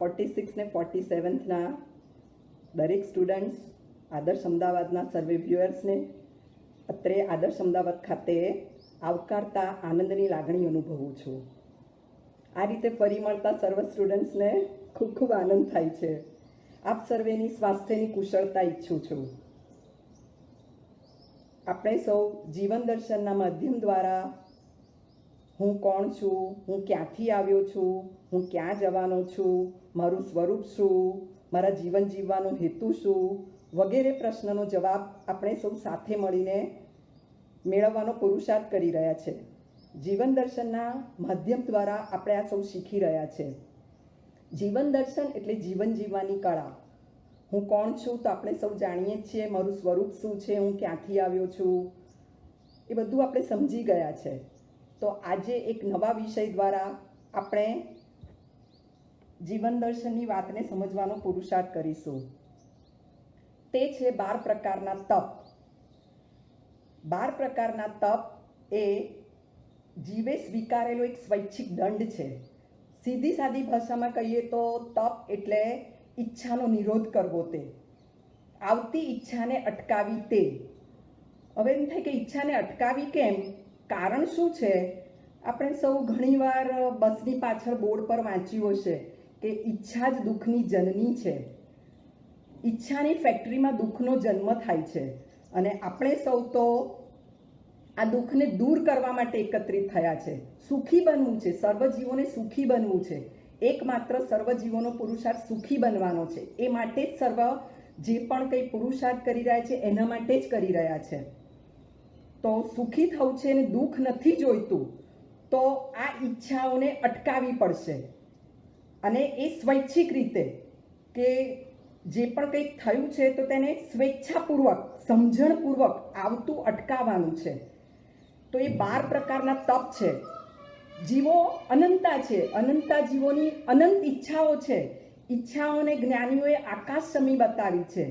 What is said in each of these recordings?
46 ને 47ના દરેક સ્ટુડન્ટ્સ આદર્શ અમદાવાદના સર્વે વ્યુઅર્સને અત્રે આદર્શ અમદાવાદ ખાતે આવકારતા આનંદની લાગણી અનુભવું છું. આ રીતે ફરી મળતા સર્વ સ્ટુડન્ટ્સને ખૂબ ખૂબ આનંદ થાય છે. આપ સર્વેની સ્વાસ્થ્યની કુશળતા ઈચ્છું છું. આપણે સૌ જીવન દર્શનના માધ્યમ દ્વારા હું કોણ છું, હું ક્યાંથી આવ્યો છું, હું ક્યાં જવાનો છું, મારું સ્વરૂપ શું, મારા જીવન જીવવાનો હેતુ શું વગેરે પ્રશ્નનો જવાબ આપણે સૌ સાથે મળીને મેળવવાનો પુરુષાર્થ કરી રહ્યા છે. જીવન દર્શનના માધ્યમ દ્વારા આપણે આ સૌ શીખી રહ્યા છે. જીવન દર્શન એટલે જીવન જીવવાની કળા. હું કોણ છું તો આપણે સૌ જાણીએ જ છીએ. મારું સ્વરૂપ શું છે, હું ક્યાંથી આવ્યો છું, એ બધું આપણે સમજી ગયા છે. તો આજે એક નવા વિષય દ્વારા આપણે જીવન દર્શનની વાતને સમજવાનો પુરુષાર્થ કરીશું. તે છે 12 પ્રકારના તપ. 12 પ્રકારના તપ એ જીવે સ્વીકારેલો એક સ્વૈચ્છિક દંડ છે. સીધી સાદી ભાષામાં કહીએ તો તપ એટલે ઈચ્છાનો નિરોધ કરવો, તે આવતી ઈચ્છાને અટકાવી. તે હવે એમ થાય કે ઈચ્છાને અટકાવી કેમ, કારણ શું છે? આપણે સૌ ઘણીવાર બસની પાછળ બોર્ડ પર વાંચ્યું હશે કે ઈચ્છા જ દુઃખની જનની છે. ઈચ્છાની ફેક્ટરીમાં દુઃખનો જન્મ થાય છે અને આપણે સૌ તો આ દુઃખને દૂર કરવા માટે એકત્રિત થયા છે. સુખી બનવું છે, સર્વજીવોને સુખી બનવું છે. એકમાત્ર સર્વજીવોનો પુરુષાર્થ સુખી બનવાનો છે. એ માટે જ સર્વ જે પણ કંઈ પુરુષાર્થ કરી રહ્યા છે એના માટે જ કરી રહ્યા છે. તો સુખી થવું છે અને દુઃખ નથી જોઈતું તો આ ઈચ્છાઓને અટકાવવી પડશે. અને એ સ્વૈચ્છિક રીતે કે જે પણ કંઈક થયું છે તો તેને સ્વેચ્છાપૂર્વક, સમજણપૂર્વક આવતું અટકાવવાનું છે. તો એ 12 પ્રકારના તપ છે. જીવો અનંતા છે, અનંતા જીવોની અનંત ઈચ્છાઓ છે. ઈચ્છાઓને જ્ઞાનીઓએ આકાશ સમી બતાવી છે.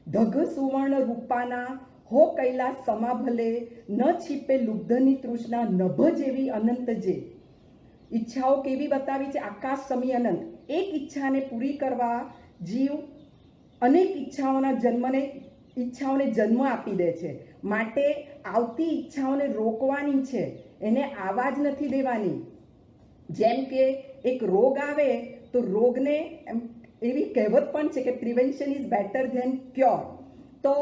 ઢગ સુવર્ણ રૂપાના હો કૈલાસ સમા ભલે, ન છીપે લુબ્ધની તૃષ્ણા નભ જેવી અનંત જે. ઈચ્છાઓ કેવી બતાવી છે? આકાશ સમી અનંત. એક ઈચ્છાને પૂરી કરવા જીવ અનેક ઈચ્છાઓને જન્મ આપી દે છે. માટે આવતી ઈચ્છાઓને રોકવાની છે, એને આવા જ નથી દેવાની. જેમ કે એક રોગ આવે તો રોગને એવી કહેવત પણ છે કે prevention is better than cure. તો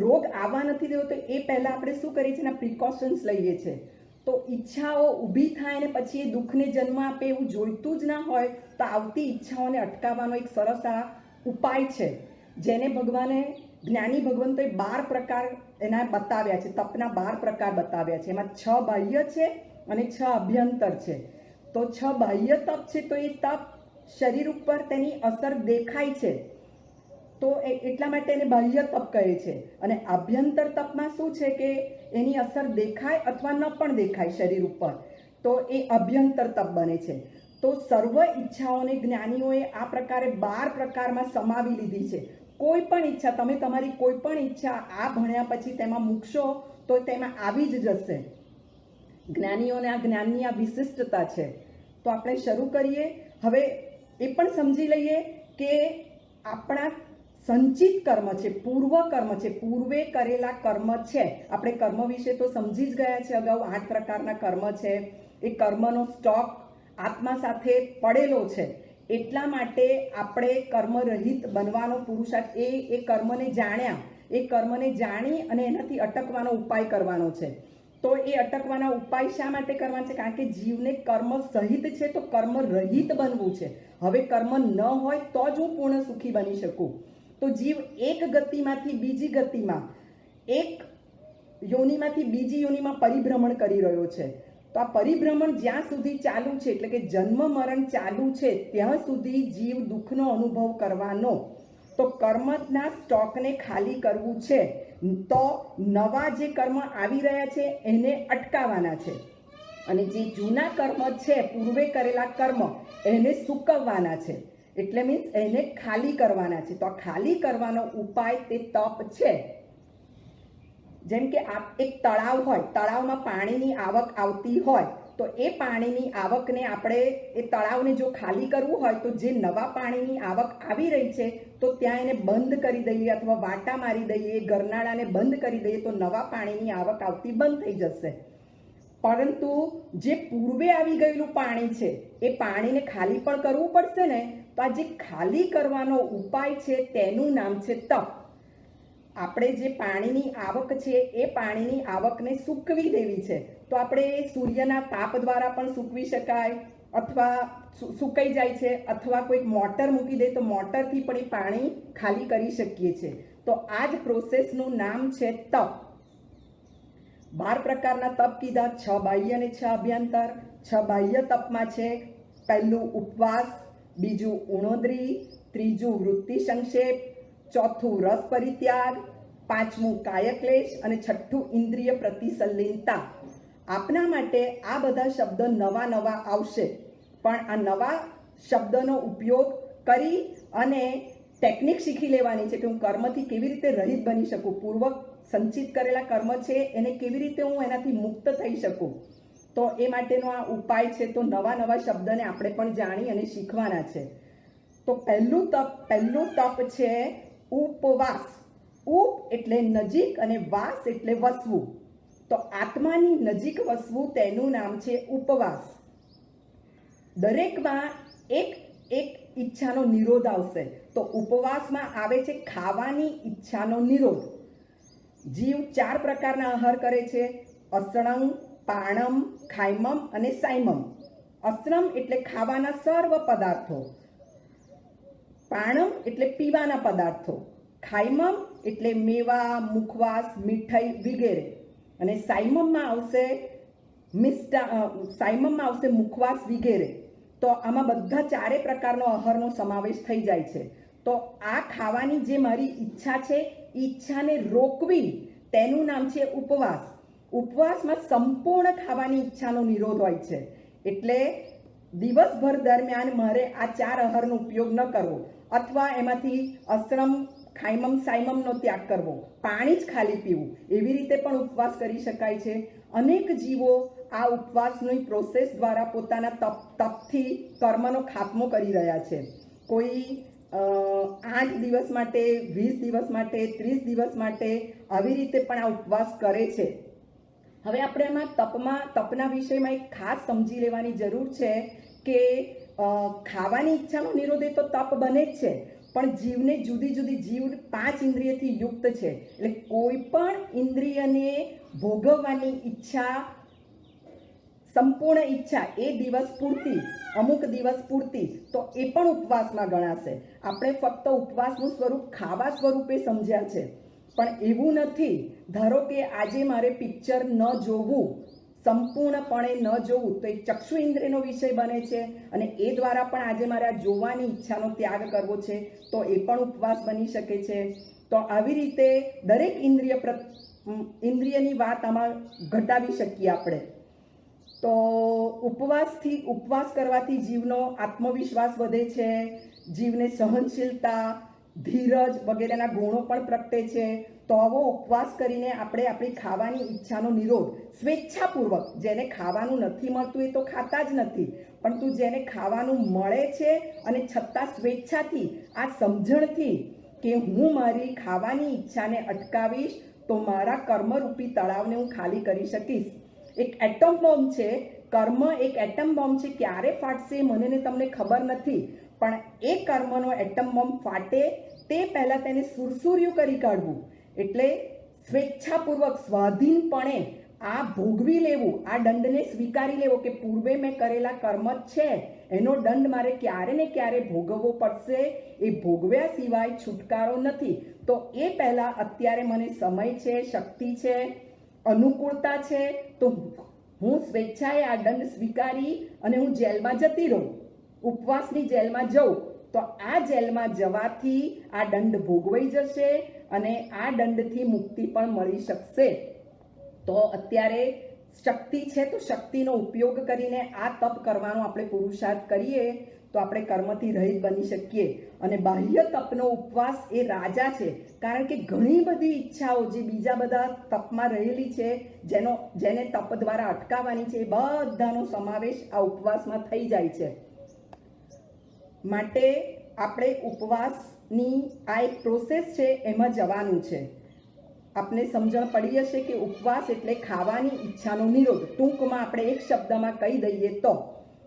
રોગ આવવા નથી દેવો તો એ પહેલાં આપણે શું કરીએ છીએ? એના પ્રિકોશન્સ લઈએ છીએ. તો ઈચ્છાઓ ઊભી થાય ને પછી એ દુઃખને જન્મ આપે એવું જોઈતું જ ના હોય તો આવતી ઈચ્છાઓને અટકાવવાનો એક સરસ આ ઉપાય છે, જેને ભગવાને, જ્ઞાની ભગવંતોએ 12 પ્રકાર એના બતાવ્યા છે. તપના 12 પ્રકાર બતાવ્યા છે. એમાં 6 બાહ્ય છે અને 6 અભ્યંતર છે. તો 6 બાહ્ય તપ છે તો એ તપ શરીર ઉપર તેની અસર દેખાય છે તો એટલા માટે એને બાહ્ય તપ કહે છે. અને આભ્યંતર તપમાં શું છે કે એની અસર દેખાય અથવા ન પણ દેખાય શરીર ઉપર, તો એ અભ્યંતર તપ બને છે. તો સર્વ ઈચ્છાઓને જ્ઞાનીઓએ આ પ્રકારે 12 પ્રકારમાં સમાવી લીધી છે. કોઈ પણ ઈચ્છા, તમે તમારી કોઈ પણ ઈચ્છા આ ભણ્યા પછી તેમાં મૂકશો તો તેમાં આવી જ જશે. જ્ઞાનીઓને આ જ્ઞાનની આ વિશિષ્ટતા છે. તો આપણે શરૂ કરીએ. હવે એ પણ સમજી લઈએ કે આપણા સંચિત કર્મ છે, પૂર્વ કર્મ છે, પૂર્વે કરેલા કર્મ છે. આપણે કર્મ વિશે તો સમજી જ ગયા છે અગાઉ. 8 પ્રકારના કર્મ છે. એ કર્મનો સ્ટોક આત્મા સાથે પડેલો છે. એટલા માટે આપણે કર્મરહિત બનવાનો પુરુષાર્થ, એ કર્મને જાણ્યા, એ કર્મને જાણી અને એનાથી અટકવાનો ઉપાય કરવાનો છે. તો એ અટકવાના ઉપાય શા માટે કરવાના છે? કારણ કે જીવને કર્મ સહિત છે તો કર્મ રહિત બનવું છે. હવે કર્મ ન હોય તો જ હું પૂર્ણ સુખી બની શકું. તો જીવ એક ગતિમાંથી બીજી ગતિમાં, એક યોનિમાંથી બીજી યોનિમાં પરિભ્રમણ કરી રહ્યો છે. તો આ પરિભ્રમણ જ્યાં સુધી ચાલુ છે, એટલે કે જન્મ મરણ ચાલુ છે, ત્યાં સુધી જીવ દુઃખનો અનુભવ કરવાનો. તો કર્મના સ્ટોકને ખાલી કરવું છે. તો નવા જે કર્મ આવી રહ્યા છે એને અટકાવવાના છે અને જે જૂના કર્મ છે, પૂર્વે કરેલા કર્મ, એને સૂકવવાના છે. એટલે મીન્સ એને ખાલી કરવાના છે. તો આ ખાલી કરવાનો ઉપાય તે તપ છે. જેમ કે એક તળાવ હોય, તળાવમાં પાણીની આવક આવતી હોય તો એ પાણીની આવકને આપણે એ તળાવને જો ખાલી કરવું હોય તો જે નવા પાણીની આવક આવી રહી છે તો ત્યાં એને બંધ કરી દઈએ અથવા વાટા મારી દઈએ, ગરનાળાને બંધ કરી દઈએ તો નવા પાણીની આવક આવતી બંધ થઈ જશે. પરંતુ જે પૂર્વે આવી ગયેલું પાણી છે એ પાણીને ખાલી પણ કરવું પડશે ને, તો આ જે ખાલી કરવાનો ઉપાય છે તેનું નામ છે તપ. આપણે જે પાણીની આવક છે એ પાણીની આવકને સૂકવી દેવી છે. તો આપણે સૂર્યના તાપ દ્વારા પણ સૂકવી શકાય, અથવા સુકાઈ જાય છે, અથવા કોઈ મોટર મૂકી દે તો મોટરથી પણ એ પાણી ખાલી કરી શકીએ છીએ. તો આ જ પ્રોસેસનું નામ છે તપ. 12 પ્રકારના તપ કીધા, 6 બાહ્ય અને 6 અભ્યંતર. 6 બાહ્ય તપમાં છે પહેલું ઉપવાસ, બીજું ઉણોદરી, ત્રીજું વૃત્તિ સંક્ષેપ, ચોથું રસ પરિત્યાગ, પાંચમું કાયક્લેશ અને છઠ્ઠું ઇન્દ્રિય પ્રતિસલ્લીનતા. આપના માટે આ બધા શબ્દ નવા નવા આવશે, પણ આ નવા શબ્દનો ઉપયોગ કરી અને ટેકનિક શીખી લેવાની છે કે હું કર્મથી કેવી રીતે રહિત બની શકું, પૂર્વક સંચિત કરેલા કર્મ છે એને કેવી રીતે હું એનાથી મુક્ત થઈ શકું. તો એ માટેનો આ ઉપાય છે. તો નવા નવા શબ્દને આપણે પણ જાણી અને શીખવાના છે. તો પહેલું તપ છે ઉપવાસ. ઉપ એટલે નજીક અને વાસ એટલે વસવું. તો આત્માની નજીક વસવું તેનું નામ છે ઉપવાસ. દરેકમાં એક એક ઈચ્છાનો નિરોધ આવશે. તો ઉપવાસમાં આવે છે ખાવાની ઈચ્છાનો નિરોધ. જીવ 4 પ્રકારના આહાર કરે છે: અસણમ, પાણમ, ખાયમમ અને સાયમમ. અસણમ એટલે ખાવાના સર્વ પદાર્થો, પાણમ એટલે પીવાના પદાર્થો, ખાયમમ એટલે મેવા, મુખવાસ, મીઠાઈ વગેરે, અને સાયમમમાં આવશે મુખવાસ વગેરે. તો આમાં બધા 4 પ્રકારનો આહારનો સમાવેશ થઈ જાય છે. તો આ ખાવાની જે મારી ઈચ્છા છે, ઈચ્છાને રોકવી તેનું નામ છે ઉપવાસ. ઉપવાસમાં સંપૂર્ણ ખાવાની ઈચ્છાનો નિરોધ હોય છે. એટલે દિવસભર દરમિયાન મારે આ 4 આહારનો ઉપયોગ ન કરવો, અથવા એમાંથી અસણમ, ખાયમમ, સાયમમનો ત્યાગ કરવો, પાણી જ ખાલી પીવું. એવી રીતે પણ ઉપવાસ કરી શકાય છે. અનેક જીવો આ ઉપવાસની પ્રોસેસ દ્વારા પોતાના તપથી કર્મનો ખાત્મો કરી રહ્યા છે. કોઈ 8 દિવસ માટે, 20 દિવસ માટે, 30 દિવસ માટે આવી રીતે પણ આ ઉપવાસ કરે છે. હવે આપણે આમાં તપના વિષયમાં એક ખાસ સમજી લેવાની જરૂર છે કે ખાવાની ઈચ્છાનો નિરોધ એ તો તપ બને જ છે, પણ જીવને જુદી જુદી, જીવ 5 ઇન્દ્રિયથી યુક્ત છે. એટલે કોઈ પણ ઇન્દ્રિયને ભોગવવાની ઈચ્છા, સંપૂર્ણ ઈચ્છા એ દિવસ પૂરતી, અમુક દિવસ પૂરતી, તો એ પણ ઉપવાસમાં ગણાશે. આપણે ફક્ત ઉપવાસનું સ્વરૂપ ખાવા સ્વરૂપે સમજ્યા છે, પણ એવું નથી. ધારો કે આજે મારે પિક્ચર ન જોવું, સંપૂર્ણપણે ન જોવું, તો એ ચક્ષુ ઇન્દ્રિયનો વિષય બને છે, અને એ દ્વારા પણ આજે મારે આ જોવાની ઈચ્છાનો ત્યાગ કરવો છે, તો એ પણ ઉપવાસ બની શકે છે. તો આવી રીતે દરેક ઇન્દ્રિયની વાત આમાં ઘટાવી શકીએ આપણે. તો ઉપવાસ કરવાથી જીવનો આત્મવિશ્વાસ વધે છે, જીવને સહનશીલતા, ધીરજ વગેરેના ગુણો પણ પ્રગટે છે. તો આવો ઉપવાસ કરીને આપણે આપણી ખાવાની ઈચ્છાનો નિરોધ સ્વેચ્છાપૂર્વક, જેને ખાવાનું નથી મળતું એ તો ખાતા જ નથી, પરંતુ જેને ખાવાનું મળે છે અને છતાં સ્વેચ્છાથી, આ સમજણથી કે હું મારી ખાવાની ઈચ્છાને અટકાવીશ તો મારા કર્મરૂપી તળાવને હું ખાલી કરી શકીશ. એક એટમ બોમ્બ છે, કર્મ એક એટમ બોમ્બ છે. ક્યારે ફાટશે મને ને તમને ખબર નથી, પણ એ કર્મનો એટમ બોમ્બ ફાટે તે પહેલાં તેને સુરસુર્યું કરી કાઢવું. એટલે સ્વેચ્છાપૂર્વક, સ્વાધીનપણે આ ભોગવી લેવું, આ દંડને સ્વીકારી લેવો કે પૂર્વે મેં કરેલા કર્મ જ છે, એનો દંડ મારે ક્યારે ને ક્યારે ભોગવવો પડશે, એ ભોગવ્યા સિવાય છુટકારો નથી. તો એ પહેલાં અત્યારે મને સમય છે, શક્તિ છે, અનુકૂળતા છે, તો હું સ્વેચ્છાએ આ દંડ સ્વીકારી અને હું જેલમાં જતી રહું, ઉપવાસની જેલમાં જઉં. તો આ જેલમાં જવાથી આ દંડ ભોગવાઈ જશે અને આ દંડથી મુક્તિ પણ મળી શકશે. તો અત્યારે શક્તિ છે, તો શક્તિનો ઉપયોગ કરીને આ તપ કરવાનો આપણે પુરુષાર્થ કરીએ તો આપણે કર્મથી રહિત બની શકીએ. અને બાહ્ય તપનો ઉપવાસ એ રાજા છે, કારણ કે ઘણી બધી ઈચ્છાઓ જે બીજા બધા તપમાં રહેલી છે, જેને તપ દ્વારા અટકાવવાની છે, એ બધાનો સમાવેશ આ ઉપવાસમાં થઈ જાય છે. માટે આપણે ઉપવાસની આ એક પ્રોસેસ છે, એમાં જવાનું છે. આપને સમજણ પડી હશે કે ઉપવાસ એટલે ખાવાની ઈચ્છાનો નિરોધ. ટૂંકમાં આપણે એક શબ્દમાં કહી દઈએ તો.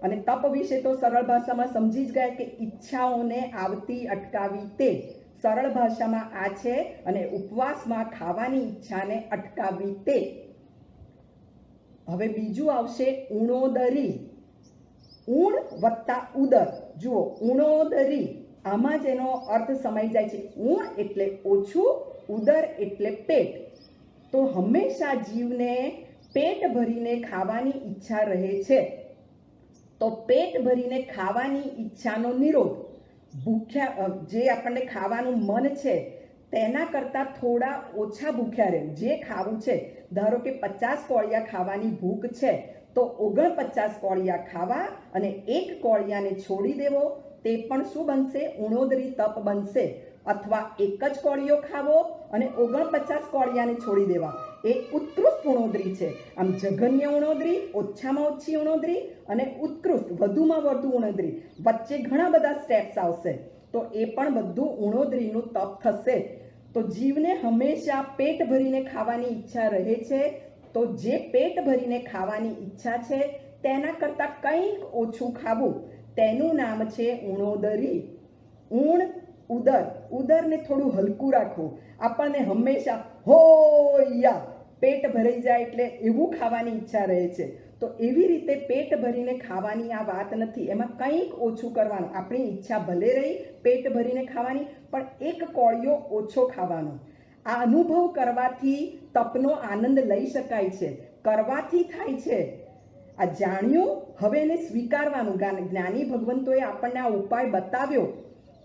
અને તપ વિશે તો સરળ ભાષામાં સમજી જ ગયા કે ઈચ્છાઓને આવતી અટકાવી તે. સરળ ભાષામાં આ છે. અને ઉપવાસમાં ખાવાની ઈચ્છાને અટકાવવી તે. હવે બીજું આવશે ઉણોદરી. ઊણ વત્તા ઉદર. જુઓ, ઉણોદરી, આમાં જ એનો અર્થ સમાઈ જાય છે. ઊણ એટલે ઓછું, ઉદર એટલે પેટ. તો હંમેશા જીવને પેટ ભરીને ખાવાની ઈચ્છા રહે છે. તો પેટ ભરીને ખાવાની ઈચ્છાનો નિરોધ. ભૂખ્યા જે આપણને ખાવાનું મન છે તેના કરતાં થોડા ઓછા ભૂખ્યા રહેવું. જે ખાવું છે, ધારો કે 50 કોળિયા ખાવાની ભૂખ છે, તો 49 કોળિયા ખાવા અને 1 કોળિયાને છોડી દેવો. તે પણ શું બનશે? ઉણોદરી તપ બનશે. અથવા એક જ કોળિયો ખાવો અને 49 કોળિયાને છોડી દેવા, એ ઉત્કૃષ્ટ ઉણોદરી છે. આમ જઘન્ય ઉણોદરી, ઓછામાં ઓછી ઉણોદરી અને ઉત્કૃષ્ટ વધુમાં વધુ ઉણોદરી, વચ્ચે ઘણા બધા સ્ટેપ્સ આવશે. તો એ પણ બધું ઉણોદરીનું તપ થશે. તો જીવને હંમેશા પેટ ભરીને ખાવાની ઈચ્છા રહે છે. તો જે પેટ ભરીને ખાવાની ઈચ્છા છે તેના કરતાં કંઈક ઓછું ખાવું, તેનું નામ છે ઉણોદરી. ઊણ ઉદર. ઉદરને થોડું હલકું રાખવું. આપણને હંમેશા હોયા પેટ ભરાઈ જાય એટલે એવું ખાવાની ઈચ્છા રહે છે. તો એવી રીતે પેટ ભરીને ખાવાની આ વાત નથી. એમાં કંઈક ઓછું કરવાનું. આપણી ઈચ્છા ભલે રહી પેટ ભરીને ખાવાની, પણ એક કોળિયો ઓછો ખાવાનો. આ અનુભવ કરવાથી તપનો આનંદ લઈ શકાય છે. કરવાથી થાય છે. આ જાણ્યું, હવે એને સ્વીકારવાનું. જ્ઞાની ભગવંતોએ આપણને આ ઉપાય બતાવ્યો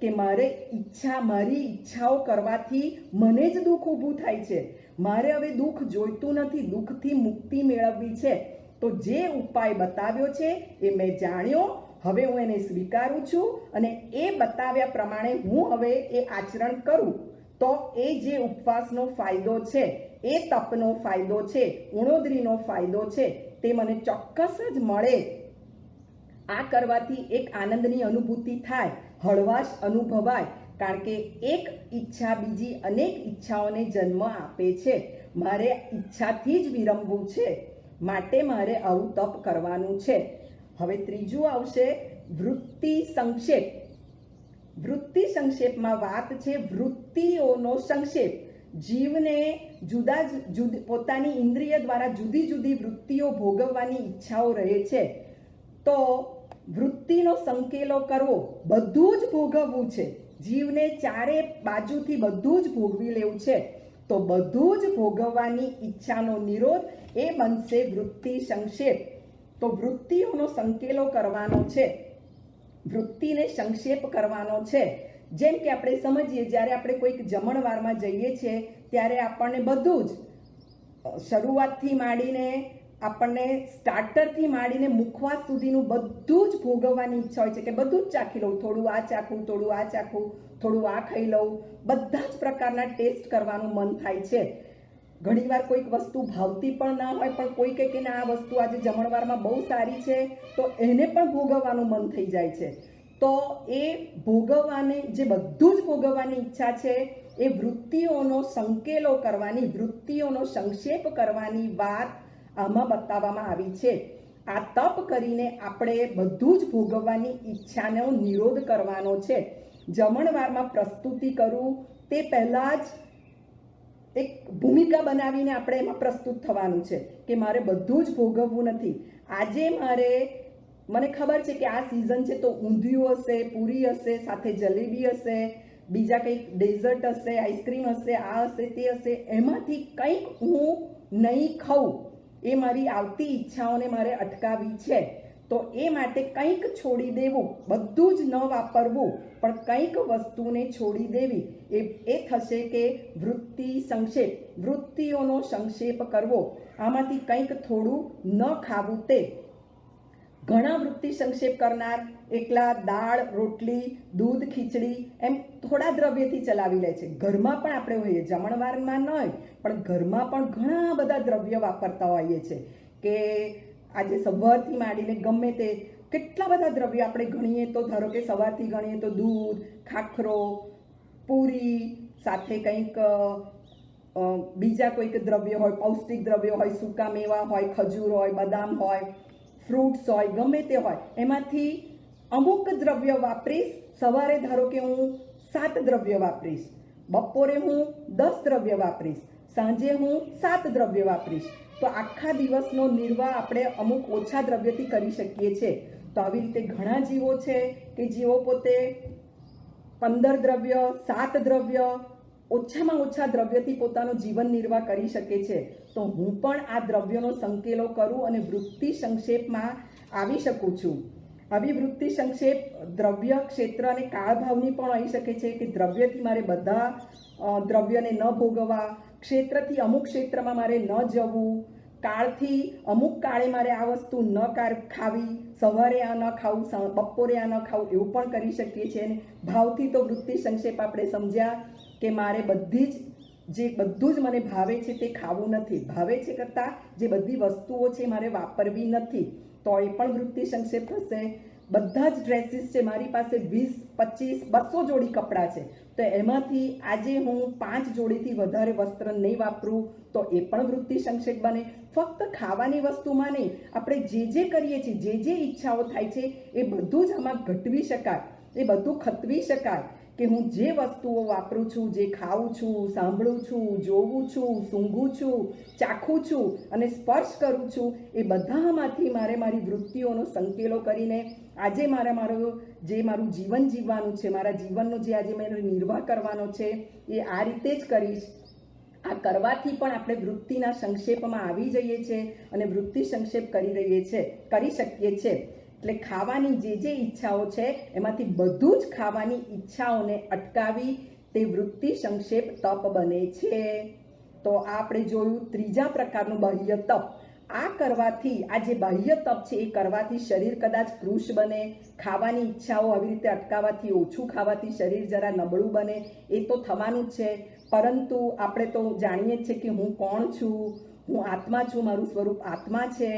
કે મારી ઈચ્છાઓ કરવાથી મને જ દુઃખ ઊભું થાય છે. મારે હવે દુઃખ જોઈતું નથી, દુઃખથી મુક્તિ મેળવવી છે. તો જે ઉપાય બતાવ્યો છે એ મેં જાણ્યો, હવે હું એને સ્વીકારું છું અને એ બતાવ્યા પ્રમાણે હું હવે એ આચરણ કરું. તો એ જે ઉપવાસનો ફાયદો છે, એ તપનો ફાયદો છે, ઉણોદરીનો ફાયદો છે, તે મને ચોક્કસ જ મળે. આ કરવાથી એક આનંદની અનુભૂતિ થાય, હળવાશ અનુભવાય. કારણ કે એક ઈચ્છા બીજી અનેક ઈચ્છાઓને જન્મ આપે છે. મારે ઈચ્છાથી જ વિરમવું છે, માટે મારે આવું તપ કરવાનું છે. હવે ત્રીજું આવશે વૃત્તિ સંક્ષેપ. વૃત્તિ સંક્ષેપમાં વાત છે વૃત્તિઓનો સંક્ષેપ. જીવને પોતાની ઇન્દ્રિય દ્વારા જુદી જુદી વૃત્તિઓ ભોગવવાની ઈચ્છાઓ રહે છે. તો વૃત્તિનો સંકેલો કરવો, બધું જ ભોગવવું છે. જીવને ચારે બાજુથી બધું જ ભોગવી લેવું છે. તો બધું જ ભોગવવાની ઈચ્છાનો નિરોધ એ બનશે વૃત્તિ સંક્ષેપ. તો વૃત્તિઓનો સંકેલો કરવાનો છે, વૃત્તિને સંક્ષેપ કરવાનો છે. જેમ કે આપણે સમજીએ, જ્યારે આપણે કોઈક જમણવારમાં જઈએ છીએ ત્યારે આપણને બધું જ શરૂઆતથી માંડીને આપણને સ્ટાર્ટરથી માંડીને મુખવાસ સુધીનું બધું જ ભોગવવાની ઈચ્છા હોય છે કે બધું જ ચાખી લઉં, થોડું આ ચાખું, થોડું આ ચાખું, થોડું આ ખાઈ લઉં. બધા જ પ્રકારના ટેસ્ટ કરવાનું મન થાય છે. ઘણીવાર કોઈક વસ્તુ ભાવતી પણ ના હોય, પણ કોઈ કહે કે ના આ વસ્તુ આજે જમણવારમાં બહુ સારી છે, તો એને પણ ભોગવવાનું મન થઈ જાય છે. તો એ ભોગવવાને, જે બધું જ ભોગવવાની ઈચ્છા છે, એ વૃત્તિઓનો સંકેલો કરવાની, વૃત્તિઓનો સંક્ષેપ કરવાની વાત આમાં બતાવવામાં આવી છે. આ તપ કરીને આપણે બધું જ ભોગવવાની ઈચ્છાનો નિરોધ કરવાનો છે. જમણવારમાં પ્રસ્તુતિ કરવું તે પહેલાં જ એક ભૂમિકા બનાવીને આપણે એમાં પ્રસ્તુત થવાનું છે કે મારે બધું જ ભોગવવું નથી. આજે મને ખબર છે કે આ સિઝન છે તો ઊંધિયું હશે, પૂરી હશે, સાથે જલેબી હશે, બીજા કંઈક ડેઝર્ટ હશે, આઈસ્ક્રીમ હશે, આ હશે, તે હશે. એમાંથી કંઈક હું નહીં ખાઉં, એ મારી આવતી ઈચ્છાઓને મારે અટકાવવી છે. તો એ માટે કંઈક છોડી દેવું, બધું જ ન વાપરવું, પણ કંઈક વસ્તુને છોડી દેવી. એ થશે કે વૃત્તિ સંક્ષેપ, વૃત્તિઓનો સંક્ષેપ કરવો. આમાંથી કંઈક થોડું ન ખાવું તે. ઘણા વૃત્તિ સંક્ષેપ કરનાર એકલા દાળ રોટલી દૂધ ખીચડી એમ થોડા દ્રવ્યથી ચલાવી લે છે. ઘરમાં પણ આપણે હોઈએ, જમણવારમાં ન હોય પણ ઘરમાં પણ ઘણા બધા દ્રવ્ય વાપરતા હોઈએ છીએ કે આજે સવારથી માંડીને ગમે તે કેટલા બધા દ્રવ્ય આપણે ગણીએ તો, ધારો કે સવારથી ગણીએ તો દૂધ, ખાખરો, પૂરી સાથે કંઈક બીજા કોઈક દ્રવ્ય હોય, પૌષ્ટિક દ્રવ્ય હોય, સૂકા મેવા હોય, ખજૂર હોય, બદામ હોય, ફ્રૂટ્સ હોય, ગમે તે હોય, એમાંથી અમુક દ્રવ્ય વાપરીશ. સવારે ધારો કે હું 7 દ્રવ્ય વાપરીશ, બપોરે હું 10 દ્રવ્ય વાપરીશ, સાંજે હું 7 દ્રવ્ય વાપરીશ, તો આખા દિવસનો નિર્વાહ આપણે અમુક ઓછા દ્રવ્યથી કરી શકીએ છીએ. તો આવી રીતે ઘણા જીવો છે કે જેઓ પોતે 15 દ્રવ્ય, 7 દ્રવ્ય, ઓછામાં ઓછા દ્રવ્યથી પોતાનો જીવન નિર્વાહ કરી શકે છે. તો હું પણ આ દ્રવ્યોનો સંકેલો કરું અને વૃત્તિ સંક્ષેપમાં આવી શકું છું. આવી વૃત્તિ સંક્ષેપ દ્રવ્ય, ક્ષેત્ર અને કાળભાવની પણ આવી શકે છે કે દ્રવ્યથી મારે બધા દ્રવ્યને ન ભોગવવા, ક્ષેત્રથી અમુક ક્ષેત્રમાં મારે ન જવું, કાળથી અમુક કાળે મારે આ વસ્તુ ન ખાવી, સવારે આ ન ખાવું, બપોરે આ ન ખાવું, એવું પણ કરી શકીએ છીએ. અને ભાવથી તો વૃત્તિ સંક્ષેપ આપણે સમજ્યા કે મારે બધું જ મને ભાવે છે તે ખાવું નથી, ભાવે છે કરતાં જે બધી વસ્તુઓ છે મારે વાપરવી નથી, તો એ પણ વૃત્તિ સંક્ષેપ થશે. બધા જ ડ્રેસીસ છે, મારી પાસે 20, 25, 200 જોડી કપડાં છે, તો એમાંથી આજે હું 5 જોડીથી વધારે વસ્ત્ર નહીં વાપરું, તો એ પણ વૃત્તિ સંક્ષેપ બને. ફક્ત ખાવાની વસ્તુમાં નહીં, આપણે જે કરીએ છીએ, જે ઈચ્છાઓ થાય છે એ બધું જ આમાં ઘટવી શકાય, એ બધું ખતવી શકાય કે હું જે વસ્તુઓ વાપરું છું, જે ખાઉં છું, સાંભળું છું, જોઉં છું, સૂંઘું છું, ચાખું છું અને સ્પર્શ કરું છું, એ બધામાંથી મારે મારી વૃત્તિઓનો સંકેલો કરીને આજે મારું જીવન જીવવાનું છે, મારા જીવનનો જે આજે મારે નિર્વાહ કરવાનો છે એ આ રીતે જ કરીશ. આ કરવાથી પણ આપણે વૃત્તિના સંક્ષેપમાં આવી જઈએ છીએ અને વૃત્તિ સંક્ષેપ કરી શકીએ છીએ. એટલે ખાવાની જે ઈચ્છાઓ છે એમાંથી બધું જ ખાવાની ઈચ્છાઓને અટકાવી તે વૃત્તિ સંક્ષેપ તપ બને છે. તો આ આપણે જોયું ત્રીજા પ્રકારનું બાહ્ય તપ. આ કરવાથી, આ જે બાહ્ય તપ છે એ કરવાથી શરીર કદાચ કૃશ બને, ખાવાની ઈચ્છાઓ આવી રીતે અટકાવવાથી, ઓછું ખાવાથી શરીર જરા નબળું બને, એ તો થવાનું જ છે. પરંતુ આપણે તો જાણીએ જ છે કે હું કોણ છું, હું આત્મા છું, મારું સ્વરૂપ આત્મા છે.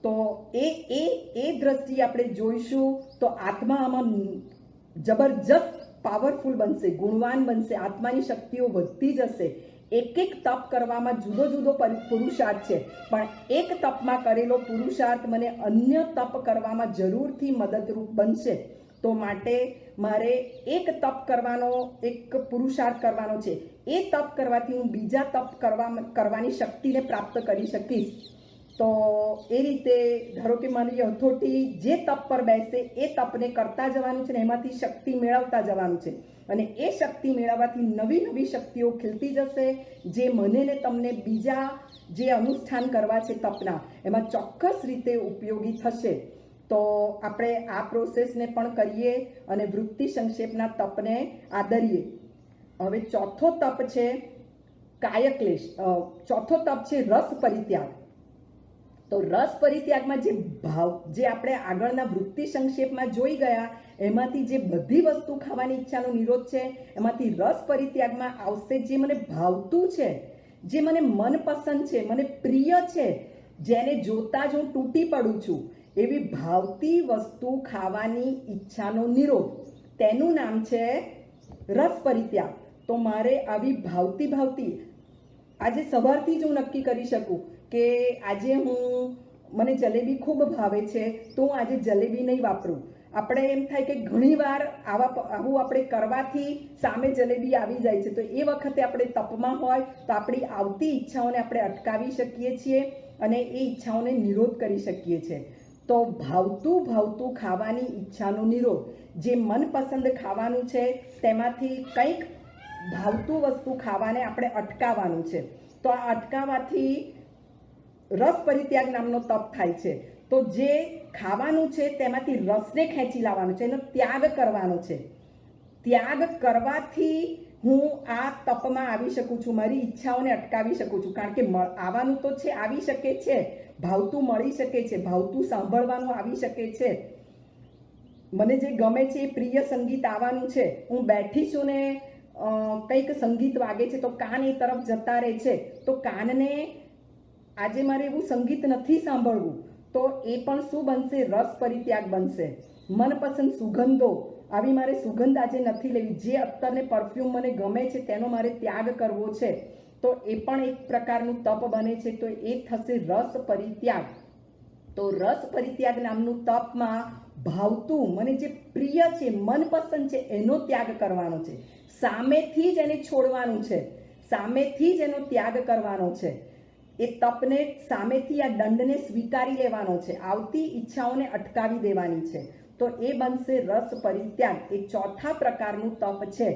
તો એ દ્રષ્ટિએ આપણે જોઈશું તો આત્મા આમાં જબરજસ્ત પાવરફુલ બનશે, ગુણવાન બનશે, આત્માની શક્તિઓ વધતી જશે. એક તપ કરવામાં જુદો જુદો પુરુષાર્થ છે, પણ એક તપમાં કરેલો પુરુષાર્થ મને અન્ય તપ કરવામાં જરૂરથી મદદરૂપ બનશે. તો માટે મારે એક તપ કરવાનો, એક પુરુષાર્થ કરવાનો છે. એ તપ કરવાથી હું બીજા તપ કરવાની શક્તિને પ્રાપ્ત કરી શકીશ. તો એ રીતે ધારો કે મારી હથોટી જે તપ પર બેસે એ તપને કરતા જવાનું છે ને એમાંથી શક્તિ મેળવતા જવાનું છે. અને એ શક્તિ મેળવવાથી નવી નવી શક્તિઓ ખીલતી જશે, જે મને ને તમને બીજા જે અનુષ્ઠાન કરવા છે તપના, એમાં ચોક્કસ રીતે ઉપયોગી થશે. તો આપણે આ પ્રોસેસને પણ કરીએ અને વૃત્તિ સંક્ષેપના તપને આદરીએ. હવે ચોથો તપ છે કાયક્લેશ. ચોથો તપ છે રસ પરિત્યાગ. તો રસ પરિત્યાગમાં જે આપણે આગળના વૃત્તિ સંક્ષેપમાં જોઈ ગયા, એમાંથી જે બધી વસ્તુ ખાવાની ઈચ્છાનો નિરોધ છે, એમાંથી રસ પરિત્યાગમાં આવશે જે મને ભાવતું છે, જે મને મનપસંદ છે, મને પ્રિય છે, જેને જોતા જ હું તૂટી પડું છું, એવી ભાવતી વસ્તુ ખાવાની ઈચ્છાનો નિરોધ, તેનું નામ છે રસ પરિત્યાગ. તો મારે આવી ભાવતી આજે સવારથી જ હું નક્કી કરી શકું કે આજે મને જલેબી ખૂબ ભાવે છે, તો હું આજે જલેબી નહીં વાપરું. આપણે એમ થાય કે ઘણીવાર આવું આપણે કરવાથી સામે જલેબી આવી જાય છે, તો એ વખતે આપણે તપમાં હોય તો આપણી આવતી ઈચ્છાઓને આપણે અટકાવી શકીએ છીએ અને એ ઈચ્છાઓને નિરોધ કરી શકીએ છીએ. તો ભાવતું ખાવાની ઈચ્છાનો નિરોધ, જે મનપસંદ ખાવાનું છે તેમાંથી કંઈક ભાવતું વસ્તુ ખાવાને આપણે અટકાવવાનું છે. તો આ અટકાવવાથી રસ પરિત્યાગ નામનો તપ થાય છે. તો જે ખાવાનું છે તેમાંથી રસને ખેંચી લાવવાનું છે, એનો ત્યાગ કરવાનો છે. ત્યાગ કરવાથી હું આ તપમાં આવી શકું છું, મારી ઈચ્છાઓને અટકાવી શકું છું. કારણ કે આવવાનું તો છે, આવી શકે છે, ભાવતું મળી શકે છે, ભાવતું સાંભળવાનું આવી શકે છે, મને જે ગમે છે એ પ્રિય સંગીત આવવાનું છે, હું બેઠી છું ને કંઈક સંગીત વાગે છે તો કાન એ તરફ જતા રહે છે, તો કાનને આજે મારે એવું સંગીત નથી સાંભળવું, તો એ પણ શું બનશે? રસ પરિત્યાગ બનશે. મનપસંદ સુગંધો, આવી મારે સુગંધ આજે નથી લેવી, જે અત્તરને પરફ્યુમ મને ગમે છે તેનો મારે ત્યાગ કરવો છે, તો એ પણ એક પ્રકારનું તપ બને છે, તો એ થશે રસ પરિત્યાગ. તો રસ પરિત્યાગ નામનું તપમાં ભાવતું, મને જે પ્રિય છે, મનપસંદ છે એનો ત્યાગ કરવાનો છે, સામેથી જ એને છોડવાનું છે, સામેથી જ એનો ત્યાગ કરવાનો છે. એ તપને સામેથી આ દંડને સ્વીકારી લેવાનો છે, આવતી ઈચ્છાઓને અટકાવી દેવાની છે, તો એ બનશે રસ પરિત્યાગ. એ ચોથા પ્રકારનું તપ છે.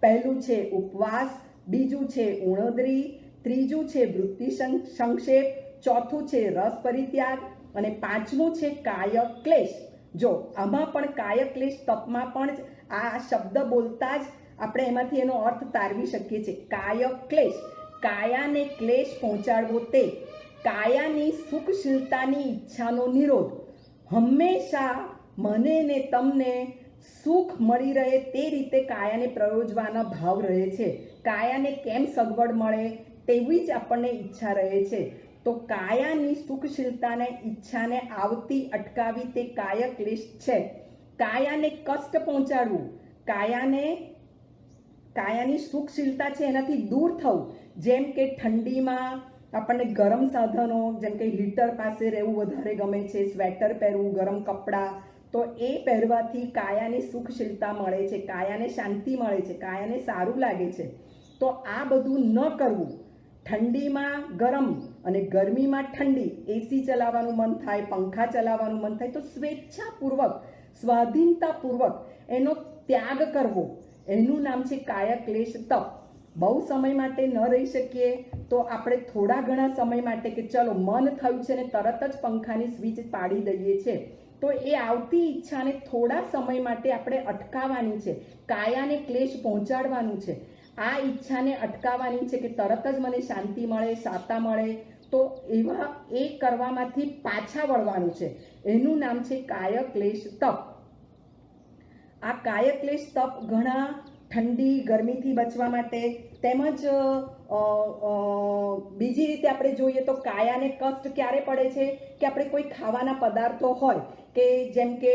પહેલું છે ઉપવાસ, બીજું છે ઉણોદરી, ત્રીજું છે વૃત્તિ સંક્ષેપ, ચોથું છે રસ પરિત્યાગ અને પાંચમું છે કાય ક્લેશ. જો આમાં પણ કાય ક્લેશ તપમાં પણ આ શબ્દ બોલતા જ આપણે એમાંથી એનો અર્થ તારવી શકીએ છીએ. કાય ક્લેશ, કાયાને ક્લેશ પહોંચાડવો તે, કાયાની સુખશીલતાની ઈચ્છાનો નિરોધ. હંમેશા મને ને તમને સુખ મળી રહે તે રીતે કાયાને પ્રયોજવાના ભાવ રહે છે. કાયાને કેમ સગવડ મળે તેવી જ આપણને ઈચ્છા રહે છે. તો કાયાની સુખશીલતાને ઈચ્છાને આવતી અટકાવી તે કાય ક્લેશ છે. કાયાને કષ્ટ પહોંચાડવું, કાયાની સુખશીલતા છે એનાથી દૂર થવું. જેમ કે ઠંડીમાં આપણને ગરમ સાધનો, જેમ કે હીટર પાસે રહેવું વધારે ગમે છે, સ્વેટર પહેરવું, ગરમ કપડાં, તો એ પહેરવાથી કાયાને સુખશીલતા મળે છે, કાયાને શાંતિ મળે છે, કાયાને સારું લાગે છે. તો આ બધું ન કરવું. ઠંડીમાં ગરમ અને ગરમીમાં ઠંડી, એસી ચલાવવાનું મન થાય, પંખા ચલાવવાનું મન થાય, તો સ્વેચ્છાપૂર્વક, સ્વાધીનતાપૂર્વક એનો ત્યાગ કરવો, એનું નામ છે કાય ક્લેશ તપ. બહુ સમય માટે ન રહી શકીએ તો આપણે થોડા ઘણા સમય માટે કે ચલો મન થયું છે ને તરત જ પંખાની સ્વિચ પાડી દઈએ છીએ, તો એ આવતી ઈચ્છાને થોડા સમય માટે આપણે અટકાવવાની છે, કાયાને ક્લેશ પહોંચાડવાનું છે, આ ઈચ્છાને અટકાવવાની છે કે તરત જ મને શાંતિ મળે, સાતા મળે, તો એવા એ કરવામાંથી પાછા વળવાનું છે. એનું નામ છે કાય ક્લેશ તપ. આ કાય ક્લેશ તપ ઘણા ઠંડી ગરમીથી બચવા માટે, તેમજ બીજી રીતે આપણે જોઈએ તો કાયાને કષ્ટ ક્યારે પડે છે કે આપણે કોઈ ખાવાના પદાર્થો હોય કે જેમ કે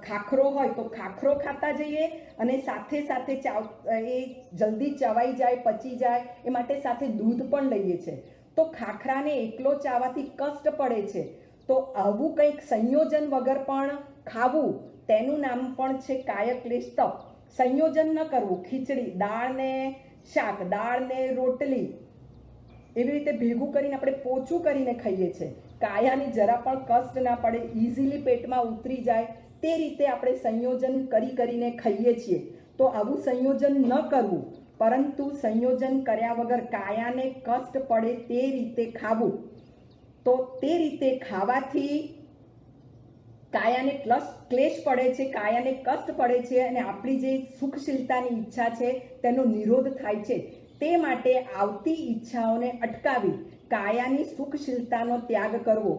ખાખરો હોય તો ખાખરો ખાતા જઈએ અને સાથે સાથે એ જલ્દી ચવાઈ જાય, પચી જાય, એ માટે સાથે દૂધ પણ લઈએ છીએ, તો ખાખરાને એકલો ચાવવાથી કષ્ટ પડે છે, તો આવું કંઈક સંયોજન વગર પણ ખાવું, તેનું નામ પણ છે કાય ક્લેશ તપ. સંયોજન ન કરવું, ખીચડી, દાળ ને શાક, દાળ ને રોટલી, એવી રીતે ભેગું કરીને આપણે પોચું કરીને ખાઈએ છીએ, કાયાને જરા પણ કષ્ટ ના પડે, ઇઝીલી પેટમાં ઉતરી જાય, તે રીતે આપણે સંયોજન કરીને ખાઈએ છીએ. તો આવું સંયોજન ન કરવું, પરંતુ સંયોજન કર્યા વગર કાયાને કષ્ટ પડે તે રીતે ખાવું. તો તે રીતે ખાવાથી કાયાને ક્લેશ પડે છે, કાયાને કષ્ટ પડે છે અને આપણી જે સુખશીલતાની ઈચ્છા છે તેનો નિરોધ થાય છે. તે માટે આવતી ઈચ્છાઓને અટકાવી કાયાની સુખશીલતાનો ત્યાગ કરવો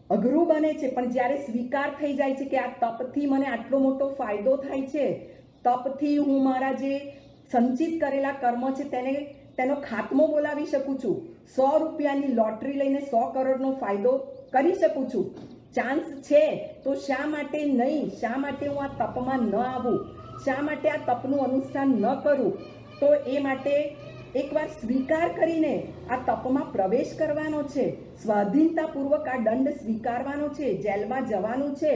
અઘરું બને છે, પણ જ્યારે સ્વીકાર થઈ જાય છે કે આ તપથી મને આટલો મોટો ફાયદો થાય છે, તપથી હું મારા જે સંચિત કરેલા કર્મ છે તેનો ખાત્મો બોલાવી શકું છું, 100 રૂપિયાની લોટરી લઈને 100 કરોડનો ફાયદો કરી શકું છું, ચાન્સ છે, તો શા માટે નહીં, શા માટે હું આ તપમાં ન આવું, શા માટે આ તપનું અનુષ્ઠાન ન કરું? તો એ માટે એકવાર સ્વીકાર કરીને આ તપમાં પ્રવેશ કરવાનો છે, સ્વાધીનતાપૂર્વક આ દંડ સ્વીકારવાનો છે, જેલમાં જવાનું છે.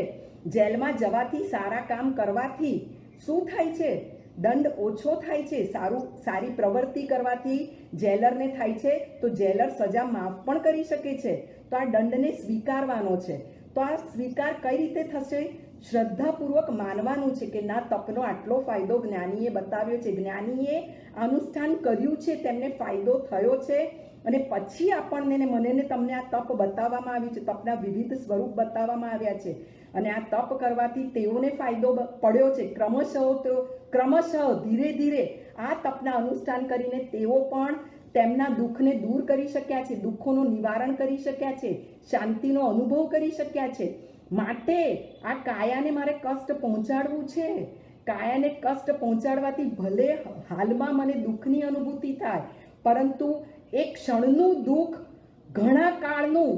જેલમાં જવાથી, સારા કામ કરવાથી શું થાય છે? દંડ ઓછો થાય છે. સારી પ્રવૃત્તિ કરવાથી જેલરને થાય છે તો જેલર સજા માફ પણ કરી શકે છે. તો આ દંડને સ્વીકારવાનો છે. તો આ સ્વીકાર કઈ રીતે થશે? શ્રદ્ધાપૂર્વક માનવાનું છે કે ના, તપનો આટલો ફાયદો જ્ઞાનીએ બતાવ્યો છે, જ્ઞાનીએ અનુષ્ઠાન કર્યું છે, તેમને ફાયદો થયો છે, અને પછી આપણને ને મને ને તમને આ તપ બતાવવામાં આવ્યું છે, તપના વિવિધ સ્વરૂપ બતાવવામાં આવ્યા છે, અને આ તપ કરવાથી તેઓને ફાયદો પડ્યો છે. ક્રમશઃ ધીરે ધીરે આ તપના અનુષ્ઠાન કરીને તેઓ પણ તેમના દુઃખને દૂર કરી શક્યા છે, દુઃખોનું નિવારણ કરી શક્યા છે, શાંતિનો અનુભવ કરી શક્યા છે. માટે આ કાયાને મારે કષ્ટ પહોંચાડવું છે. કાયાને કષ્ટ પહોંચાડવાથી ભલે હાલમાં મને દુઃખની અનુભૂતિ થાય, પરંતુ એક ક્ષણનું દુઃખ ઘણા કાળનું,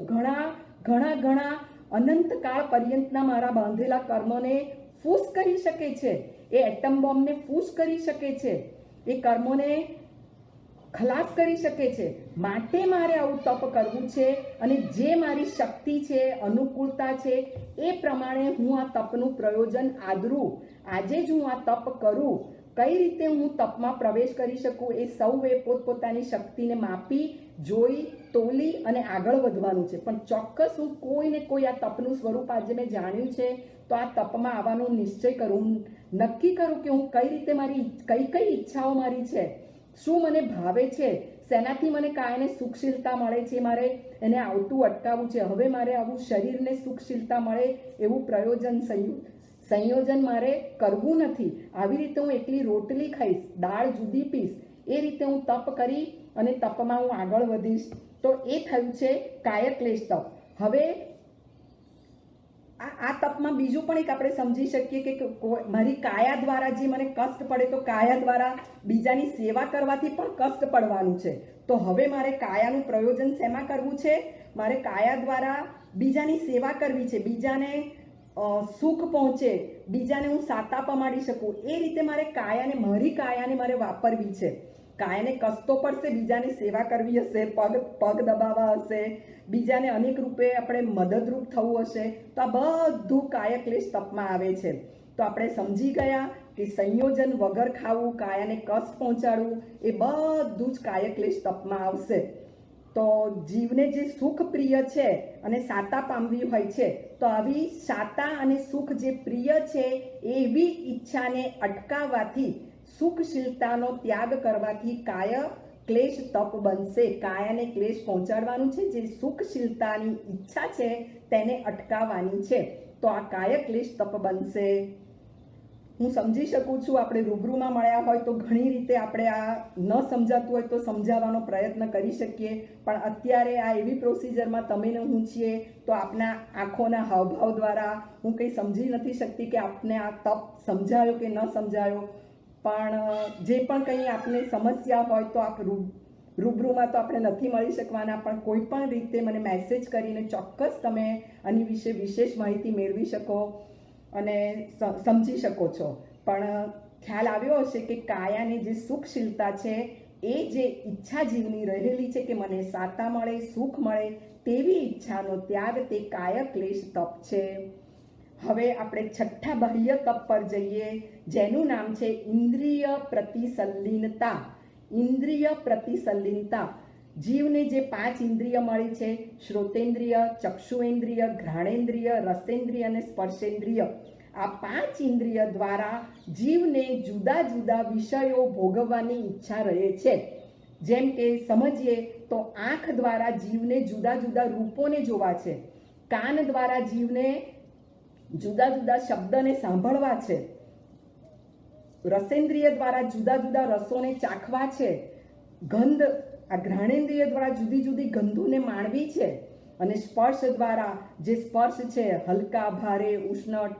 ઘણા અનંતકાળ પર્યંતના મારા બાંધેલા કર્મને ફૂસ કરી શકે છે. એ એટમ બોમ્બને ફૂસ કરી શકે છે, એ કર્મોને ખલાસ કરી શકે છે. માટે મારે આવું તપ કરવું છે, અને જે મારી શક્તિ છે, અનુકૂળતા છે, એ પ્રમાણે હું આ તપનું પ્રયોજન આદરું. આજે જ હું આ તપ કરું. કઈ રીતે હું તપમાં પ્રવેશ કરી શકું, એ સૌએ પોતપોતાની શક્તિને માપી, જોઈ, તોલી અને આગળ વધવાનું છે. પણ ચોક્કસ હું કોઈને કોઈ આ તપનું સ્વરૂપ આજે મેં જાણ્યું છે, તો આ તપમાં આવવાનો નિશ્ચય કરું, નક્કી કરું કે હું કઈ રીતે મારી કઈ ઈચ્છાઓ મારી છે, શું મને ભાવે છે, શેનાથી મને કાયને સુખશીલતા મળે છે, મારે એને આવતું અટકાવવું છે. હવે મારે આવું શરીરને સુખશીલતા મળે એવું સંયોજન મારે કરવું નથી. આવી રીતે હું એકલી રોટલી ખાઈશ, દાળ જુદી પીશ, એ રીતે હું તપ કરી અને તપમાં હું આગળ વધીશ. તો એ થયું છે કાયક્લેશ તપ. હવે આ તપમાં બીજું પણ એક આપણે સમજી શકીએ કે મારી કાયા દ્વારા જે મને કષ્ટ પડે, તો કાયા દ્વારા બીજાની સેવા કરવાથી પણ કષ્ટ પડવાનું છે. તો હવે મારે કાયાનું પ્રયોજન શેમાં કરવું છે? મારે કાયા દ્વારા બીજાની સેવા કરવી છે, બીજાને સુખ પહોંચે, બીજાને હું સાતા પમાડી શકું, એ રીતે મારે મારી કાયાને મારે વાપરવી છે. કાયાને કષ્ટ તો પડશે, બીજાની સેવા કરવી હશે, પગ દબાવવા હશે, બીજાને અનેક રૂપે આપણે મદદરૂપ થવું હશે, તો આ બધું કાયક્લેશ તપમાં આવે છે. તો આપણે સમજી ગયા કે સંયોજન વગર ખાવું, કાયાને કષ્ટ પહોંચાડવું, એ બધું જ કાયક્લેશ તપમાં આવશે. તો જીવને જે સુખ પ્રિય છે અને સાતા પામવી હોય છે, તો આવી સાતા અને સુખ જે પ્રિય છે એવી ઈચ્છાને અટકાવવાથી, સુખશીલતાનો ત્યાગ કરવાથી કાય ક્લેશ તપ બનશે. કાયાને ક્લેશ પહોંચાડવાનું છે, જે સુખશીલતાની ઈચ્છા છે તેને અટકાવવાની છે, તો આ કાય ક્લેશ તપ બનશે. હું સમજી શકું છું, આપણે રૂબરૂમાં મળ્યા હોય તો ઘણી રીતે આપણે આ ન સમજાતું હોય તો સમજાવવાનો પ્રયત્ન કરી શકીએ, પણ અત્યારે આ એવી પ્રોસિજરમાં તમે ને હું છીએ, તો આપના આંખોના હાવભાવ દ્વારા હું કંઈ સમજી નથી શકતી કે આપને આ તપ સમજાયો કે ન સમજાયો. પણ જે પણ કંઈ આપને સમસ્યા હોય તો આપ રૂબરૂમાં તો આપણે નથી મળી શકવાના, પણ કોઈ પણ રીતે મને મેસેજ કરીને ચોક્કસ તમે આની વિશે વિશેષ માહિતી મેળવી શકો અને સમજી શકો છો. પણ ખ્યાલ આવ્યો હશે કે કાયાની જે સુખશીલતા છે, એ જે ઈચ્છા જીવની રહેલી છે કે મને સાતા મળે, સુખ મળે, તેવી ઈચ્છાનો ત્યાગ તે કાય ક્લેશ તપ છે. હવે આપણે છઠ્ઠા બાહ્ય તપ પર જઈએ, જેનું નામ છે ઇન્દ્રિય પ્રતિસલ્લીનતા. ઇન્દ્રિય પ્રતિસલ્લીનતા. જીવને જે 5 ઇન્દ્રિય મળી છે, શ્રોતેન્દ્રિય, ચક્ષુએન્દ્રિય, ઘ્રાણેન્દ્રિય, રસેન્દ્રિય અને સ્પર્શેન્દ્રિય, આ 5 ઇન્દ્રિય દ્વારા જીવને જુદા જુદા વિષયો ભોગવવાની ઈચ્છા રહે છે. જેમ કે સમજીએ તો આંખ દ્વારા જીવને જુદા જુદા રૂપોને જોવા છે, કાન દ્વારા જીવને જુદા જુદા શબ્દને સાંભળવા છે, રસેન્દ્રિય દ્વારા જુદા જુદા રસોને ચાખવા છે, ગંધ આ ઘ્રાણેન્દ્રિય દ્વારા જુદી જુદી ગંધોને માણવી છે, અને સ્પર્શ દ્વારા જે સ્પર્શ છે હલકા ભારે, ઉષ્ણ,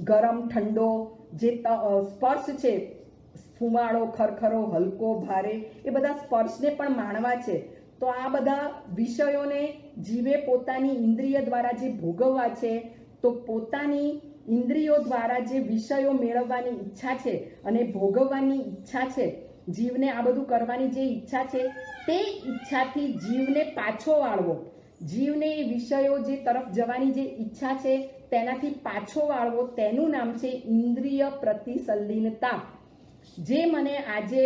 ગરમ, ઠંડો, જે સ્પર્શ છે, ફુવાળો, ખરખરો, હલકો, ભારે, એ બધા સ્પર્શને પણ માણવા છે. તો આ બધા વિષયોને જીવે પોતાની ઇન્દ્રિય દ્વારા જે ભોગવવા છે, તો પોતાની ઇન્દ્રિયો દ્વારા જે વિષયો મેળવવાની ઈચ્છા છે અને ભોગવવાની ઈચ્છા છે, જીવને આ બધું કરવાની જે ઈચ્છા છે, તે ઈચ્છાથી જીવને પાછો વાળવો, જીવને એ વિષયો જે તરફ જવાની જે ઈચ્છા છે તેનાથી પાછો વાળવો, તેનું નામ છે ઇન્દ્રિય પ્રતિસલ્લીનતા. જે મને આજે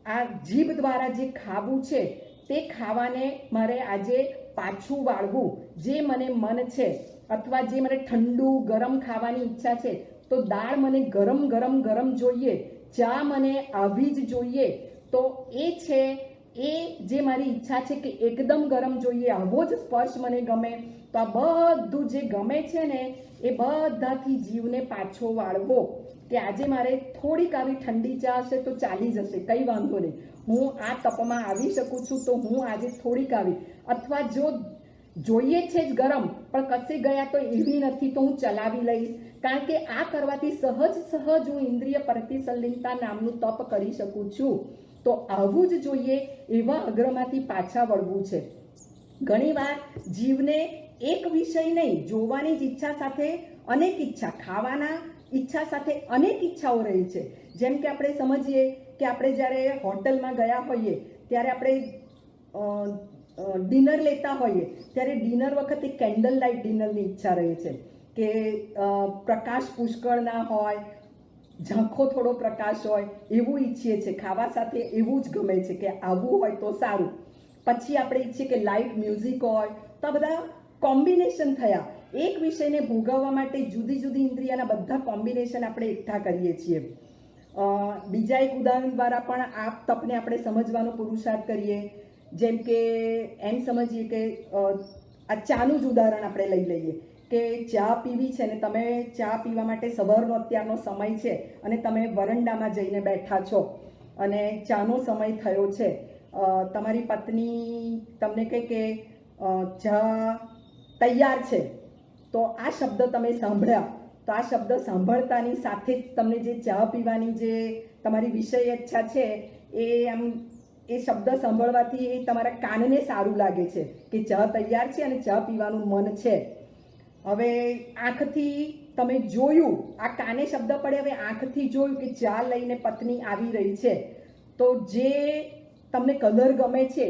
આ જીભ દ્વારા જે ખાવું છે, તે ખાવાને મારે આજે પાછું વાળવું. જે મને મન છે, અથવા જે મને ઠંડુ ગરમ ખાવાની ઈચ્છા છે, તો દાળ મને ગરમ ગરમ ગરમ જોઈએ, ચા મને આવી જ જોઈએ, તો એ છે એ જે મારી ઈચ્છા છે કે એકદમ ગરમ જોઈએ, આવો જ સ્પર્શ મને ગમે. તો આ બધું જે ગમે છે ને, એ બધાથી જીવને પાછો વાળવો કે આજે મારે થોડીક આવી ઠંડી ચા હશે તો ચાલી જશે, કંઈ વાંધો નહીં, હું આ તપમાં આવી શકું છું, તો હું આજે થોડીક આવી. અથવા જો જોઈએ છે જ ગરમ, પણ કશે ગયા તો એવી નથી તો હું ચલાવી લઈશ, કારણ કે આ કરવાથી સહજ હું ઇન્દ્રિય પ્રતિસલ્લિનતા નામનું તપ કરી શકું છું. તો આવું જ જોઈએ, એવા અગ્રમાંથી પાછા વળવું છે. ઘણીવાર જીવને એક વિષય નહીં, જોવાની જ ઈચ્છા સાથે અનેક ઈચ્છા, ખાવાના ઈચ્છા સાથે અનેક ઈચ્છાઓ રહી છે. જેમ કે આપણે સમજીએ કે આપણે જ્યારે હોટલમાં ગયા હોઈએ ત્યારે આપણે ડિનર લેતા હોઈએ ત્યારે ડિનર વખતે કેન્ડલ લાઇટ ડિનરની ઈચ્છા રહે છે કે પ્રકાશ પુષ્કળ ના હોય, ઝાંખો થોડો પ્રકાશ હોય, એવું ઈચ્છીએ છીએ. ખાવા સાથે એવું જ ગમે છે કે આવું હોય તો સારું. પછી આપણે ઈચ્છીએ કે લાઇટ મ્યુઝિક હોય. તો આ બધા કોમ્બિનેશન થયા. એક વિષયને ભોગવવા માટે જુદી જુદી ઇન્દ્રિયના બધા કોમ્બિનેશન આપણે એકઠા કરીએ છીએ. બીજા એક ઉદાહરણ દ્વારા પણ આ તપને આપણે સમજવાનો પુરુષાર્થ કરીએ. જેમ કે એમ સમજીએ કે આ ચાનું જ ઉદાહરણ આપણે લઈ લઈએ કે ચા પીવી છે ને તમે ચા પીવા માટે સવારનો અત્યારનો સમય છે અને તમે વરંડામાં જઈને બેઠા છો અને ચાનો સમય થયો છે. તમારી પત્ની તમને કહે કે ચા તૈયાર છે. તો આ શબ્દ તમે સાંભળ્યા, તો આ શબ્દ સાંભળતાની સાથે જ તમને જે ચા પીવાની જે તમારી વિષય ઈચ્છા છે એ શબ્દ સાંભળવાથી એ તમારા કાનને સારું લાગે છે કે ચા તૈયાર છે અને ચા પીવાનું મન છે. હવે આંખથી તમે જોયું, આ કાને શબ્દ પડે, હવે આંખથી જોયું કે ચા લઈને પત્ની આવી રહી છે. તો જે તમને કલર ગમે છે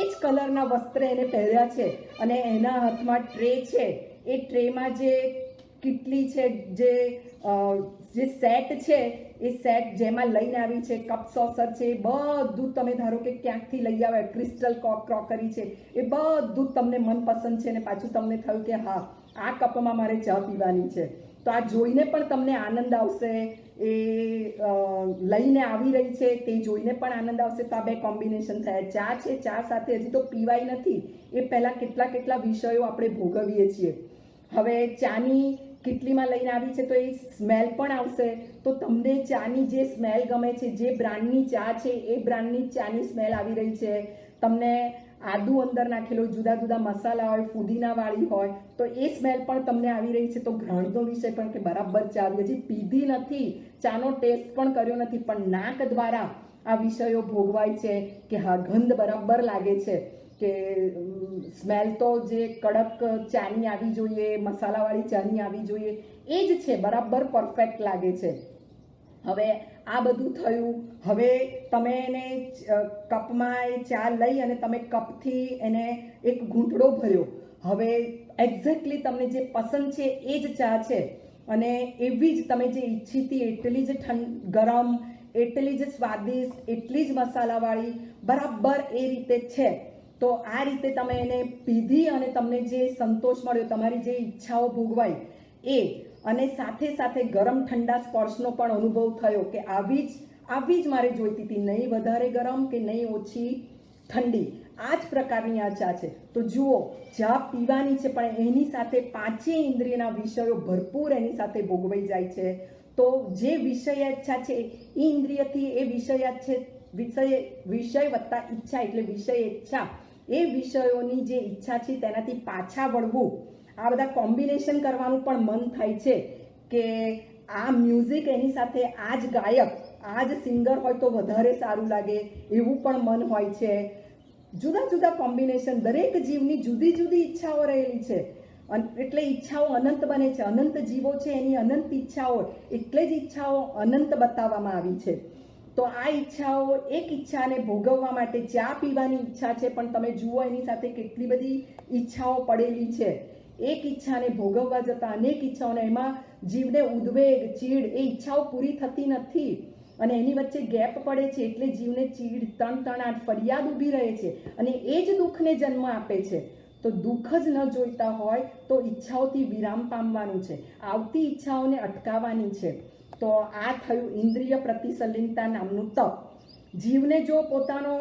એ જ કલરના વસ્ત્ર એને પહેર્યા છે અને એના હાથમાં ટ્રે છે. એ ટ્રેમાં જે કીટલી છે, જે સેટ છે, એ સેટ જેમાં લઈને આવી છે, કપ સોસર છે, એ બધું તમે ધારો કે ક્યાંકથી લઈ આવે, ક્રિસ્ટલ ક્રોકરી છે, એ બધું તમને મનપસંદ છે. અને પાછું તમને થયું કે હા, આ કપમાં મારે ચા પીવાની છે. તો આ જોઈને પણ તમને આનંદ આવશે, એ લઈને આવી રહી છે તે જોઈને પણ આનંદ આવશે. તો આ બે કોમ્બિનેશન થયા. ચા છે, ચા સાથે હજી તો પીવાય નથી, એ પહેલાં કેટલા વિષયો આપણે ભોગવીએ છીએ. હવે ચાની કીટલીમાં લઈને આવી છે તો એ સ્મેલ પણ આવશે. તો તમને ચાની જે સ્મેલ ગમે છે, જે બ્રાન્ડની ચા છે એ બ્રાન્ડની ચાની સ્મેલ આવી રહી છે. તમને આદુ અંદર નાખેલો, જુદા જુદા મસાલા હોય, ફુદીનાવાળી હોય, તો એ સ્મેલ પણ તમને આવી રહી છે. તો ઘાણનો વિષય પણ કે બરાબર ચા હજી પીધી નથી, ચાનો ટેસ્ટ પણ કર્યો નથી, પણ નાક દ્વારા આ વિષયો ભોગવાય છે કે હા, ગંધ બરાબર લાગે છે, કે સ્મેલ તો જે કડક ચાની આવી જોઈએ, મસાલાવાળી ચાની આવી જોઈએ, એ જ છે, બરાબર પરફેક્ટ લાગે છે. હવે આ બધું થયું. હવે તમે એને કપમાં એ ચા લઈ અને તમે કપથી એને એક ઘૂંટડો ભર્યો. હવે એક્ઝેક્ટલી તમને જે પસંદ છે એ જ ચા છે અને એવી જ તમે જે ઈચ્છી હતી એટલી જ ગરમ, એટલી જ સ્વાદિષ્ટ, એટલી જ મસાલાવાળી, બરાબર એ રીતે છે. તો આ રીતે તમે એને પીધી અને તમને જે સંતોષ મળ્યો, તમારી જે ઈચ્છાઓ ભોગવાઈ એ, અને સાથે સાથે ગરમ ઠંડા સ્પર્શનો પણ અનુભવ થયો કે આવી જ મારે જોઈતી હતી, નહીં વધારે ગરમ કે નહીં ઓછી ઠંડી. આ જ પ્રકારની આ ચા છે. તો જુઓ, ચા પીવાની છે પણ એની સાથે પાંચેય ઇન્દ્રિયના વિષયો ભરપૂર એની સાથે ભોગવાઈ જાય છે. તો જે વિષય ઈચ્છા છે એ ઇન્દ્રિયથી એ વિષય વત્તા ઈચ્છા એટલે વિષય ઈચ્છા, એ વિષયોની જે ઈચ્છા છે તેનાથી પાછા વળવું. આ બધા કોમ્બિનેશન કરવાનું પણ મન થાય છે કે આ મ્યુઝિક એની સાથે આ જ ગાયક, આ જ સિંગર હોય તો વધારે સારું લાગે, એવું પણ મન હોય છે. જુદા જુદા કોમ્બિનેશન, દરેક જીવની જુદી જુદી ઈચ્છાઓ રહેલી છે. એટલે ઈચ્છાઓ અનંત બને છે. અનંત જીવો છે, એની અનંત ઈચ્છાઓ, એટલે જ ઈચ્છાઓ અનંત બતાવવામાં આવી છે. તો આ ઈચ્છાઓ, એક ઈચ્છાને ભોગવવા માટે ચા પીવાની ઈચ્છા છે, પણ તમે જુઓ એની સાથે કેટલી બધી ઈચ્છાઓ પડેલી છે. એક ઈચ્છાને ભોગવવા જતાં અનેક ઈચ્છાઓને, એમાં જીવને ઉદ્વેગ, ચીડ, એ ઈચ્છાઓ પૂરી થતી નથી અને એની વચ્ચે ગેપ પડે છે. એટલે જીવને ચીડ, તણતણાટ, ફરિયાદ ઊભી રહે છે અને એ જ દુઃખને જન્મ આપે છે. તો દુઃખ જ ન જોઈતા હોય તો ઈચ્છાઓથી વિરામ પામવાનું છે, આવતી ઈચ્છાઓને અટકાવવાની છે. તો આ થયું ઇન્દ્રિય પ્રતિસલ્લિનતા નામનું તપ. જીવને જો પોતાનો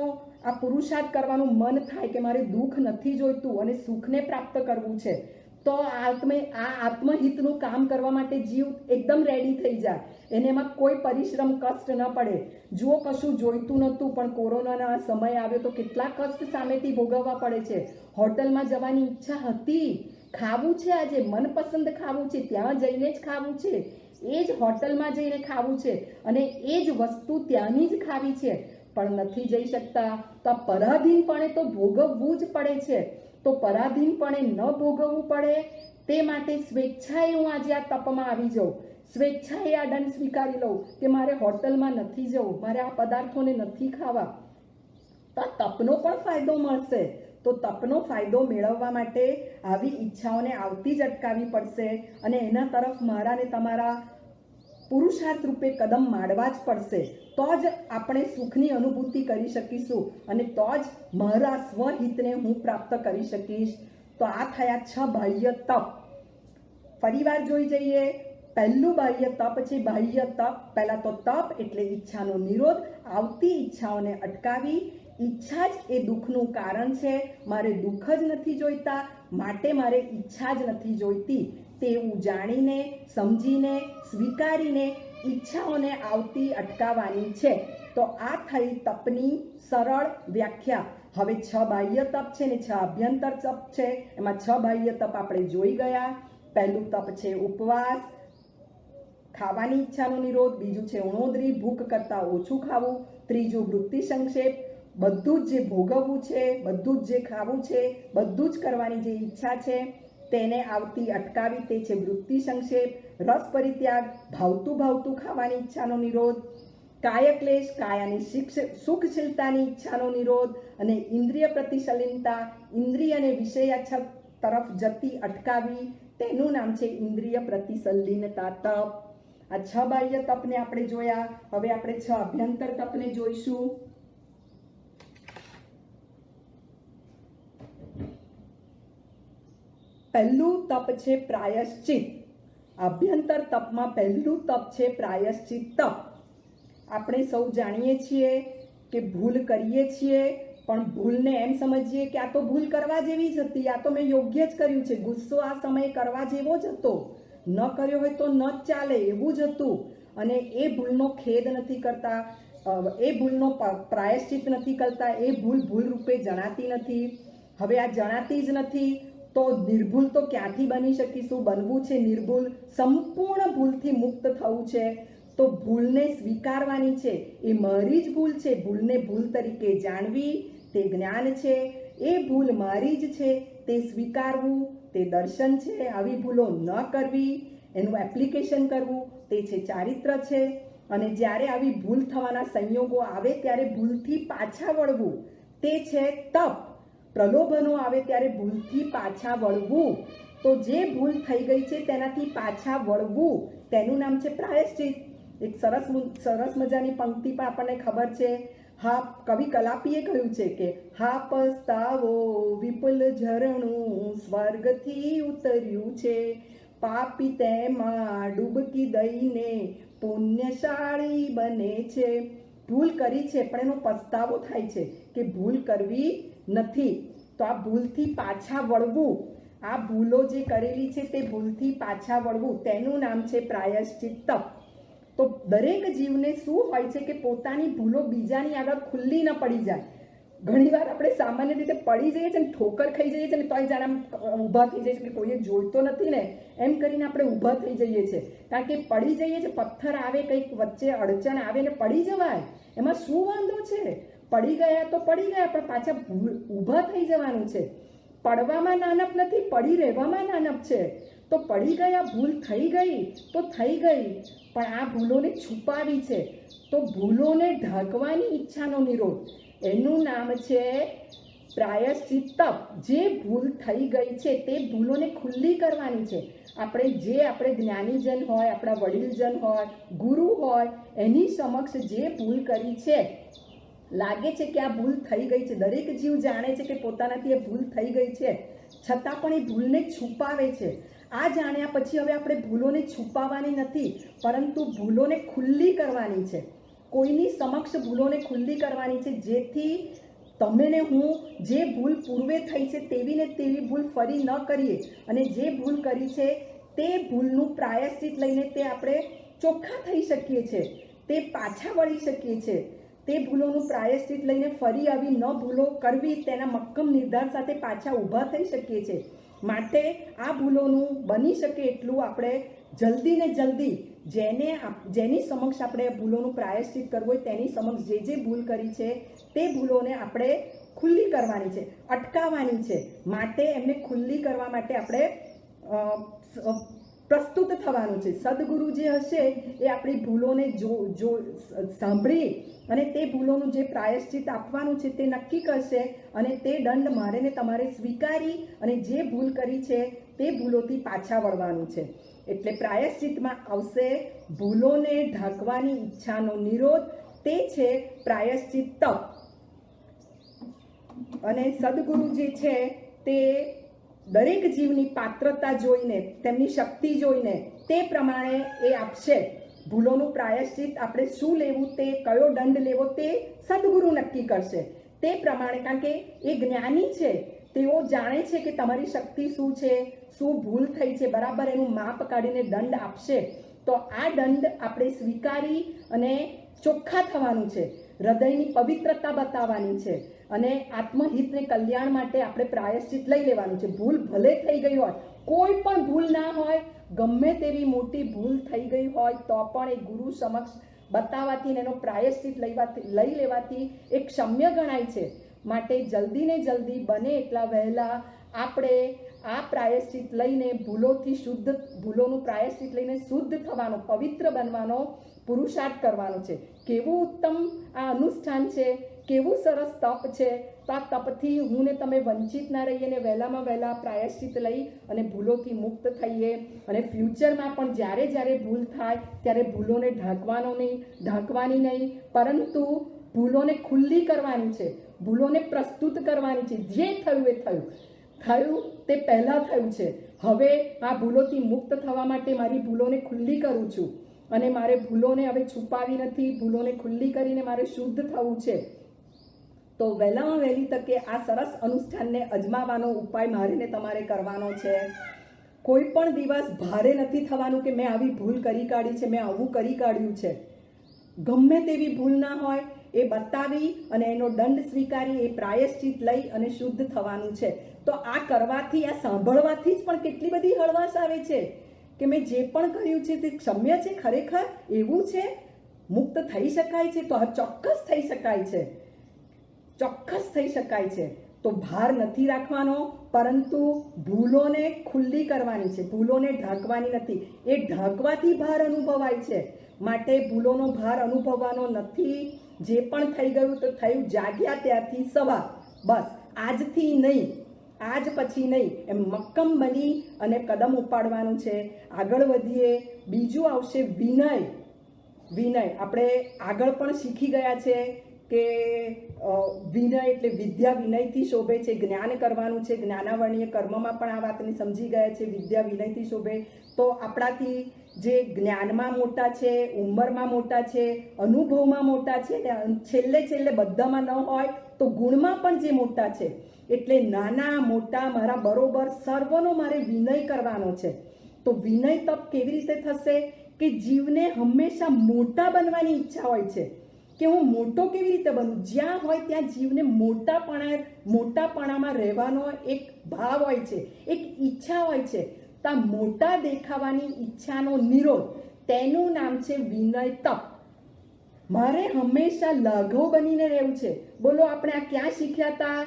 આ પુરુષાર્થ કરવાનું મન થાય કે મારે દુઃખ નથી જોઈતું અને સુખને પ્રાપ્ત કરવું છે, તો આ આત્મહિતનું કામ કરવા માટે જીવ એકદમ રેડી થઈ જાય, એને એમાં કોઈ પરિશ્રમ કષ્ટ ન પડે. જુઓ, કશું જોઈતું નહોતું પણ કોરોનાના સમય આવ્યો તો કેટલા કષ્ટ સામેથી ભોગવવા પડે છે. હોટલમાં જવાની ઈચ્છા હતી, ખાવું છે, આજે મનપસંદ ખાવું છે, ત્યાં જઈને જ ખાવું છે, એ જ હોટલમાં જઈને ખાવું છે અને એ જ વસ્તુ ત્યાંની જ ખાવી છે, પણ નથી જઈ શકતા. તો આ પરાધીનપણે તો ભોગવવું જ પડે છે. તો પરાધીનપણે ન ભોગવવું પડે તે માટે સ્વેચ્છાએ હું આજે આ તપમાં આવી જાઉં, સ્વેચ્છાએ આ દંડ સ્વીકારી લઉં કે મારે હોટલમાં નથી જવું, મારે આ પદાર્થોને નથી ખાવા. તો આ તપનો પણ ફાયદો મળશે. તો તપનો ફાયદો મેળવવા માટે આવી ઈચ્છાઓને આવતી જ અટકાવવી પડશે અને એના તરફ મારા ને તમારા પુરુષાર્થ રૂપે કદમ માંડવા જ પડશે. તો જ આપણે સુખની અનુભૂતિ કરી શકીશું અને તો જ મારા સ્વહિતને હું પ્રાપ્ત કરી શકીશ. તો આ થયા 6 બાહ્ય તપ. ફરીવાર જોઈ જઈએ. પહેલું બાહ્ય તપ છે બાહ્ય તપ. પહેલા તો તપ એટલે ઈચ્છાનો નિરોધ, આવતી ઈચ્છાઓને અટકાવી. ઈચ્છા જ એ દુઃખનું કારણ છે. મારે દુઃખ જ નથી જોઈતા, માટે મારે ઈચ્છા જ નથી જોઈતી તેવું જાણીને, સમજીને, સ્વીકારીને ઈચ્છાઓને આવતી અટકાવવાની છે. તો આ થઈ તપની સરળ વ્યાખ્યા. હવે 6 બાહ્ય તપ છે ને 6 અભ્યંતર તપ છે. એમાં 6 બાહ્ય તપ આપણે જોઈ ગયા. પહેલું તપ છે ઉપવાસ, ખાવાની ઈચ્છાનો નિરોધ. બીજું છે ઉણોદરી, ભૂખ કરતાં ઓછું ખાવું. ત્રીજું વૃત્તિ સંક્ષેપ, બધું જ જે ભોગવવું છે, બધું જ જે ખાવું છે, બધું જ કરવાની જે ઈચ્છા છે તેને આવતી અટકાવી, તે છે વૃત્તિ સંક્ષેપ. રસ પરિત્યાગ, ભાવતું ખાવાની ઈચ્છાનો નિરોધ. કાયક્લેશ, કાયાની સુખશીલતાની ઈચ્છાનો નિરોધ. અને ઇન્દ્રિય પ્રતિશલીનતા, ઇન્દ્રિય અને વિષયાચ્છા તરફ જતી અટકાવી, તેનું નામ છે ઇન્દ્રિય પ્રતિશલીનતા તપ. આ 6 બાહ્ય તપને આપણે જોયા. હવે આપણે 6 અભ્યંતર તપને જોઈશું. પહેલું તપ છે પ્રાયશ્ચિત. અભ્યંતર તપમાં પહેલું તપ છે પ્રાયશ્ચિત તપ. આપણે સૌ જાણીએ છીએ કે ભૂલ કરીએ છીએ, પણ ભૂલને એમ સમજીએ કે આ તો ભૂલ કરવા જેવી જ હતી, આ તો મેં યોગ્ય જ કર્યું છે, ગુસ્સો આ સમયે કરવા જેવો જ હતો, ન કર્યો હોય તો ન જ ચાલે એવું જ હતું. અને એ ભૂલનો ખેદ નથી કરતા, એ ભૂલનો પ્રાયશ્ચિત નથી કરતા, એ ભૂલ રૂપે જણાતી નથી. હવે આ જણાતી જ નથી તો નિર્ભૂલ તો ક્યાંથી બની શકીશું? બનવું છે નિર્ભૂલ, સંપૂર્ણ ભૂલથી મુક્ત થવું છે. તો ભૂલને સ્વીકારવાની છે, એ મારી જ ભૂલ છે. ભૂલને ભૂલ તરીકે જાણવી તે જ્ઞાન છે. એ ભૂલ મારી જ છે તે સ્વીકારવું તે દર્શન છે. આવી ભૂલો ન કરવી, એનું એપ્લિકેશન કરવું તે છે ચારિત્ર છે. અને જ્યારે આવી ભૂલ થવાના સંયોગો આવે ત્યારે ભૂલથી પાછા વળવું તે છે તપ. પ્રલોભનો આવે ત્યારે ભૂલથી પાછા વળવું. તો જે ભૂલ થઈ ગઈ છે તેનાથી પાછા વળવું તેનું નામ છે પ્રાયશ્ચિત. એક સરસ મજાની પંક્તિ પણ આપણને ખબર છે. હા, કવિ કલાપીએ કહ્યું છે કે હા પસ્તાવો વિપુલ ઝરણું સ્વર્ગથી ઉતર્યું છે, પાપી તેમાં ડૂબકી દઈને પુણ્યશાળી બને છે. ભૂલ કરી છે પણ એનો પસ્તાવો થાય છે કે ભૂલ કરવી નથી. તો આ ભૂલથી પાછા વળવું, આ ભૂલો જે કરેલી છે તે ભૂલથી પાછા વળવું તેનું નામ છે પ્રાયશ્ચિત તપ. તો દરેક જીવને શું હોય છે કે પોતાની ભૂલો બીજાની આગળ ખુલ્લી ન પડી જાય. ઘણીવાર આપણે સામાન્ય રીતે પડી જઈએ છીએ ને ઠોકર ખાઈ જઈએ છીએ ને તોય જાણે ઊભા થઈ જઈએ છીએ કે કોઈએ જોઈતો નથી ને એમ કરીને આપણે ઊભા થઈ જઈએ છીએ. કારણ કે પડી જઈએ છીએ, પથ્થર આવે, કંઈક વચ્ચે અડચણ આવે ને પડી જવાય, એમાં શું વાંધો છે? પડી ગયા તો પડી ગયા, પણ પાછા ઊભા થઈ જવાનું છે. પડવામાં નાનપ નથી, પડી રહેવામાં નાનપ છે. તો પડી ગયા, ભૂલ થઈ ગઈ તો થઈ ગઈ, પણ આ ભૂલોને છુપાવી છે. તો ભૂલોને ઢાંકવાની ઈચ્છાનો નિરોધ, એનું નામ છે પ્રાયશ્ચિત તપ. જે ભૂલ થઈ ગઈ છે તે ભૂલોને ખુલ્લી કરવાની છે. આપણે જ્ઞાનીજન હોય, આપણા વડીલજન હોય, ગુરુ હોય, એની સમક્ષ જે ભૂલ કરી છે, લાગે છે કે આ ભૂલ થઈ ગઈ છે, દરેક જીવ જાણે છે કે પોતાનાથી એ ભૂલ થઈ ગઈ છે, છતાં પણ એ ભૂલને છુપાવે છે. આ જાણ્યા પછી હવે આપણે ભૂલોને છુપાવવાની નથી, પરંતુ ભૂલોને ખુલ્લી કરવાની છે. કોઈની સમક્ષ ભૂલોને ખુલ્લી કરવાની છે, જેથી તમે ને હું જે ભૂલ પૂર્વે થઈ છે તેવી ને તેવી ભૂલ ફરી ન કરીએ અને જે ભૂલ કરી છે તે ભૂલનું પ્રાયશ્ચિત લઈને તે આપણે ચોખ્ખા થઈ શકીએ છીએ, તે પાછા વળી શકીએ છીએ, તે ભૂલોનું પ્રાયશ્ચિત લઈને ફરી આવી ન ભૂલો કરવી તેના મક્કમ નિર્ધાર સાથે પાછા ઊભા થઈ શકીએ છીએ. માટે આ ભૂલોનું બની શકે એટલું આપણે જલ્દી ને જલ્દી જેની સમક્ષ આપણે ભૂલોનું પ્રાયશ્ચિત કરવું હોય તેની સમક્ષ જે ભૂલ કરી છે તે ભૂલોને આપણે ખુલ્લી કરવાની છે, અટકાવવાની છે. માટે એમને ખુલ્લી કરવા માટે આપણે પ્રસ્તુત થવાનું છે. સદગુરુ જે હશે એ આપણી ભૂલોને સાંભળી અને તે ભૂલોનું જે પ્રાયશ્ચિત આપવાનું છે તે નક્કી કરશે અને તે દંડ મારે ને તમારે સ્વીકારી અને જે ભૂલ કરી છે તે ભૂલોથી પાછા વળવાનું છે. એટલે પ્રાયશ્ચિતમાં આવશે ભૂલોને ઢાંકવાની ઈચ્છાનો નિરોધ, તે છે પ્રાયશ્ચિત તપ. અને સદગુરુ જે છે તે દરેક જીવની પાત્રતા જોઈને, તેમની શક્તિ જોઈને તે પ્રમાણે એ આપશે. ભૂલોનું પ્રાયશ્ચિત આપણે શું લેવું, તે કયો દંડ લેવો તે સદગુરુ નક્કી કરશે. તે પ્રમાણે, કારણ કે એ જ્ઞાની છે, તેઓ જાણે છે કે તમારી શક્તિ શું છે, શું ભૂલ થઈ છે, બરાબર એનું માપ કાઢીને દંડ આપશે. તો આ દંડ આપણે સ્વીકારી અને ચોખ્ખા થવાનું છે, હૃદયની પવિત્રતા બતાવવાની છે અને આત્મહિત ને કલ્યાણ માટે આપણે પ્રાયશ્ચિત લઈ લેવાનું છે. ભૂલ ભલે થઈ ગઈ હોય, કોઈ પણ ભૂલ ના હોય, ગમે તેવી મોટી ભૂલ થઈ ગઈ હોય તો પણ એ ગુરુ સમક્ષ બતાવવાથી એનો પ્રાયશ્ચિત લઈ લેવાથી એક ક્ષમ્ય ગણાય છે. માટે જલ્દી ને જલ્દી બને એટલા વહેલા આપણે આ પ્રાયશ્ચિત લઈને ભૂલોનું પ્રાયશ્ચિત લઈને શુદ્ધ થવાનો, પવિત્ર બનવાનો પુરુષાર્થ કરવાનો છે. કેવું ઉત્તમ આ અનુષ્ઠાન છે, કેવું સરસ તપ છે. તો આ તપથી હું ને તમે વંચિત ના રહીએ ને વહેલામાં વહેલા પ્રાયશ્ચિત લઈ અને ભૂલોથી મુક્ત થઈએ અને ફ્યુચરમાં પણ જ્યારે જ્યારે ભૂલ થાય ત્યારે ભૂલોને ઢાંકવાની નહીં, પરંતુ ભૂલોને ખુલ્લી કરવાની છે, ભૂલોને પ્રસ્તુત કરવાની છે. જે થયું એ થયું તે પહેલાં થયું છે. હવે આ ભૂલોથી મુક્ત થવા માટે મારી ભૂલોને ખુલ્લી કરું છું અને મારે ભૂલોને હવે છુપાવી નથી, ભૂલોને ખુલ્લી કરીને મારે શુદ્ધ થવું છે. તો વહેલામાં વહેલી તકે આ સરસ અનુષ્ઠાનને અજમાવવાનો ઉપાય મારે ને તમારે કરવાનો છે. કોઈ પણ દિવસ ભારે નથી થવાનું કે મેં આવી ભૂલ કરી કાઢી છે, મેં આવું કરી કાઢ્યું છે. ગમે તેવી ભૂલ ના હોય એ બતાવી અને એનો દંડ સ્વીકારી એ પ્રાયશ્ચિત લઈ અને શુદ્ધ થવાનું છે. તો આ કરવાથી, આ સાંભળવાથી જ પણ કેટલી બધી હળવાશ આવે છે કે મેં જે પણ કર્યું છે તે ક્ષમ્ય છે, ખરેખર એવું છે, મુક્ત થઈ શકાય છે. તો ચોક્કસ થઈ શકાય છે, ચોક્કસ થઈ શકાય છે. તો ભાર નથી રાખવાનો, પરંતુ ભૂલોને ખુલ્લી કરવાની છે, ભૂલોને ઢાંકવાની નથી. એ ઢાંકવાથી ભાર અનુભવાય છે, માટે ભૂલોનો ભાર અનુભવવાનો નથી. જે પણ થઈ ગયું તો થયું, જાગ્યા ત્યારથી સવાર, બસ આજથી નહીં, આજ પછી નહીં, એમ મક્કમ બની અને કદમ ઉપાડવાનું છે. આગળ વધીએ. બીજું આવશે વિનય. આપણે આગળ પણ શીખી ગયા છે કે વિનય એટલે વિદ્યા વિનયથી શોભે છે, જ્ઞાન કરવાનું છે. જ્ઞાનાવર્ણીય કર્મમાં પણ આ વાતને સમજી ગયા છે, વિદ્યા વિનયથી શોભે. તો આપણાથી જે જ્ઞાનમાં મોટા છે, ઉંમરમાં મોટા છે, અનુભવમાં મોટા છે, છેલ્લે બધામાં ન હોય તો ગુણમાં પણ જે મોટા છે, એટલે નાના મોટા મારા બરોબર સર્વનો મારે વિનય કરવાનો છે. તો વિનય તપ કેવી રીતે થશે કે જીવને હંમેશા મોટા બનવાની ઈચ્છા હોય છે કે હું મોટો કેવી રીતે બનું. જ્યાં હોય ત્યાં જીવને મોટાપણામાં રહેવાનો એક ભાવ હોય છે, એક ઈચ્છા હોય છે. તો આ મોટા દેખાવાની ઈચ્છાનો નિરોધ, તેનું નામ છે વિનય તપ. મારે હંમેશા લાઘવ બનીને રહેવું છે. બોલો, આપણે આ ક્યાં શીખ્યા હતા?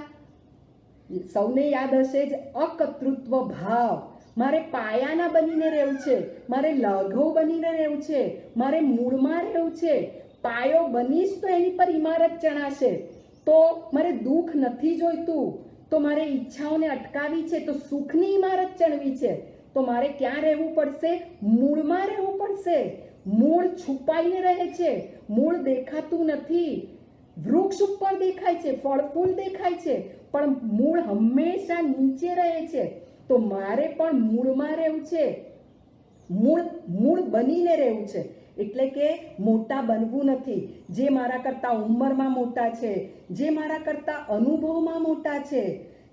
સૌને યાદ હશે જ, અકર્તૃત્વ ભાવ. મારે પાયાના બનીને રહેવું છે, મારે લાઘવ બનીને રહેવું છે, મારે મૂળમાં રહેવું છે. પાયો બનીશ તો એની પર ઇમારત ચણાશે. તો મારે દુઃખ નથી જોઈતું, તો મારે ઈચ્છાઓને અટકાવી છે, તો સુખની ઇમારત ચણવી છે. તો મારે ક્યાં રહેવું પડશે? મૂળમાં રહેવું પડશે. મૂળ છુપાઈને રહે છે, મૂળ દેખાતું નથી. વૃક્ષ ઉપર દેખાય છે, ફળ ફૂલ દેખાય છે, પણ મૂળ હંમેશા નીચે રહે છે. તો મારે પણ મૂળમાં રહેવું છે, મૂળ બનીને રહેવું છે. એટલે કે મોટા બનવું નથી. જે મારા કરતાં ઉંમરમાં મોટા છે, જે મારા કરતાં અનુભવમાં મોટા છે,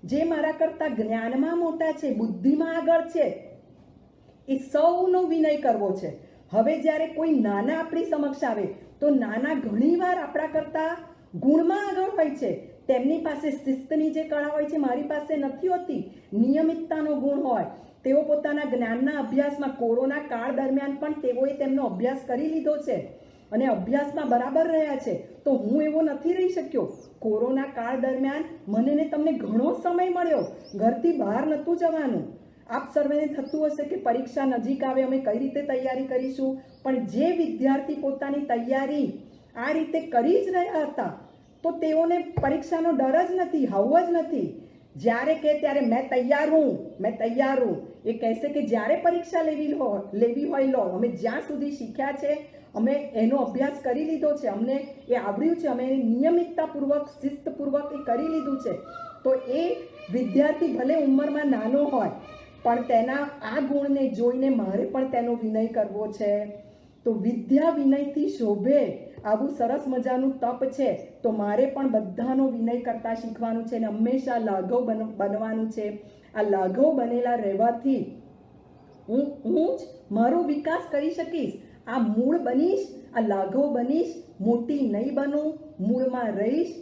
જે મારા કરતાં જ્ઞાનમાં મોટા છે, બુદ્ધિમાં આગળ છે, એ સૌનો વિનય કરવો છે. હવે જ્યારે કોઈ નાના આપણી સમક્ષ આવે તો નાના ઘણીવાર આપણા કરતાં ગુણમાં આગળ હોય છે. તેમની પાસે શિસ્તની જે કળા હોય છે, મારી પાસે નથી હોતી. નિયમિતતાનો ગુણ હોય. તેઓ પોતાના જ્ઞાનના અભ્યાસમાં કોરોના કાળ દરમિયાન પણ તેઓએ તેમનો અભ્યાસ કરી લીધો છે અને અભ્યાસમાં બરાબર રહ્યા છે. તો હું એવો નથી રહી શક્યો. કોરોના કાળ દરમિયાન મને ને તમને ઘણો સમય મળ્યો, ઘરથી બહાર નહોતું જવાનું. આપ સર્વેને થતું હશે કે પરીક્ષા નજીક આવે, અમે કઈ રીતે તૈયારી કરીશું, પણ જે વિદ્યાર્થી પોતાની તૈયારી આ રીતે કરી જ રહ્યા હતા તો તેઓને પરીક્ષાનો ડર જ નથી, હવ જ નથી. જ્યારે કે ત્યારે મેં તૈયાર હું, એ કહેશે કે જ્યારે પરીક્ષા લેવી હોય લો. અમે જ્યાં સુધી શીખ્યા છે, અમે એનો અભ્યાસ કરી લીધો છે, અમને એ આવડ્યું છે, અમે નિયમિતતાપૂર્વક શિસ્તપૂર્વક એ કરી લીધું છે. તો એ વિદ્યાર્થી ભલે ઉંમરમાં નાનો હોય પણ તેના આ ગુણને જોઈને મારે પણ તેનો વિનય કરવો છે. તો વિદ્યા વિનયથી શોભે આવું સરસ મજાનું તપ છે. તો મારે પણ બધાનો વિનય કરતા શીખવાનું છે અને હંમેશા લાઘવ બનવાનું છે. આ લાઘવ બનેલા રહેવાથી હું જ મારો વિકાસ કરી શકીશ. આ મૂળ બનીશ, આ લાઘવ બનીશ, મોટી નહીં બનું, મૂળમાં રહીશ.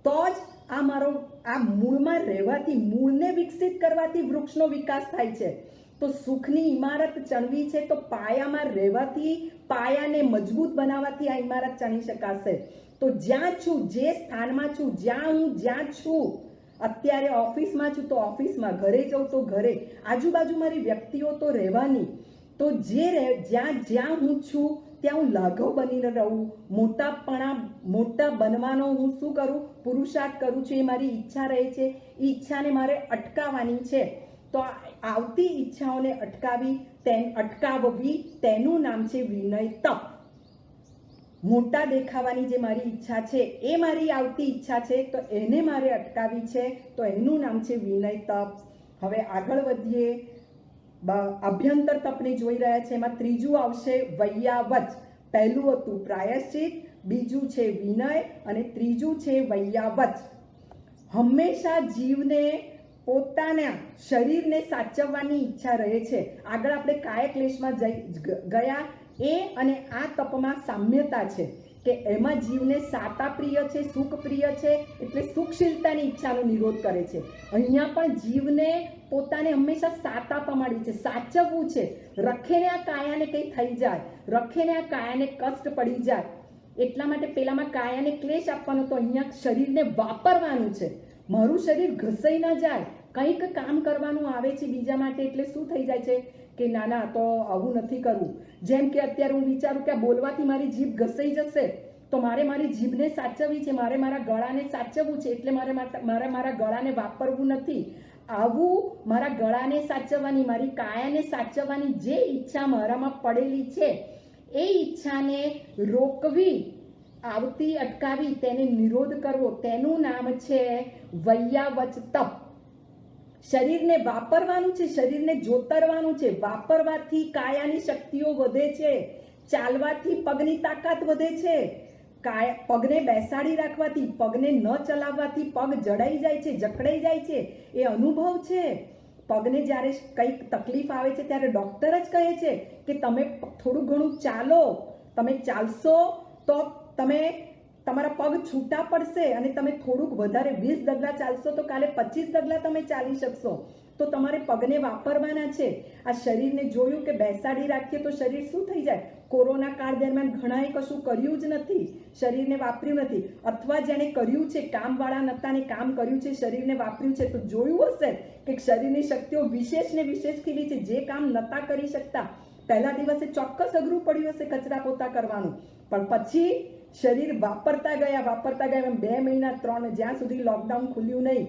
તો જ આ મૂળમાં રહેવાથી, મૂળને વિકસિત કરવાથી વૃક્ષનો વિકાસ થાય છે. તો સુખની ઇમારત ચણવી છે તો પાયામાં રહેવાથી, પાયાને મજબૂત બનાવવાથી આ ઇમારત ચણી શકાશે. તો જ્યાં છું, જે સ્થાનમાં છું, જ્યાં છું, અત્યારે ઓફિસમાં છું તો ઓફિસમાં, ઘરે જાઉં તો ઘરે, આજુબાજુ મારી વ્યક્તિઓ તો રહેવાની. તો જ્યાં હું છું ત્યાં હું લાઘવ બનીને રહું. મોટા બનવાનો હું શું કરું? પુરુષાર્થ કરું છું. એ મારી ઈચ્છા રહે છે. એ ઈચ્છાને મારે અટકાવવાની છે. તો આવતી ઈચ્છાઓને અટકાવવી તેનું નામ છે વિનય તપ. મોટા દેખાવાની જે મારી ઈચ્છા છે, એ મારી આવતી ઈચ્છા છે, તો એને મારે અટકાવી છે, તો એનું નામ છે વિનય તપ. હવે આગળ વધીએ. અભ્યંતર તપને જોઈ રહ્યા છે. એમાં ત્રીજું આવશે વૈયાવચ. પહેલું હતું પ્રાયશ્ચિત, બીજું છે વિનય અને ત્રીજું છે વૈયાવચ. હંમેશા જીવને પોતાના શરીરને સાચવવાની ઈચ્છા રહે છે. આગળ આપણે કાયક્લેશમાં ગયા. એ અને આ તપમાં સામ્યતા છે કે એમાં જીવને સાતા પ્રિય છે, સુખ પ્રિય છે, એટલે સુખશીલતાની ઈચ્છાનો નિરોધ કરે છે. અહીંયા પણ જીવને પોતાને હંમેશા સાતા પમાડી છે, સાચવવું છે. રખેને આ કાયાને કંઈ થઈ જાય, રખેને આ કાયાને કષ્ટ પડી જાય, એટલા માટે પેલામાં કાયાને ક્લેશ આપવાનો, તો અહીંયા શરીરને વાપરવાનું છે. મારું શરીર ઘસાઈ ન જાય. કંઈક કામ કરવાનું આવે છે બીજા માટે, એટલે શું થઈ જાય છે કે ના તો આવું નથી કરવું. જેમ કે અત્યારે હું વિચારું કે આ બોલવાથી મારી જીભ ઘસાઈ જશે, તો મારે મારી જીભને સાચવવી છે, મારે મારા ગળાને સાચવવું છે, એટલે મારે મારા ગળાને વાપરવું નથી. આવું મારા ગળાને સાચવવાની, મારી કાયાને સાચવવાની જે ઈચ્છા મારામાં પડેલી છે, એ ઈચ્છાને રોકવી, આવતી અટકાવી, તેને નિરોધ કરવો, તેનું નામ છે વૈયાવચ તપ. શરીરને વાપરવાનું છે, શરીરને જોતરવાનું છે. વાપરવાથી કાયાની શક્તિઓ વધે છે, ચાલવાથી પગની તાકાત વધે છે, પગને બેસાડી રાખવાથી, પગને ન ચલાવવાથી પગ જડાઈ જાય છે, જકડાઈ જાય છે. એ અનુભવ છે. પગને જ્યારે કંઈક તકલીફ આવે છે ત્યારે ડૉક્ટર જ કહે છે કે તમે થોડું ઘણું ચાલો, તમે ચાલશો તો તમારા પગ છૂટા પડશે, અને તમે થોડુંક વધારે 20 ડગલા ચાલશો તો કાલે 25 ડગલા તમે ચાલી શકશો. તો તમારે પગને વાપરવાના છે. આ શરીરને જોયું કે બેસાડી રાખીએ તો શરીર શું થઈ જાય? કોરોના કાળ દરમિયાન ઘણાએ કશું કર્યું જ નથી, શરીરને વાપર્યું નથી, અથવા જેણે કર્યું છે, કામવાળા નતા ને કામ કર્યું છે, શરીરને વાપર્યું છે, તો જોયું હશે કે શરીરની શક્તિઓ વિશેષ ને વિશેષ ખીલી છે. જે કામ નતા કરી શકતા પહેલા દિવસે ચોક્કસ અઘરું પડ્યું હશે કચરા પોતા કરવાનું, પણ પછી શરીર વાપરતા ગયા 2 મહિના 3, જ્યાં સુધી લોકડાઉન ખુલ્યું નહીં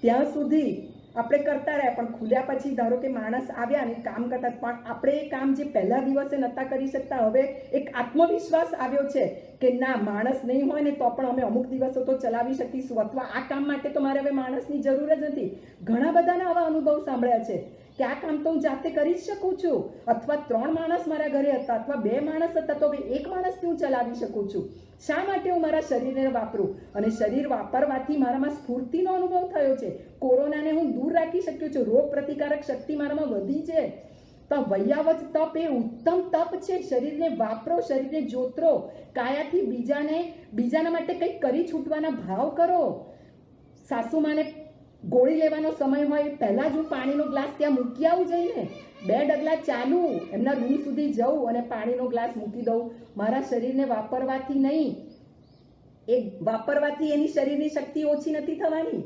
ત્યાં સુધી આપણે કરતા રહ્યા. પણ ખુલ્યા પછી ધારો કે માણસ આવ્યા અને કામ કરતા, પણ આપણે એ કામ જે પહેલા દિવસે નતા કરી શકતા, હવે એક આત્મવિશ્વાસ આવ્યો છે કે ના, માણસ નહીં હોય ને તો પણ અમે અમુક દિવસો તો ચલાવી શકીશું, અથવા આ કામ માટે તો મારે હવે માણસની જરૂર જ નથી. ઘણા બધાના આવા અનુભવ સાંભળ્યા છે કે આ કામ તો હું જાતે કરી જ શકું છું, અથવા 3 માણસ મારા ઘરે હતા અથવા 2 માણસ હતા તો હવે 1 માણસથી હું ચલાવી શકું છું. શા માટે હું મારા શરીરને વાપરું? અને શરીર વાપરવાથી મારામાં સ્ફૂર્તિનો અનુભવ થયો છે. કોરોનાને હું દૂર રાખી શક્યો છું. રોગ પ્રતિકારક શક્તિ મારામાં વધી છે. તો વૈયાવત તપ એ ઉત્તમ તપ છે. શરીરને વાપરો, શરીરને જોતરો, કાયાથી બીજાના માટે કંઈક કરી છૂટવાના ભાવ કરો. સાસુમાને ગોળી લેવાનો સમય હોય પહેલા જ હું પાણીનો ગ્લાસ ત્યાં મૂકી આવું જઈને, 2 ડગલા ચાલું, એમના રૂમ સુધી જઉં અને પાણીનો ગ્લાસ મૂકી દઉં. મારા શરીરને વાપરવાથી નહીં, એ વાપરવાથી એની શરીરની શક્તિ ઓછી નથી થવાની,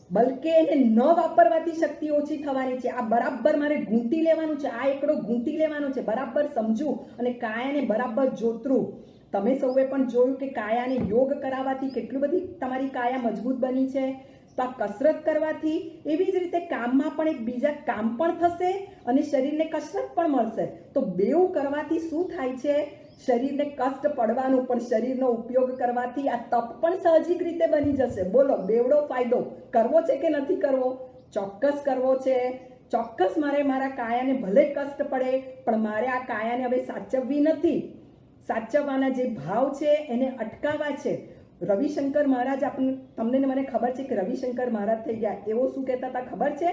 બલકે એને ન વાપરવાથી શક્તિ ઓછી થવાની છે. આ બરાબર મારે ઘૂંટી લેવાનું છે, આ એકડો ઘૂંટી લેવાનો છે, બરાબર સમજવું અને કાયાને બરાબર જોતરું. તમે સૌએ પણ જોયું કે કાયાને યોગ કરાવવાથી કેટલી બધી તમારી કાયા મજબૂત બની છે. તો આ કસરત કરવાથી એવી જ રીતે કામમાં પણ એક બીજા કામ પણ થશે અને શરીરને કસરત પણ મળશે. તો બેઉ કરવાથી શું થાય છે? શરીરને કષ્ટ પડવાનું, પણ શરીરનો ઉપયોગ કરવાથી આ તપ પણ સાહજિક રીતે બની જશે. બોલો, બેવડો ફાયદો કરવો છે કે નથી કરવો? ચોક્કસ કરવો છે. ચોક્કસ મારે મારા કાયાને ભલે કષ્ટ પડે, પણ મારે આ કાયાને હવે સાચવવી નથી. સાચવવાના જે ભાવ છે એને અટકાવવા છે. રવિશંકર મહારાજ, તમને મને ખબર છે કે રવિશંકર મહારાજ થઈ ગયા, એવો શું કહેતા હતા ખબર છે?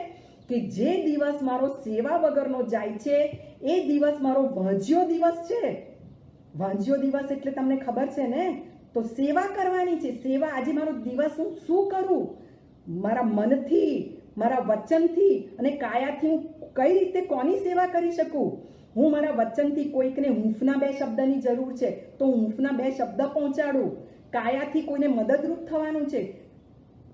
કે જે દિવસ મારો સેવા વગરનો જાય છે એ દિવસ મારો વાંજ્યો દિવસ છે. વાંજ્યો દિવસ એટલે તમને ખબર છે ને? તો સેવા કરવાની છે. સેવા, આજે મારો દિવસ હું શું કરું? મારા મનથી, મારા વચનથી અને કાયાથી હું કઈ રીતે કોની સેવા કરી શકું? હું મારા વચનથી કોઈકને હૂંફના 2 શબ્દની જરૂર છે તો હૂંફના 2 શબ્દ પહોંચાડું. કાયાથી કોઈને મદદરૂપ થવાનું છે.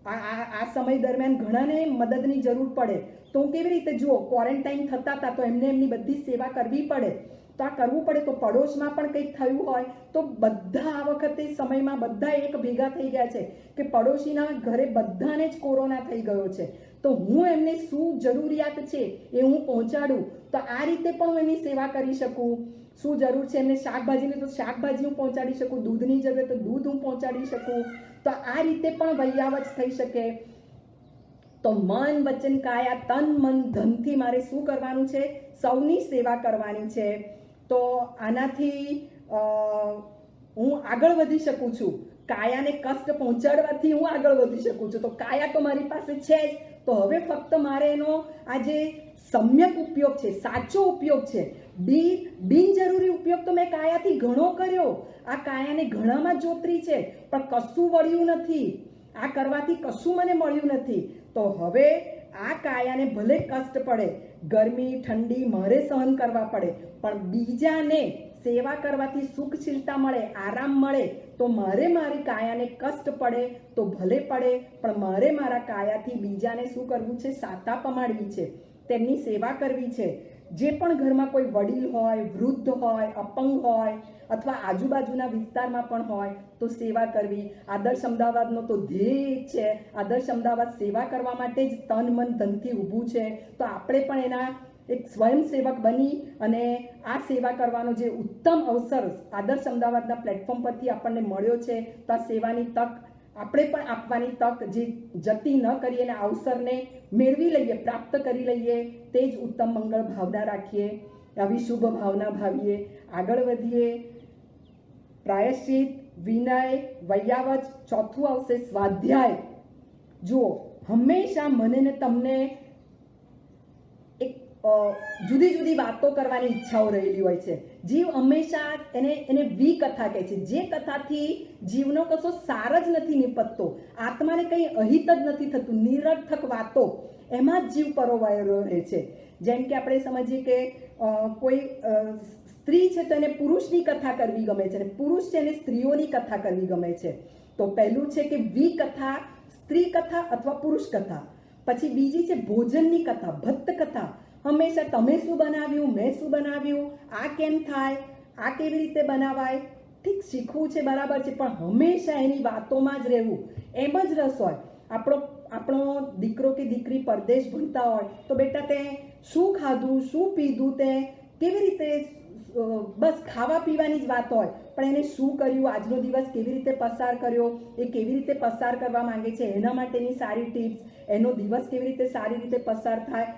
આ સમય દરમિયાન ઘણાને મદદની જરૂર પડે તો હું કેવી રીતે, જુઓ, ક્વોરન્ટાઇન થતા હતા તો એમને એમની બધી સેવા કરવી પડે. તો આ કરવું પડે. તો પડોશમાં પણ કંઈક થયું હોય તો બધા આ વખતે સમયમાં બધા એક ભેગા થઈ ગયા છે કે પડોશીના ઘરે બધાને જ કોરોના થઈ ગયો છે. તો હું એમને શું જરૂરિયાત છે એ હું પહોંચાડું. તો આ રીતે પણ હું એમની સેવા કરી શકું. શું જરૂર છે એમને શાકભાજીની તો શાકભાજી હું પહોંચાડી શકું, દૂધની જરૂર તો દૂધ હું પહોંચાડી શકું. તો આ રીતે પણ વૈયાવત થઈ શકે. તો મન, વચન, કાયા, તન, મન, ધનથી મારે શું કરવાનું છે? સૌની સેવા કરવાની છે. તો આનાથી હું આગળ વધી શકું છું. કાયાને કષ્ટ પહોંચાડવાથી હું આગળ વધી શકું છું. તો કાયા તો મારી પાસે છે જ. તો હવે ફક્ત મારે એનો આ જે સમ્યક ઉપયોગ છે, સાચો ઉપયોગ છે. બિનજરૂરી ઉપયોગ તો મેં કાયાથી ઘણો કર્યો. આ કાયાને ઘણામાં જોતરી છે પણ કશું વળ્યું નથી. આ કરવાથી કશું મને મળ્યું નથી. તો હવે આ કાયાને ભલે કષ્ટ પડે, ગરમી, ઠંડી મારે સહન કરવા પડે, પણ બીજાને સેવા કરવાથી સુખશીલતા મળે, આરામ મળે. તો મારે મારી કાયાને કષ્ટ પડે તો ભલે પડે, પણ મારે મારા કાયાથી બીજાને શું કરવું છે? સાતા પમાડવી છે, તેમની સેવા કરવી છે. જે પણ ઘરમાં કોઈ વડીલ હોય, વૃદ્ધ હોય, અપંગ હોય અથવા આજુબાજુના વિસ્તારમાં પણ હોય તો સેવા કરવી. આદર્શ અમદાવાદનો તો ધ્યેય છે. આદર્શ અમદાવાદ સેવા કરવા માટે જ તન, મન, ધનથી ઊભું છે. તો આપણે પણ એના એક સ્વયંસેવક બની અને આ સેવા કરવાનો જે ઉત્તમ અવસર આદર્શ અમદાવાદના પ્લેટફોર્મ પરથી આપણને મળ્યો છે, તો આ સેવાની તક આપણે પણ આપવાની તક જે જતી ન કરીએ અને અવસરને મેળવી લઈએ, પ્રાપ્ત કરી લઈએ, તે જ ઉત્તમ મંગળ ભાવના રાખીએ. આવી શુભ ભાવના ભાવીએ, આગળ વધીએ. પ્રાયશ્ચિત, વિનય, વૈયાવચ, ચોથું આવશે સ્વાધ્યાય. જુઓ, હંમેશા મને ને તમને એક જુદી જુદી વાતો કરવાની ઈચ્છાઓ રહેલી હોય છે. જીવ હંમેશા એને વિકથા કહે છે. જે કથાથી જીવનો કશો સાર જ નથી નીપજતો, આત્માને કંઈ અહિત જ નથી થતું, નિરર્થક વાતો, એમાં જ જીવ પરોવાયેલો રહે છે. જેમ કે આપણે સમજીએ કે કોઈ સ્ત્રી છે તો એને પુરુષની કથા કરવી ગમે છે અને પુરુષ છે એને સ્ત્રીઓની કથા કરવી ગમે છે. તો પહેલું છે કે વિકથા, સ્ત્રી કથા અથવા પુરુષ કથા. પછી બીજી છે ભોજનની કથા, ભક્ત કથા. હંમેશા તમે શું બનાવ્યું, મેં શું બનાવ્યું, આ કેમ થાય, આ કેવી રીતે બનાવાય. ઠીક, શીખવું છે, બરાબર છે, પણ હંમેશા એની વાતોમાં જ રહેવું, એમ જ રસ હોય. આપણો દીકરો કે દીકરી પરદેશ ભણતા હોય તો બેટા તે શું ખાધું, શું પીધું, તે કેવી રીતે, બસ ખાવા પીવાની જ વાત હોય, પણ એને શું કર્યું, આજનો દિવસ કેવી રીતે પસાર કર્યો, એ કેવી રીતે પસાર કરવા માંગે છે, એના માટેની સારી ટિપ્સ, એનો દિવસ કેવી રીતે સારી રીતે પસાર થાય,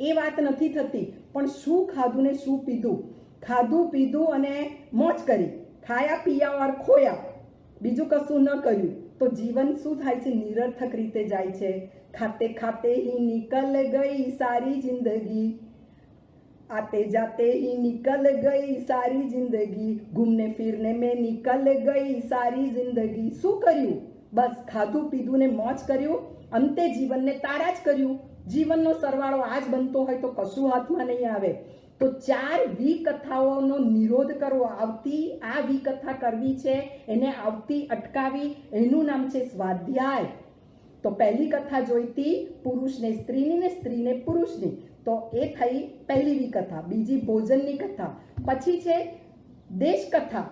એ વાત નથી થતી, પણ શું ખાધું ને શું પીધું, ખાધું પીધું અને મોજ કરી, ખાયા પિયા ઓર ખોયા, બીજું કશું ન કર્યું, તો જીવન શું થાય છે? નિરર્થક રીતે જાય છે. ખાતે ખાતે ही निकल गई सारी जिंदगी, आते जाते ही निकल गई सारी जिंदगी, घूमने फिरने में निकल गई सारी जिंदगी. શું કર્યું? બસ ખાધું પીધું ને મોજ કર્યું, અંતે જીવનને તારા જ કર્યું. જીવનનો સરવાળો આ જ બનતો હોય તો કશું હાથમાં નહીં આવે. તો 4 વિકથાઓનો નિરોધ કરવો, આવતી આ વિકથા કરવી છે, એને આવતી અટકાવી, એનું નામ છે સ્વાધ્યાય. તો પહેલી કથા જોઈતી પુરુષને સ્ત્રીની ને સ્ત્રીને પુરુષની, તો એ થઈ પહેલી વિકથા. બીજી ભોજનની કથા. પછી છે દેશ કથા.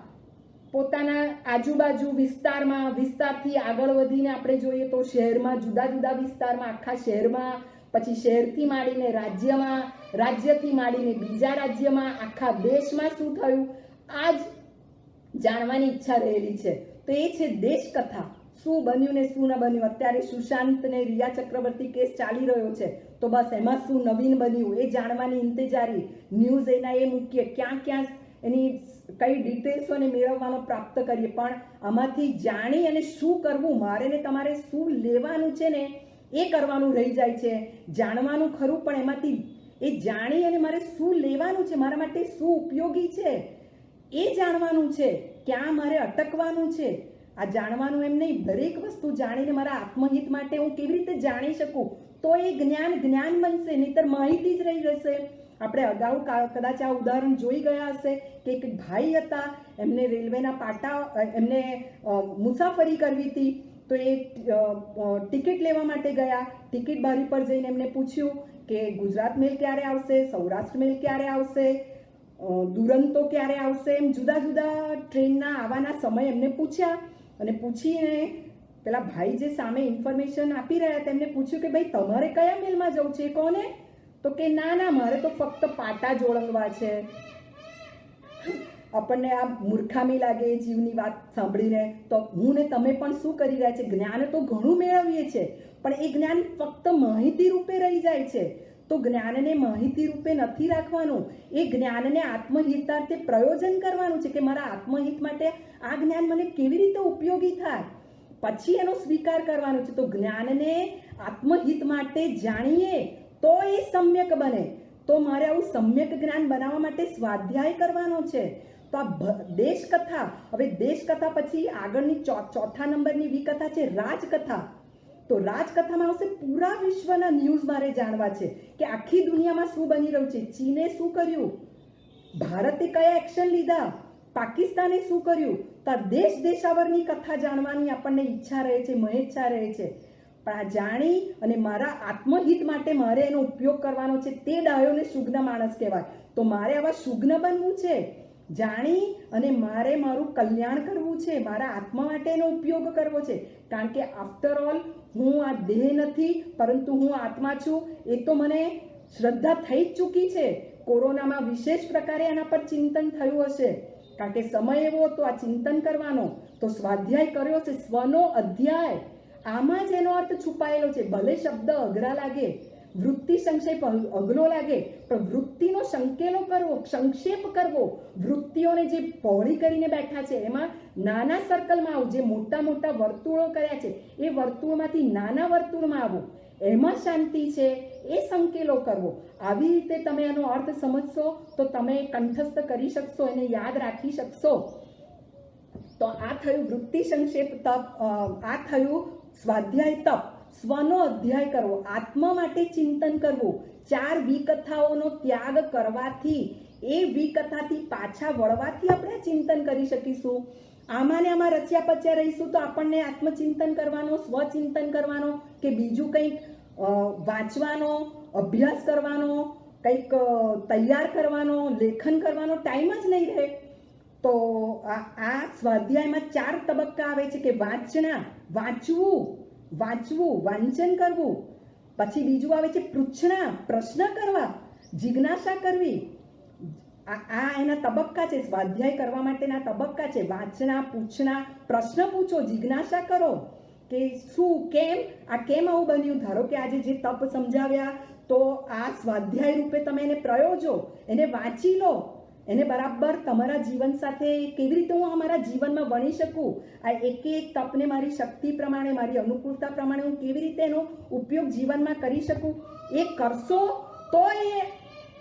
પોતાના આજુબાજુ વિસ્તારથી આગળ વધીને આપણે જોઈએ તો શહેરમાં, જુદા જુદા વિસ્તારમાં, આખા શહેરમાં, પછી શહેરથી માંડીને રાજ્યમાં, રાજ્યથી માંડીને બીજા રાજ્યમાં, આખા દેશમાં શું થયું આ જ જાણવાની ઈચ્છા રહેલી છે. તો એ છે દેશ કથા. શું બન્યું ને શું ન બન્યું. અત્યારે સુશાંત ને રિયા ચક્રવર્તી કેસ ચાલી રહ્યો છે, તો બસ એમાં શું નવીન બન્યું એ જાણવાની ઇંતજારી. ન્યૂઝ એના એ મૂકીએ, ક્યાં ક્યાં એની કઈ ડિટેલ્સોને મેળવવાનો પ્રાપ્ત કરીએ, પણ આમાંથી જાણી અને શું કરવું, મારે ને તમારે શું લેવાનું છે ને એ કરવાનું રહી જાય છે. જાણવાનું ખરું, પણ એમાંથી એ જાણી અને મારે શું લેવાનું છે, મારા માટે શું ઉપયોગી છે એ જાણવાનું છે. ક્યાં મારે અટકવાનું છે આ જાણવાનું એમ નહીં. દરેક વસ્તુ જાણીને મારા આત્મહિત માટે હું કેવી રીતે જાણી શકું, તો એ જ્ઞાન બનશે, નહીતર માહિતી જ રહી જશે. આપણે અગાઉ કદાચ આ ઉદાહરણ જોઈ ગયા હશે કે એક ભાઈ હતા, એમને રેલવેના પાટા, એમને મુસાફરી કરવી હતી, તો એ ટિકિટ લેવા માટે ગયા. ટિકિટ બારી પર જઈને એમને પૂછ્યું કે ગુજરાત મેલ ક્યારે આવશે, સૌરાષ્ટ્ર મેલ ક્યારે આવશે, દુરંતો ક્યારે આવશે, એમ જુદા જુદા ટ્રેનના આવવાના સમય એમને પૂછ્યા. અને પૂછીને પેલા ભાઈ જે સામે ઇન્ફોર્મેશન આપી રહ્યા હતા એમને પૂછ્યું કે ભાઈ તમારે કયા મેલમાં જવું છે, કોને? તો કે ના મારે તો ફક્ત પાટા જ ઓળંગવા છે. આપણને આ મૂર્ખામી લાગે એ જીવની વાત સાંભળીને. તો હું ને તમે પણ શું કરી રહ્યા છે? જ્ઞાન તો ઘણું મેળવીએ છીએ, પણ એ જ્ઞાન ફક્ત માહિતી રૂપે રહી જાય છે. તો જ્ઞાનને માહિતી રૂપે નથી રાખવાનું, એ જ્ઞાનને આત્મહિતાર્થે પ્રયોજન કરવાનું છે કે મારા આત્મહિત માટે આ જ્ઞાન મને કેવી રીતે ઉપયોગી થાય, પછી એનો સ્વીકાર કરવાનો છે. તો જ્ઞાનને આત્મહિત માટે જાણીએ તો એ સમ્યક બને. તો મારે આવું સમ્યક જ્ઞાન બનાવવા માટે સ્વાધ્યાય કરવાનો છે. તો આ દેશ કથા. હવે દેશ કથા પછી આગળની ચોથા નંબરની વિકથા છે રાજકથા. તો રાજકથામાં આવશે પૂરા વિશ્વના ન્યૂઝ મારે જાણવા છે કે આખી દુનિયામાં શું બની રહ્યું છે. ચીને શું કર્યું, ભારતે કયા એક્શન લીધા, પાકિસ્તાને શું કર્યું. તો આ દેશાવરની કથા જાણવાની આપણને ઈચ્છા રહે છે, મહેચ્છા રહે છે. પણ આ જાણી અને મારા આત્મહિત માટે મારે એનો ઉપયોગ કરવાનો છે, તે ડાયોને સુગ્ન માણસ કહેવાય. તો મારે આવા સુગ્ન બનવું છે, જાણી અને મારે મારું કલ્યાણ કરવું છે, મારા આત્મા માટે એનો ઉપયોગ કરવો છે. કારણ કે આફ્ટર ઓલ હું આ દેહ નથી, પરંતુ હું આત્મા છું. એ તો મને શ્રદ્ધા થઈ જ ચૂકી છે. કોરોનામાં વિશેષ પ્રકારે આના પર ચિંતન થયું હશે, કારણ કે સમય એવો હતો આ ચિંતન કરવાનો. તો સ્વાધ્યાય કર્યો છે, સ્વનો અધ્યાય. આમાં જ એનો અર્થ છુપાયેલો છે. ભલે શબ્દ અઘરા લાગે, વૃત્તિ સંક્ષેપ અઘરો લાગે, પણ વૃત્તિનો સંકેલો કરવો, સંક્ષેપ કરવો, વૃત્તિઓને જે પહોળી કરીને બેઠા છે એમાં નાના સર્કલમાં આવું. જે મોટા મોટા વર્તુળો કર્યા છે એ વર્તુળમાંથી નાના વર્તુળમાં આવું, એમાં શાંતિ છે, એ સંકેલો કરવો. આવી રીતે તમે એનો અર્થ સમજશો તો તમે કંઠસ્થ કરી શકશો, એને યાદ રાખી શકશો. તો આ થયું વૃત્તિ સંક્ષેપ તપ, આ થયું સ્વાધ્યાય તપ. સ્વનો અધ્યાય કરવો, આત્મા માટે ચિંતન કરવું. 4 વિકથાઓનો ત્યાગ કરવાથી, એ વિકથાથી પાછા વળવાથી આપણે ચિંતન કરી શકીશું. આમાં ને આમાં રચ્યા પચ્યા રહીશું તો આપણને આત્મચિંતન કરવાનો, સ્વચિંતન કરવાનો કે બીજું કંઈક વાંચવાનો, અભ્યાસ કરવાનો, કંઈક તૈયાર કરવાનો, લેખન કરવાનો ટાઈમ જ નહીં રહે. તો આ સ્વાધ્યાયમાં 4 તબક્કા આવે છે કે વાંચના, વાંચવું, વાંચન કરવું. પછી બીજું આવે છે પૃચ્છના, પ્રશ્ન કરવા, જિજ્ઞાસા કરવી. આ એના તબક્કા છે. સ્વાધ્યાય કરવા માટેના તબક્કા છે. વાંચના, પૂછના, પ્રશ્ન પૂછો, જિજ્ઞાસા કરો કે શું, કેમ, આ કેમ આવું બન્યું. ધારો કે આજે જે તપ સમજાવ્યા તો આ સ્વાધ્યાય રૂપે તમે એને પ્રયોજો, એને વાંચી લો, એને બરાબર તમારા જીવન સાથે કેવી રીતે હું અમારા જીવનમાં વણી શકું, આ એક એક તપને મારી શક્તિ પ્રમાણે, મારી અનુકૂળતા પ્રમાણે હું કેવી રીતે એનો ઉપયોગ જીવનમાં કરી શકું, એ કરશો તો એ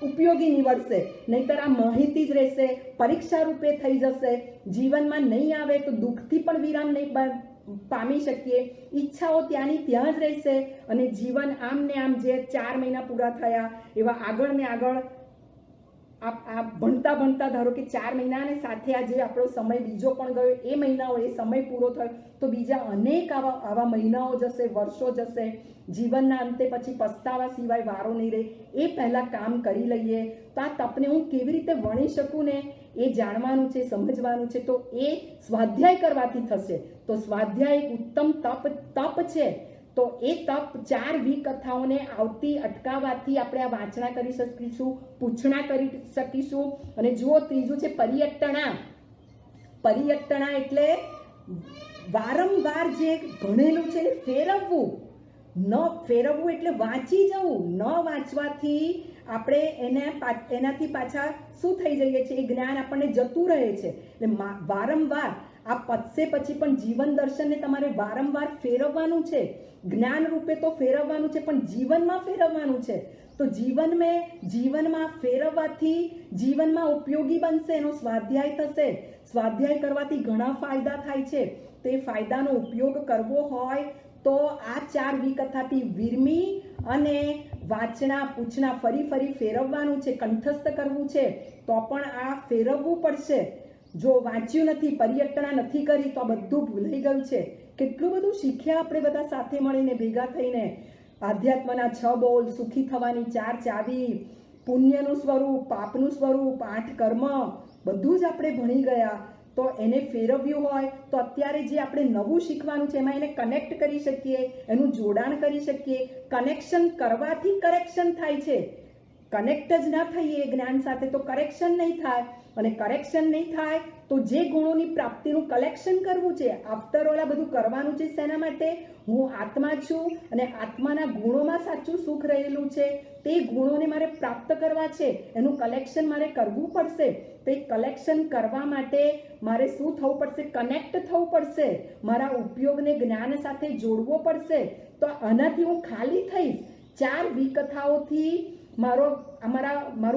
ઉપયોગી નીવડશે. નહીંતર આ માહિતી જ રહેશે, પરીક્ષા રૂપે થઈ જશે, જીવનમાં નહીં આવે તો દુઃખથી પણ વિરામ નહીં પામી શકીએ, ઈચ્છાઓ ત્યાંની ત્યાં જ રહેશે અને જીવન આમ ને આમ જે 4 મહિના પૂરા થયા એવા આગળ ને આગળ આ ભણતા ભણતા ધારો કે 4 મહિનાને સાથે આ જે આપણો સમય બીજો પણ ગયો, એ મહિનાઓ, એ સમય પૂરો થયો તો બીજા અનેક આવા મહિનાઓ જશે, વર્ષો જશે, જીવનના અંતે પછી પસ્તાવા સિવાય વારો નહીં રહે. એ પહેલાં કામ કરી લઈએ તો આ તપને હું કેવી રીતે વણી શકું ને એ જાણવાનું છે, સમજવાનું છે. તો એ સ્વાધ્યાય કરવાથી થશે. તો સ્વાધ્યાય એક ઉત્તમ તપ છે. તો એ તપ 4 વિકથાઓને આવતી અટકાવવાથી આપણે આ વાંચના કરી શકીશું, પૂછણા કરી શકીશું. અને જુઓ, ત્રીજું છે પરિયટ્ટણા. પરિયટ્ટણા એટલે વારંવાર જે ભણેલું છે ફેરવવું. ન ફેરવવું એટલે વાંચી જવું. ન વાંચવાથી આપણે એનાથી પાછા શું થઈ જઈએ છીએ, એ જ્ઞાન આપણને જતું રહે છે. એટલે વારંવાર આ પતશે પછી પણ જીવન દર્શનને તમારે વારંવાર ફેરવવાનું છે. જ્ઞાન રૂપે તો ફેરવવાનું છે પણ જીવનમાં ફેરવવાનું છે. તો જીવનમાં ફેરવવાથી જીવનમાં ઉપયોગી બનશે, એનો સ્વાધ્યાય થશે. સ્વાધ્યાય કરવાથી ઘણા ફાયદા થાય છે. તે ફાયદાનો ઉપયોગ કરવો હોય તો આ 4 વિકથાથી વિરમી અને વાંચના પૂછના ફરી ફેરવવાનું છે, કંઠસ્થ કરવું છે. તો પણ આ ફેરવવું પડશે. જો વાંચ્યું નથી, પરિયટ્ટણા નથી કરી તો આ બધું ભૂલાઈ ગયું છે. કેટલું બધું શીખ્યા આપણે બધા સાથે મળીને ભેગા થઈને. આધ્યાત્મના 6 બોલ, સુખી થવાની 4 ચાવી, પુણ્યનું સ્વરૂપ, પાપનું સ્વરૂપ, 8 કર્મ, બધું જ આપણે ભણી ગયા. તો એને ફેરવ્યું હોય તો અત્યારે જે આપણે નવું શીખવાનું છે એમાં એને કનેક્ટ કરી શકીએ, એનું જોડાણ કરી શકીએ. કનેક્શન કરવાથી કરેક્શન થાય છે. કનેક્ટ જ ના થઈએ જ્ઞાન સાથે તો કરેક્શન નહીં થાય. અને કરેક્શન નહીં થાય તો જે ગુણોની પ્રાપ્તિનું કલેક્શન કરવું છે, આફ્ટર ઓલ આ બધું કરવાનું છે શેના માટે? હું આત્મા છું અને આત્માના ગુણોમાં સાચું સુખ રહેલું છે. તે ગુણોને મારે પ્રાપ્ત કરવા છે, એનું કલેક્શન મારે કરવું પડશે. તો એ કલેક્શન કરવા માટે મારે શું થવું પડશે? કનેક્ટ થવું પડશે. મારા ઉપયોગને જ્ઞાન સાથે જોડવો પડશે. તો આનાથી હું ખાલી થઈશ. 4 વિકથાઓથી મારું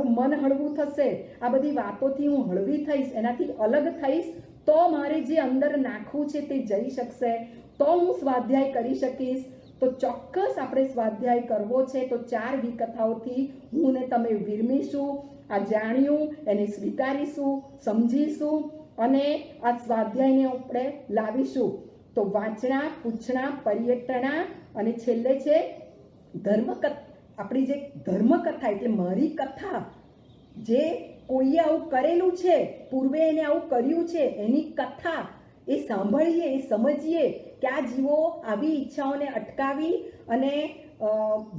મન હળવું થશે. આ બધી વાતોથી હું હળવી થઈશ, એનાથી અલગ થઈશ. તો મારે જે અંદર નાખવું છે તે જઈ શકશે. તો હું સ્વાધ્યાય કરી શકીશ. તો ચોક્કસ આપણે સ્વાધ્યાય કરવો છે. તો 4 વિકથાઓથી હું ને તમે વિરમીશું, આ જાણ્યું એને સ્વીકારીશું, સમજીશું અને આ સ્વાધ્યાયને આપણે લાવીશું. તો વાંચના, પૂછના, પરિયટ્ટણા અને છેલ્લે છે ધર્મકથા. આપણી જે ધર્મકથા એટલે મારી કથા, જે કોઈએ આવું કરેલું છે, પૂર્વે એને આવું કર્યું છે, એની કથા એ સાંભળીએ, એ સમજીએ કે આ જીવો આવી ઈચ્છાઓને અટકાવી અને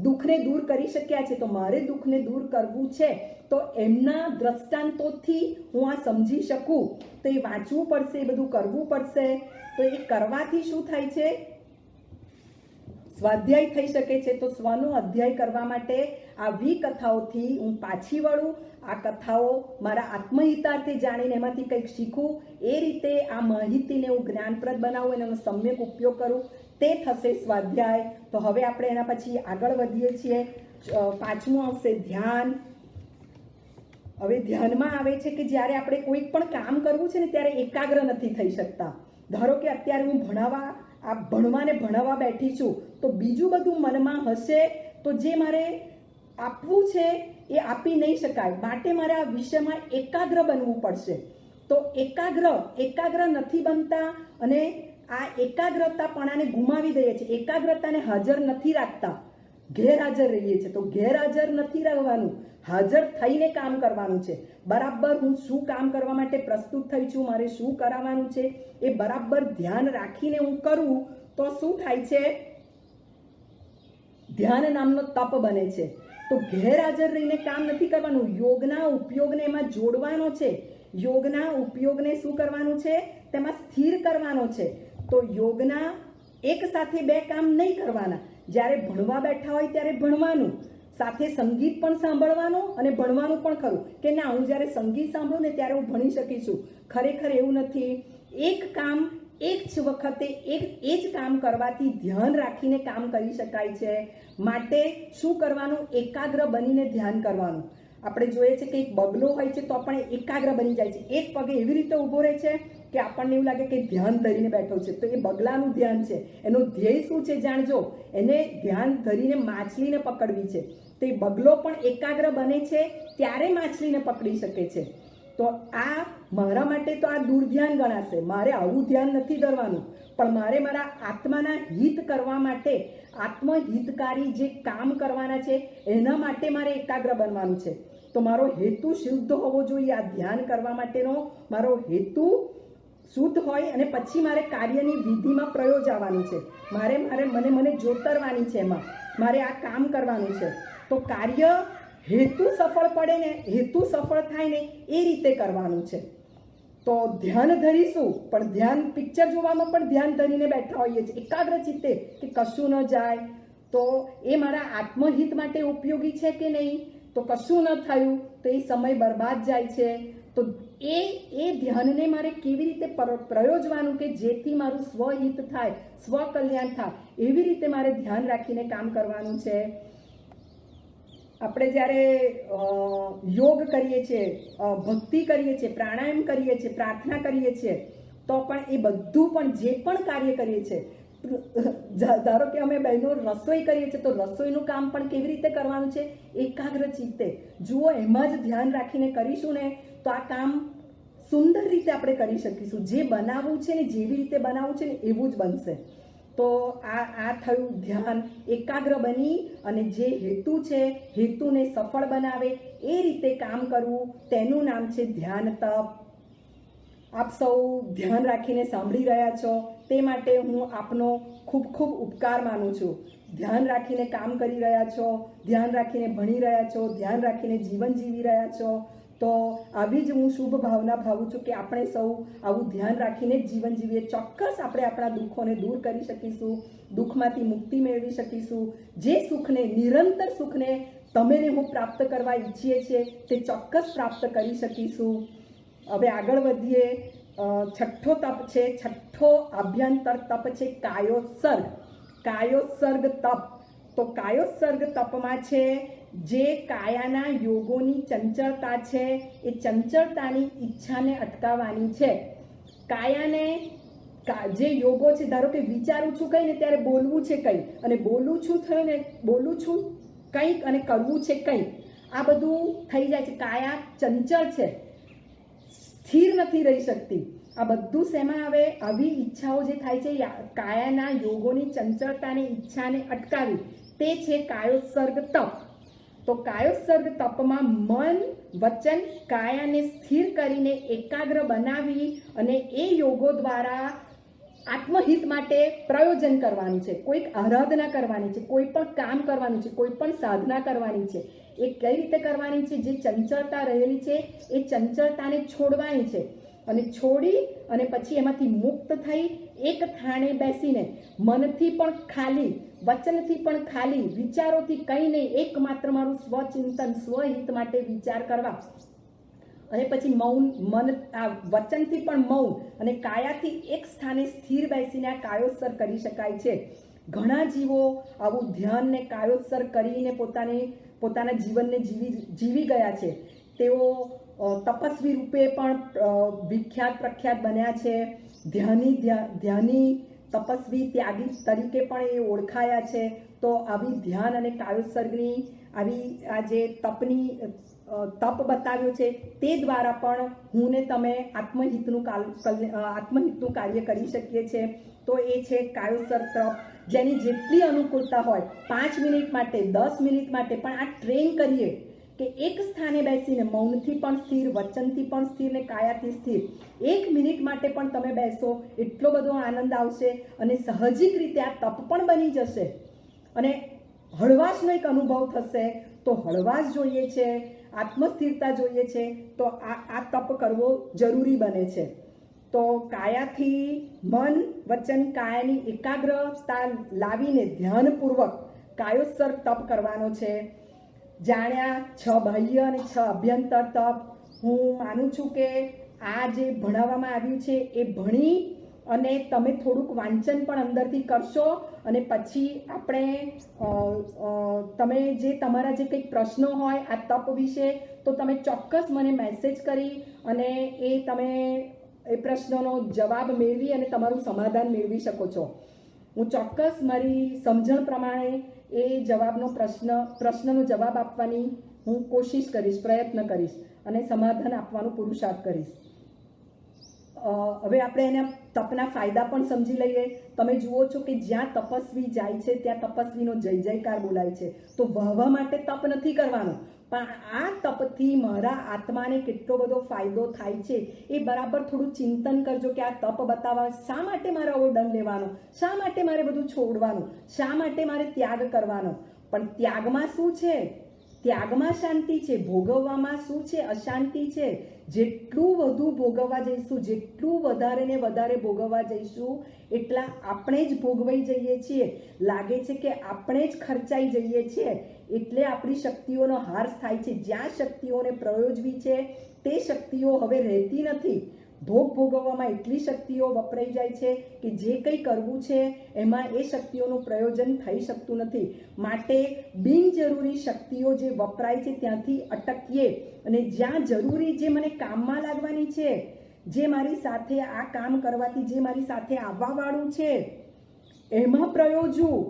દુઃખને દૂર કરી શક્યા છે. તો મારે દુઃખને દૂર કરવું છે તો એમના દ્રષ્ટાંતોથી હું આ સમજી શકું. તો એ વાંચવું પડશે, એ બધું કરવું પડશે. તો એ કરવાથી શું થાય છે? સ્વાધ્યાય થઈ શકે છે. તો સ્વનો અધ્યાય કરવા માટે આ વિકથાઓથી હું પાછી વળું, આ કથાઓ મારા આત્મહિતાર્થે જાણીને એમાંથી કંઈક શીખું, એ રીતે આ માહિતીને હું જ્ઞાનપ્રદ બનાવું અને એનો સમ્યક ઉપયોગ કરું. તે થશે સ્વાધ્યાય. તો હવે આપણે એના પછી આગળ વધીએ છીએ. 5મું આવશે ધ્યાન. હવે ધ્યાનમાં આવે છે કે જ્યારે આપણે કોઈ પણ કામ કરવું છે ને ત્યારે એકાગ્ર નથી થઈ શકતા. ધારો કે અત્યારે હું ભણવા બેઠી છું તો બીજું બધું મનમાં હશે તો જે મારે આપવું છે એ આપી નહીં શકાય. માટે મારે આ વિષયમાં એકાગ્ર બનવું પડશે. તો એકાગ્ર નથી બનતા અને આ એકાગ્રતાપણાને ગુમાવી દઈએ છીએ. એકાગ્રતાને હાજર નથી રાખતા, ગેરહાજર રહીએ છીએ. તો ગેરહાજર નથી રહેવાનું, હાજર થઈને કામ કરવાનું છે. બરાબર હું શું કામ કરવા માટે પ્રસ્તુત થઈ છું, મારે શું કરાવવાનું છે એ બરાબર ધ્યાન રાખીને હું કરું તો શું થાય છે? ધ્યાન નામનો તપ બને છે. તો ગેરહાજર રહીને કામ નથી કરવાનું. યોગના ઉપયોગને એમાં જોડવાનો છે. યોગના ઉપયોગને શું કરવાનું છે? તેમાં સ્થિર કરવાનો છે. તો યોગના એક સાથે 2 કામ નહીં કરવાના. જ્યારે ભણવા બેઠા હોય ત્યારે ભણવાનું, સાથે સંગીત પણ સાંભળવાનું અને ભણવાનું પણ ખરું કે ના હું જ્યારે સંગીત સાંભળું ને ત્યારે હું ભણી શકીશું. ખરેખર એવું નથી. એક કામ એક જ વખતે એ જ કામ કરવાથી ધ્યાન રાખીને કામ કરી શકાય છે. માટે શું કરવાનું? એકાગ્ર બનીને ધ્યાન કરવાનું. આપણે જોઈએ છે કે એક બગલો હોય છે તો પણ એકાગ્ર બની જાય છે. એક પગે એવી રીતે ઊભો રહે છે કે આપણને એવું લાગે કે ધ્યાન ધરીને બેઠો છે, તો એ બગલાનું ધ્યાન છે. એનો ધ્યેય શું છે જાણજો. એને ધ્યાન ધરીને માછલીને પકડવી છે. તો એ બગલો પણ એકાગ્ર બને છે ત્યારે માછલીને પકડી શકે છે. તો આ મારા માટે તો આ દુર્ધ્યાન ગણાશે. મારે આવું ધ્યાન નથી ધરવાનું, પણ મારે મારા આત્માના હિત કરવા માટે, આત્મહિતકારી જે કામ કરવાના છે એના માટે મારે એકાગ્ર બનવાનું છે. તો મારો હેતુ શુદ્ધ હોવો જોઈએ. આ ધ્યાન કરવા માટેનો મારો હેતુ શુદ્ધ હોય અને પછી મારે કાર્યની વિધિમાં પ્રયોજ આવવાનું છે. મને જોતરવાની છે, એમાં મારે આ કામ કરવાનું છે. તો કાર્ય હેતુ સફળ પડે ને, હેતુ સફળ થાય ને એ રીતે કરવાનું છે. તો ધ્યાન ધરીશું, પણ ધ્યાન પિક્ચર જોવામાં પણ ધ્યાન ધરીને બેઠા હોઈએ છીએ એકાગ્ર ચિત્તે કે કશું ન જાય. તો એ મારા આત્મહિત માટે ઉપયોગી છે કે નહીં? તો કશું ન થયું તો એ સમય બરબાદ જાય છે. તો એ ધ્યાનને મારે કેવી રીતે પ્રયોજવાનું કે જેથી મારું સ્વહિત થાય, સ્વકલ્યાણ થાય, એવી રીતે મારે ધ્યાન રાખીને કામ કરવાનું છે. આપણે જ્યારે યોગ કરીએ છીએ, ભક્તિ કરીએ છીએ, પ્રાણાયામ કરીએ છીએ, પ્રાર્થના કરીએ છીએ, તો પણ એ બધું પણ જે પણ કાર્ય કરીએ છીએ, ધારો કે અમે બહેનો રસોઈ કરીએ છીએ તો રસોઈનું કામ પણ કેવી રીતે કરવાનું છે? એકાગ્ર ચિત્તે. જુઓ, એમાં જ ધ્યાન રાખીને કરીશું ને તો આ કામ સુંદર રીતે આપણે કરી શકીશું. જે બનાવવું છે ને, જેવી રીતે બનાવવું છે ને એવું જ બનશે. તો આ થયું ધ્યાન. એકાગ્ર બની અને જે હેતુ છે, હેતુને સફળ બનાવે એ રીતે કામ કરવું, તેનું નામ છે ધ્યાન તપ. આપ સૌ ધ્યાન રાખીને સાંભળી રહ્યા છો તે માટે હું આપનો ખૂબ ખૂબ ઉપકાર માનું છું. ધ્યાન રાખીને કામ કરી રહ્યા છો, ધ્યાન રાખીને ભણી રહ્યા છો, ધ્યાન રાખીને જીવન જીવી રહ્યા છો. તો આવી જ હું શુભ ભાવના ભાવું છું કે આપણે સૌ આવું ધ્યાન રાખીને જ જીવન જીવીએ. ચોક્કસ આપણે આપણા દુઃખોને દૂર કરી શકીશું, દુઃખમાંથી મુક્તિ મેળવી શકીશું. જે સુખને, નિરંતર સુખને તમે ને હું પ્રાપ્ત કરવા ઈચ્છીએ છીએ તે ચોક્કસ પ્રાપ્ત કરી શકીશું. હવે આગળ વધીએ. છઠ્ઠો તપ છે, છઠ્ઠો આભ્યંતર તપ છે કાયોત્સર્ગ. કાયોત્સર્ગ તપ. તો કાયોત્સર્ગ તપમાં છે જે કાયાના યોગોની ચંચળતા છે, એ ચંચળતાની ઈચ્છાને અટકાવવાની છે. કાયાને જે યોગો છે, ધારો કે વિચારું છું કંઈ ને ત્યારે બોલવું છે કંઈ, અને બોલું છું કંઈક અને કરવું છે કંઈક, આ બધું થઈ જાય છે. કાયા ચંચળ છે, સ્થિર નથી રહી શકતી. આ બધું શેમાં આવે? આવી ઈચ્છાઓ જે થાય છે, કાયાના યોગોની ચંચળતાની ઈચ્છાને અટકાવી, તે છે કાયોત્સર્ગ તપ. તો કાયોત્સર્ગ તપમાં મન, વચન, કાયાને સ્થિર કરીને એકાગ્ર બનાવી અને એ યોગો દ્વારા આત્મહિત માટે પ્રયોજન કરવાનું છે. કોઈક આરાધના કરવાની છે, કોઈ પણ કામ કરવાનું છે, કોઈ પણ સાધના કરવાની છે. એ કઈ રીતે કરવાની છે? જે ચંચળતા રહેલી છે એ ચંચળતાને છોડવાની છે, અને છોડી અને પછી એમાંથી મુક્ત થઈ એક થાણે બેસીને મનથી પણ ખાલી, વચનથી પણ ખાલી, વિચારોથી કંઈ નહીં, એકમાત્ર મારું સ્વચિંતન, સ્વહિત માટે વિચાર કરવા. અને પછી મૌન, વચનથી પણ મૌન અને કાયાથી એક સ્થાને સ્થિર બેસીને આ કાયોત્સર કરી શકાય છે. ઘણા જીવો આવું ધ્યાનને કાયોત્સર કરીને પોતાના જીવનને જીવી ગયા છે. તેઓ તપસ્વી રૂપે પણ વિખ્યાત પ્રખ્યાત બન્યા છે. ધ્યાની, તપસ્વી, ત્યાગી તરીકે પણ એ ઓળખાયા છે. તો આવી ધ્યાન અને કાયોત્સર્ગની આવી આ જે તપ બતાવ્યું છે તે દ્વારા પણ હું ને તમે આત્મહિતનું કાર્ય કરી શકીએ છીએ. તો એ છે કાયોત્સર્ગ તપ, જેની જેટલી અનુકૂળતા હોય, 5 મિનિટ માટે, 10 મિનિટ માટે પણ આ ટ્રેન કરીએ કે એક સ્થાને બેસીને મૌનથી પણ સ્થિર, વચનથી પણ સ્થિર ને કાયાથી સ્થિર, 1 મિનિટ માટે પણ તમે બેસો, એટલો બધો આનંદ આવશે અને સહજિક રીતે આ તપ પણ બની જશે અને હળવાશનો એક અનુભવ થશે. તો હળવાશ જોઈએ છે, આત્મસ્થિરતા જોઈએ છે, તો આ તપ કરવો જરૂરી બને છે. તો કાયાથી મન, વચન, કાયાની એકાગ્રતા લાવીને ધ્યાનપૂર્વક કાયોત્સર્ગ તપ કરવાનો છે. જાણ્યા 6 બાહ્ય અને 6 અભ્યંતર તપ. હું માનું છું કે આ જે ભણાવવામાં આવ્યું છે એ ભણી અને તમે થોડુંક વાંચન પણ અંદરથી કરશો અને પછી આપણે તમે જે તમારા જે કંઈક પ્રશ્નો હોય આ તપ વિશે તો તમે ચોક્કસ મને મેસેજ કરી અને એ તમે એ પ્રશ્નોનો જવાબ મેળવી અને તમારું સમાધાન મેળવી શકો છો. હું ચોક્કસ મારી સમજણ પ્રમાણે એ પ્રશ્નનો જવાબ આપવાની હું કોશિશ કરીશ, પ્રયત્ન કરીશ અને સમાધાન આપવાનું પુરુષાર્થ કરીશ. હવે આપણે એના તપના ફાયદા પણ સમજી લઈએ. તમે જુઓ છો કે જ્યાં તપસ્વી જાય છે ત્યાં તપસ્વીનો જય જયકાર બોલાય છે. તો વહવા માટે તપ નથી કરવાનો, પણ આ તપથી મારા આત્માને કેટલો બધો ફાયદો થાય છે એ બરાબર થોડું ચિંતન કરજો કે આ તપ બતાવવા શા માટે મારે આવો દંડ લેવાનો, શા માટે મારે બધું છોડવાનું, શા માટે મારે ત્યાગ કરવાનો. પણ ત્યાગમાં શું છે? ત્યાગમાં શાંતિ છે. ભોગવવામાં શું છે? અશાંતિ છે. જેટલું વધુ ભોગવવા જઈશું, જેટલું વધારે ને વધારે ભોગવવા જઈશું એટલા આપણે જ ભોગવાઈ જઈએ છીએ. લાગે છે કે આપણે જ ખર્ચાઈ જઈએ છીએ. એટલે આપણી શક્તિઓનો હાર્સ થાય છે. જ્યાં શક્તિઓને પ્રયોજવી છે તે શક્તિઓ હવે રહેતી નથી. ભોગવવામાં એટલી શક્તિઓ વપરાઈ જાય છે કે જે કંઈ કરવું છે એમાં એ શક્તિઓનું પ્રયોજન થઈ શકતું નથી. માટે બિનજરૂરી શક્તિઓ જે વપરાય છે ત્યાંથી અટકીએ અને જ્યાં જરૂરી, જે મને કામમાં લાગવાની છે, જે મારી સાથે આ કામ કરવાથી જે મારી સાથે આવવાવાળું છે એમાં પ્રયોજવું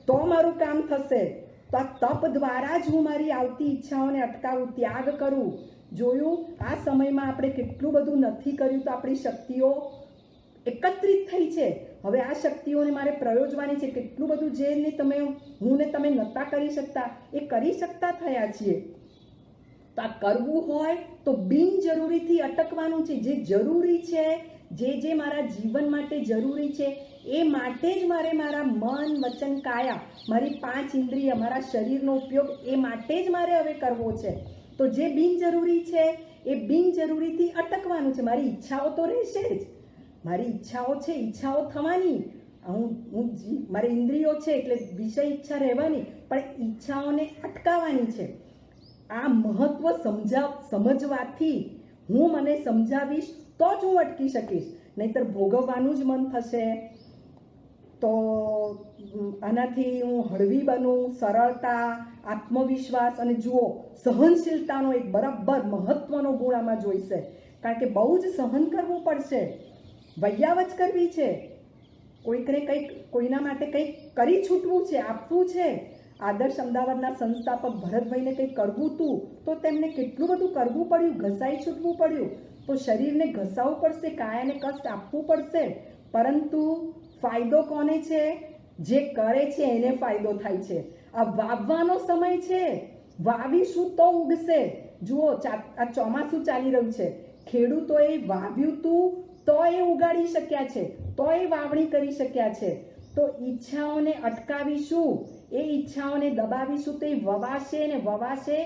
તો મારું કામ થશે. તો આ તપ દ્વારા જ હું મારી આવતી ઈચ્છાઓને અટકાવું, ત્યાગ કરું. જોયું આ સમયમાં આપણે કેટલું બધું નથી કર્યું તો આપણી શક્તિઓ એકત્રિત થઈ છે. હવે આ શક્તિઓને મારે પ્રયોજવાની છે. કેટલું બધું જે હું ને તમે નહોતા કરી શકતા એ કરી શકતા થયા છીએ. તો આ કરવું હોય તો બિનજરૂરીથી અટકવાનું છે. જે જરૂરી છે, જે મારા જીવન માટે જરૂરી છે એ માટે જ મારે મારા મન, વચન, કાયા, મારી 5 ઇન્દ્રિય, મારા શરીરનો ઉપયોગ એ માટે જ મારે હવે કરવો છે. તો જે બિનજરૂરી છે એ બિનજરૂરીથી અટકવાનું છે. મારી ઈચ્છાઓ તો રહેશે જ, મારી ઈચ્છાઓ છે, ઈચ્છાઓ થવાની. મારી ઇન્દ્રિયો છે એટલે વિષય ઈચ્છા રહેવાની, પણ ઈચ્છાઓને અટકાવવાની છે. આ મહત્વ સમજવાથી હું મને સમજાવીશ તો જ હું અટકી શકીશ, નહીતર ભોગવવાનું જ મન થશે. તો આનાથી હું હળવી બનું, સરળતા, આત્મવિશ્વાસ અને જુઓ સહનશીલતાનો એક બરાબર મહત્વનો ગુણ આમાં જોઈશે. કારણ કે બહુ જ સહન કરવું પડશે, વૈયાવચ કરવી છે, કોઈકને કંઈક, કોઈના માટે કંઈક કરી છૂટવું છે, આપવું છે. આદર્શ અમદાવાદના સંસ્થાપક ભરતભાઈને કંઈક કરવું હતું તો તેમને કેટલું બધું કરવું પડ્યું, ઘસાઈ છૂટવું પડ્યું. તો શરીરને ઘસાવવું પડશે, કાયાને કષ્ટ આપવું પડશે, પરંતુ ફાયદો કોને છે? જે કરે છે એને ફાયદો થાય છે. આ વાવવાનો સમય છે, વાવીશું તો ઉગશે. જુઓ આ ચોમાસું ચાલી રહ્યું છે, ખેડૂતોએ વાવ્યું તું તો એ ઉગાડી શક્યા છે, તો એ વાવણી કરી શક્યા છે. તો ઈચ્છાઓને અટકાવીશું, એ ઈચ્છાઓને દબાવીશું તો એ વવાશે ને વવાશે.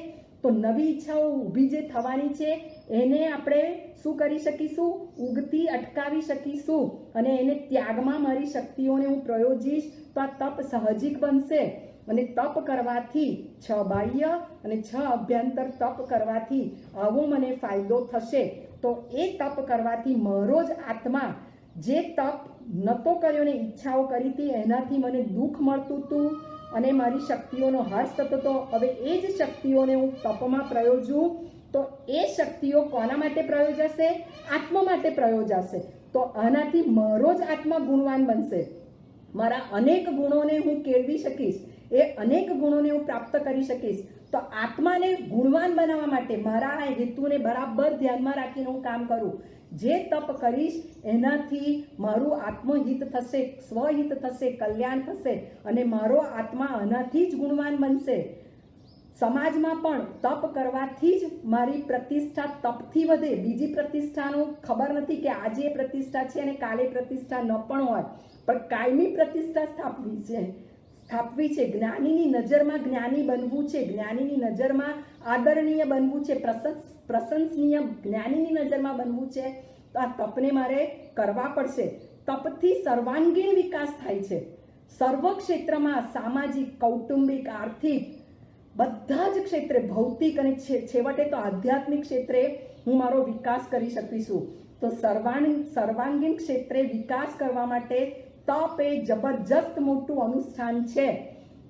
તો નવી ઈચ્છાઓ ઊભી જે થવાની છે એને આપણે શું કરી શકીશું? ઉગતી અટકાવી શકીશું. અને એને ત્યાગમાં મારી શક્તિઓને હું પ્રયોજીશ તો આ તપ સહજિક બનશે. અને તપ કરવાથી 6 બાહ્ય અને 6 અભ્યંતર તપ કરવાથી આવો મને ફાયદો થશે. તો એ તપ કરવાથી મારો જ આત્મા જે તપ નહોતો કર્યો ને ઈચ્છાઓ કરી હતી એનાથી મને દુઃખ મળતું હતું અને મારી શક્તિઓનો હર્ષ થતો હતો. હવે એ જ શક્તિઓને હું તપમાં પ્રયોજું તો એ શક્તિઓ કોના માટે પ્રયોજાશે? આત્મા માટે પ્રયોજાશે. તો આનાથી મારો જ આત્મા ગુણવાન બનશે. મારા અનેક ગુણોને હું કેળવી શકીશ, એ અનેક ગુણોને હું પ્રાપ્ત કરી શકીશ. તો આત્માને ગુણવાન બનાવવા માટે મારા હેતુને બરાબર ધ્યાનમાં રાખીને હું કામ કરું. જે તપ કરીશ એનાથી મારું આત્મહિત થશે, સ્વહિત થશે, કલ્યાણ થશે અને મારો આત્મા આનાથી જ ગુણવાન બનશે. સમાજમાં પણ તપ કરવાથી જ મારી પ્રતિષ્ઠા તપથી વધે. બીજી પ્રતિષ્ઠાનું ખબર નથી કે આજે પ્રતિષ્ઠા છે અને કાલે પ્રતિષ્ઠા ન પણ હોય, પણ કાયમી પ્રતિષ્ઠા સ્થાપવી છે. જ્ઞાનીની નજરમાં જ્ઞાની બનવું છે, જ્ઞાનીની નજરમાં આદરણીય બનવું છે, પ્રશંસનીય જ્ઞાનીની નજરમાં બનવું છે. તો આ તપને મારે કરવા પડશે. તપથી સર્વાંગીણ વિકાસ થાય છે સર્વ ક્ષેત્રમાં, સામાજિક, કૌટુંબિક, આર્થિક, બધા જ ક્ષેત્રે, ભૌતિક અને છેવટે તો આધ્યાત્મિક ક્ષેત્રે હું મારો વિકાસ કરી શકીશું. તો સર્વાંગીણ ક્ષેત્રે વિકાસ કરવા માટે તપ એ જબરજસ્ત મોટું અનુષ્ઠાન છે.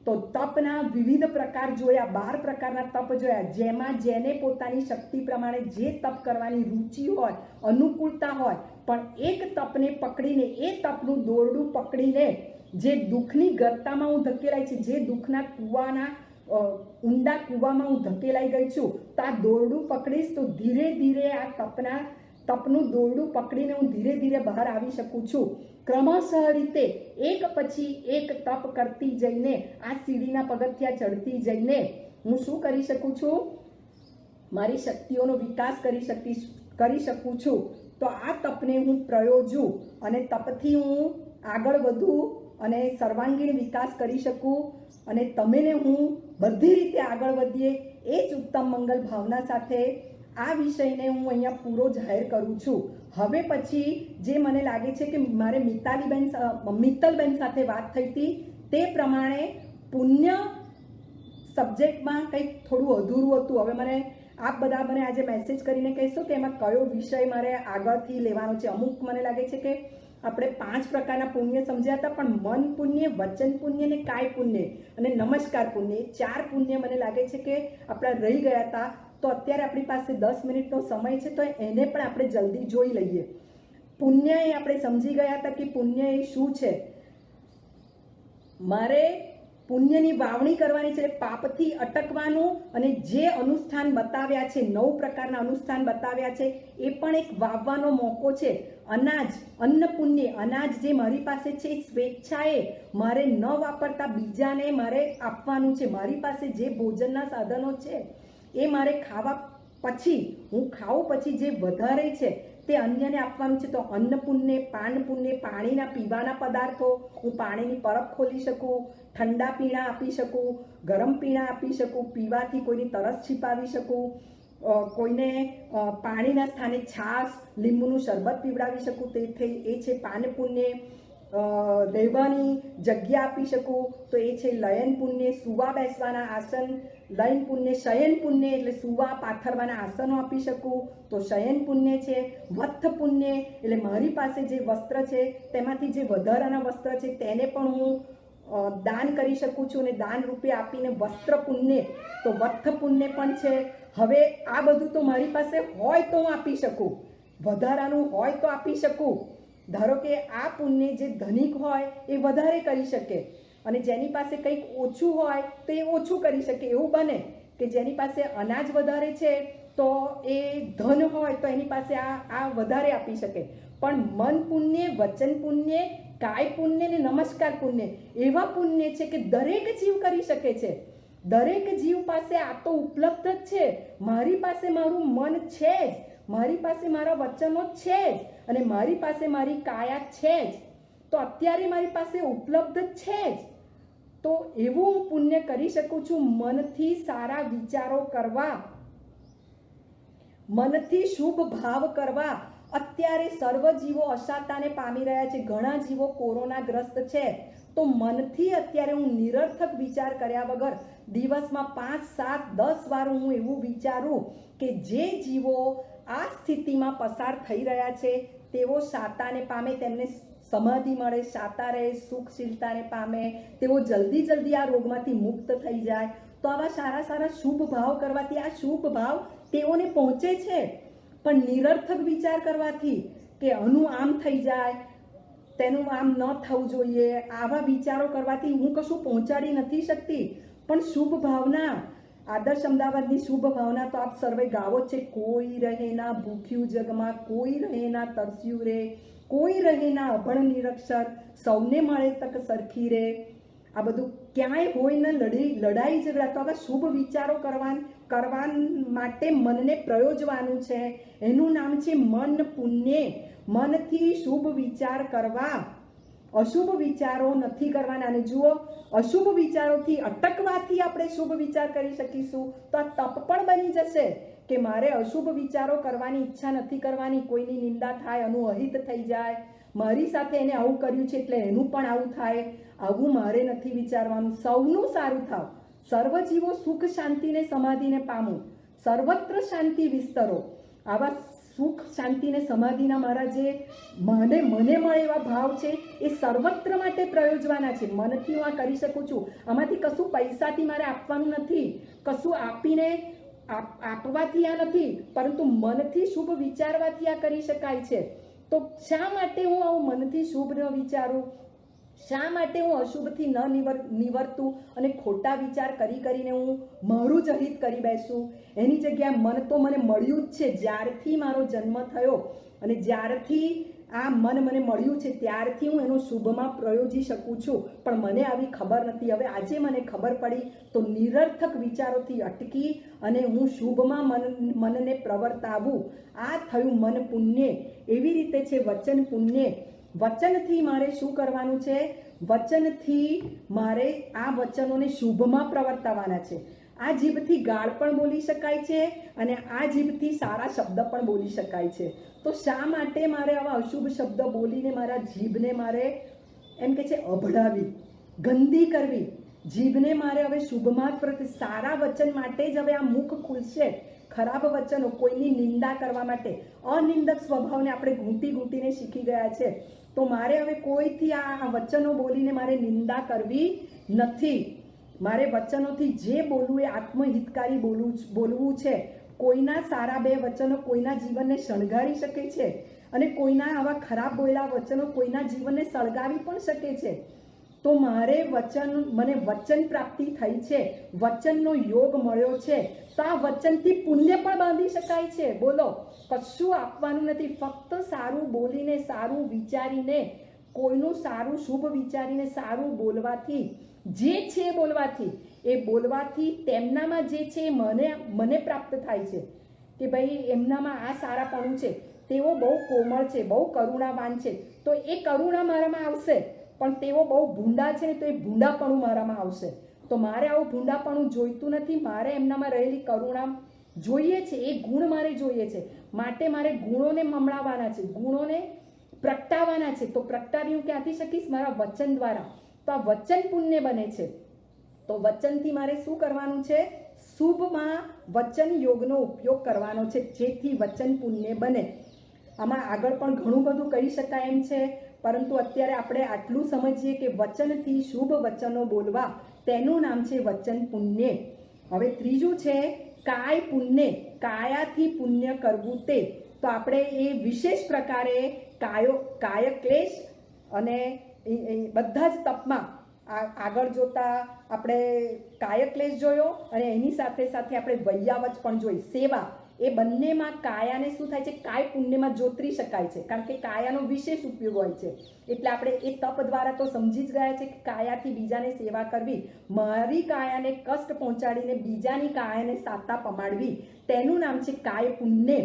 તો તપના વિવિધ પ્રકાર જોયા, 12 પ્રકારના તપ જોયા, જેમાં જેને પોતાની શક્તિ પ્રમાણે જે તપ કરવાની રુચિ હોય, અનુકૂળતા હોય, પણ એક તપને પકડીને, એ તપનું દોરડું પકડીને જે દુઃખની ગર્તામાં હું ધકેલાઈ છે, જે દુઃખના કૂવાના ઊંડા કૂવામાં હું ધકેલાઈ ગઈ છું, તો આ દોરડું પકડીશ તો ધીરે ધીરે આ તપનું દોરડું પકડીને હું ધીરે ધીરે બહાર આવી શકું છું. ક્રમશઃ રીતે એક પછી એક તપ કરતી જઈને, આ સીડીના પગથિયા ચડતી જઈને હું શું કરી શકું છું? મારી શક્તિઓનો વિકાસ કરી શકું છું. તો આ તપને હું પ્રયોજું અને તપથી હું આગળ વધું અને સર્વાંગીણ વિકાસ કરી શકું અને તમેને હું બધી રીતે આગળ વધીએ, એ જ ઉત્તમ મંગલ ભાવના સાથે આ વિષયને હું અહીંયા પૂરો જાહેર કરું છું. હવે પછી જે મને લાગે છે કે મારે મિત્તલબેન સાથે વાત થઈ હતી તે પ્રમાણે પુણ્ય સબ્જેક્ટમાં કંઈક થોડું અધૂરું હતું. હવે મને આપ બધા મને આજે મેસેજ કરીને કહેશો કે એમાં કયો વિષય મારે આગળથી લેવાનો છે. અમુક મને લાગે છે કે આપણે 5 પ્રકારના પુણ્ય સમજ્યા હતા, પણ મન પુણ્ય, વચન પુણ્ય ને કાય પુણ્ય અને નમસ્કાર પુણ્ય, એ 4 પુણ્ય મને લાગે છે કે આપણા રહી ગયા હતા. તો અત્યારે આપણી પાસે 10 મિનિટનો સમય છે, તો એને પણ આપણે જલ્દી જોઈ લઈએ. પુણ્ય એ આપણે સમજી ગયા હતા કે પુણ્ય એ શું છે. મારે પુણ્યની વાવણી કરવાની છે, પાપથી અટકવાનું, અને જે અનુષ્ઠાન બતાવ્યા છે, 9 પ્રકારના અનુષ્ઠાન બતાવ્યા છે, એ પણ એક વાવવાનો મોકો છે. અનાજ, અન્ન પુણ્ય, અનાજ જે મારી પાસે છે સ્વેચ્છાએ મારે ન વાપરતા બીજાને મારે આપવાનું છે. મારી પાસે જે ભોજનના સાધનો છે એ મારે ખાવા પછી, હું ખાઉં પછી જે વધારે છે તે અન્યને આપવાનું છે. તો અન્ન પુણ્ય, પાન પુણ્ય, પાણીના પીવાના પદાર્થો, હું પાણીની પરબ ખોલી શકું, ઠંડા પીણા આપી શકું, ગરમ પીણા આપી શકું, પીવાથી કોઈની તરસ છીપાવી શકું, કોઈને પાણીના સ્થાને છાશ, લીંબુનું શરબત પીવડાવી શકું, એ છે પાન પુણ્ય. રહેવાની જગ્યા આપી શકું તો એ છે લયન પુણ્ય. સુવા બેસવાના આસન, લયન પુણ્ય. શયન પુણ્ય એટલે સુવા પાથરવાના આસનો આપી શકું તો શયન પુણ્ય છે. વત્થ પુણ્ય એટલે મારી પાસે જે વસ્ત્ર છે તેમાંથી જે વધારાના વસ્ત્ર છે તેને પણ હું દાન કરી શકું છું, અને દાન રૂપે આપીને વસ્ત્ર પુણ્ય, તો વત્થ પુણ્ય પણ છે. હવે આ બધું તો મારી પાસે હોય તો હું આપી શકું, વધારાનું હોય તો આપી શકું. ધારો કે આ પુણ્ય જે ધનિક હોય એ વધારે કરી શકે, અને જેની પાસે કંઈક ઓછું હોય તો એ ઓછું કરી શકે. એવું બને કે જેની પાસે અનાજ વધારે છે તો એ ધન હોય તો એની પાસે આ વધારે આપી શકે. પણ મન પુણ્ય, વચન પુણ્ય, કાય પુણ્ય ને નમસ્કાર પુણ્ય એવા પુણ્ય છે કે દરેક જીવ કરી શકે છે. દરેક જીવ પાસે આ તો ઉપલબ્ધ જ છે. મારી પાસે મારું મન છે જ, મારી પાસે મારા વચનો છે જ, અને મારી પાસે મારી કાયા છે જ. તો અત્યારે મારી પાસે ઉપલબ્ધ છે જ. તો એવું હું પુણ્ય કરી શકું છું. મનથી સારા વિચારો કરવા, મનથી શુભ ભાવ કરવા. અત્યારે સર્વ જીવો અશાંતતાને પામી રહ્યા છે. ઘણા જીવો કોરોનાગ્રસ્ત છે. તો મનથી અત્યારે હું નિરર્થક વિચાર કર્યા વગર દિવસમાં 5, 7, 10 વાર હું એવું વિચારું કે જે જીવો આ સ્થિતિમાં પસાર થઈ રહ્યા છે તેઓ શાતાને પામે, તેમને સમાધિ મળે, શાતા રહે, સુખશીલતાને પામે, તેઓ જલ્દી આ રોગમાંથી મુક્ત થઈ જાય. તો આવા સારા શુભ ભાવ કરવાથી આ શુભ ભાવ તેઓને પહોંચે છે. પણ નિરર્થક વિચાર કરવાથી કે આનું આમ થઈ જાય, તેનું આમ ન થવું જોઈએ, આવા વિચારો કરવાથી હું કશું પહોંચાડી નથી શકતી. પણ શુભ ભાવના, આદર્શ અમદાવાદની શુભ ભાવના તો આપ સર્વે ગાવો છે. કોઈ રહે ના ભૂખ્યું જગમાં, કોઈ રહે ના તરસ્યું રે, કોઈ રહે ના અભણ નિરક્ષર, સૌને મળે તક સરખી રે. આ બધું ક્યાંય હોય ને લડાઈ ઝઘડા. તો આવા શુભ વિચારો કરવા માટે મનને પ્રયોજવાનું છે. એનું નામ છે મન પુણ્ય. મનથી શુભ વિચાર કરવા, અશુભ વિચારો નથી કરવાના. અને જુઓ, અશુભ વિચારોથી અટકવાથી આપણે શુભ વિચાર કરી શકીશું. તો આ તપ પણ બની જશે કે મારે અશુભ વિચારો કરવાની ઈચ્છા નથી કરવાની. કોઈની નિંદા થાય, એનું અહિત થઈ જાય, મારી સાથે એને આવું કર્યું છે એટલે એનું પણ આવું થાય, આવું મારે નથી વિચારવાનું. સૌનું સારું થાવ, સર્વ જીવો સુખ શાંતિને સમાધિને પામો, સર્વત્ર શાંતિ વિસ્તરો. આવા સુખ શાંતિને સમાધિના મારા જે મને મળે એવા ભાવ છે એ સર્વત્ર માટે પ્રયોજવાના છે. મનથી હું આ કરી શકું છું. આમાંથી કશું પૈસાથી મારે આપવાનું નથી, કશું આપીને આપવાથી આ નથી, પરંતુ મનથી શુભ વિચારવાથી આ કરી શકાય છે. તો શા માટે હું આવું મનથી શુભ ન વિચારું? શા માટે હું અશુભથી ન નિવર્તું અને ખોટા વિચાર કરીને હું મારું જ હિત કરી બેસું? એની જગ્યાએ મન તો મને મળ્યું જ છે. જ્યારથી મારો જન્મ થયો અને જ્યારથી આ મન મને મળ્યું છે ત્યારથી હું એનો શુભમાં પ્રયોજી શકું છું, પણ મને આવી ખબર નથી. હવે આજે મને ખબર પડી તો નિરર્થક વિચારોથી અટકી અને હું શુભમાં મનને પ્રવર્તાવું. આ થયું મન પુણ્ય. એવી રીતે છે વચન પુણ્ય. વચનથી મારે શું કરવાનું છે? વચનથી મારે આ વચનોને શુભમાં પ્રવર્તાવાના છે. આ જીભથી ગાળ પણ બોલી શકાય છે અને આ જીભથી સારા શબ્દ પણ બોલી શકાય છે. તો શા માટે મારે આવા અશુભ શબ્દ બોલીને મારા જીભને મારે એમ કે છે અભડાવી, ગંદી કરવી? જીભને મારે હવે શુભમાં સારા વચન માટે જ હવે આ મુખ ખુલશે. ખરાબ વચનો, કોઈની નિંદા કરવા માટે, અનિંદક સ્વભાવને આપણે ઘૂંટીને શીખી ગયા છે. તો મારે હવે કોઈથી આ વચનો બોલીને મારે નિંદા કરવી નથી. મારે વચનોથી જે બોલવું એ આત્મહિતકારી બોલવું છે. કોઈના સારા બે વચનો કોઈના જીવનને શણગારી શકે છે અને કોઈના આવા ખરાબ બોલ્યા વચનો કોઈના જીવનને સળગાવી પણ શકે છે. તો મારે મને વચન પ્રાપ્તિ થઈ છે, વચનનો યોગ મળ્યો છે, તો આ વચનથી પુણ્ય પણ બાંધી શકાય છે. બોલો, કશું આપવાનું નથી, ફક્ત સારું બોલીને, સારું વિચારીને, કોઈનું સારું શુભ વિચારીને સારું બોલવાથી, જે છે બોલવાથી, એ બોલવાથી તેમનામાં જે છે મને પ્રાપ્ત થાય છે કે ભાઈ એમનામાં આ સારાપણું છે, તેઓ બહુ કોમળ છે, બહુ કરુણાવાન છે, તો એ કરુણા મારામાં આવશે. પણ તેઓ બહુ ભૂંડા છે તો એ ભૂંડાપણું મારામાં આવશે. તો મારે આવું ભૂંડાપણું જોઈતું નથી. મારે એમનામાં રહેલી કરુણા જોઈએ છે, એ ગુણ મારે જોઈએ છે. માટે મારે ગુણોને મમડાવવાના છે, ગુણોને પ્રગટાવવાના છે. તો પ્રગટાવી હું ક્યાંથી શકીશ? મારા વચન દ્વારા. તો આ વચન પુણ્ય બને છે. તો વચનથી મારે શું કરવાનું છે? શુભમાં વચન યોગનો ઉપયોગ કરવાનો છે, જેથી વચન પુણ્ય બને. આમાં આગળ પણ ઘણું બધું કહી શકાય એમ છે, પરંતુ અત્યારે આપણે આટલું સમજીએ કે વચનથી શુભ વચનો બોલવા, તેનું નામ છે વચન પુણ્ય. હવે ત્રીજું છે કાય પુણ્ય. કાયાથી પુણ્ય કરવું તે. તો આપણે એ વિશેષ પ્રકારે કાય ક્લેશ અને બધા જ તપમાં આગળ જોતા આપણે કાય ક્લેશ જોયો અને એની સાથે સાથે આપણે વૈયાવચ પણ જોઈ, સેવા. એ બંનેમાં કાયાને શું થાય છે? કાય પુણ્યમાં જોતરી શકાય છે, કારણ કે કાયાનો વિશેષ ઉપયોગ હોય છે. એટલે આપણે એ તપ દ્વારા તો સમજી જ ગયા છે કે કાયાથી બીજાને સેવા કરવી, મારી કાયાને કષ્ટ પહોંચાડીને બીજાની કાયાને સાતા પમાડવી, તેનું નામ છે કાય પુણ્ય.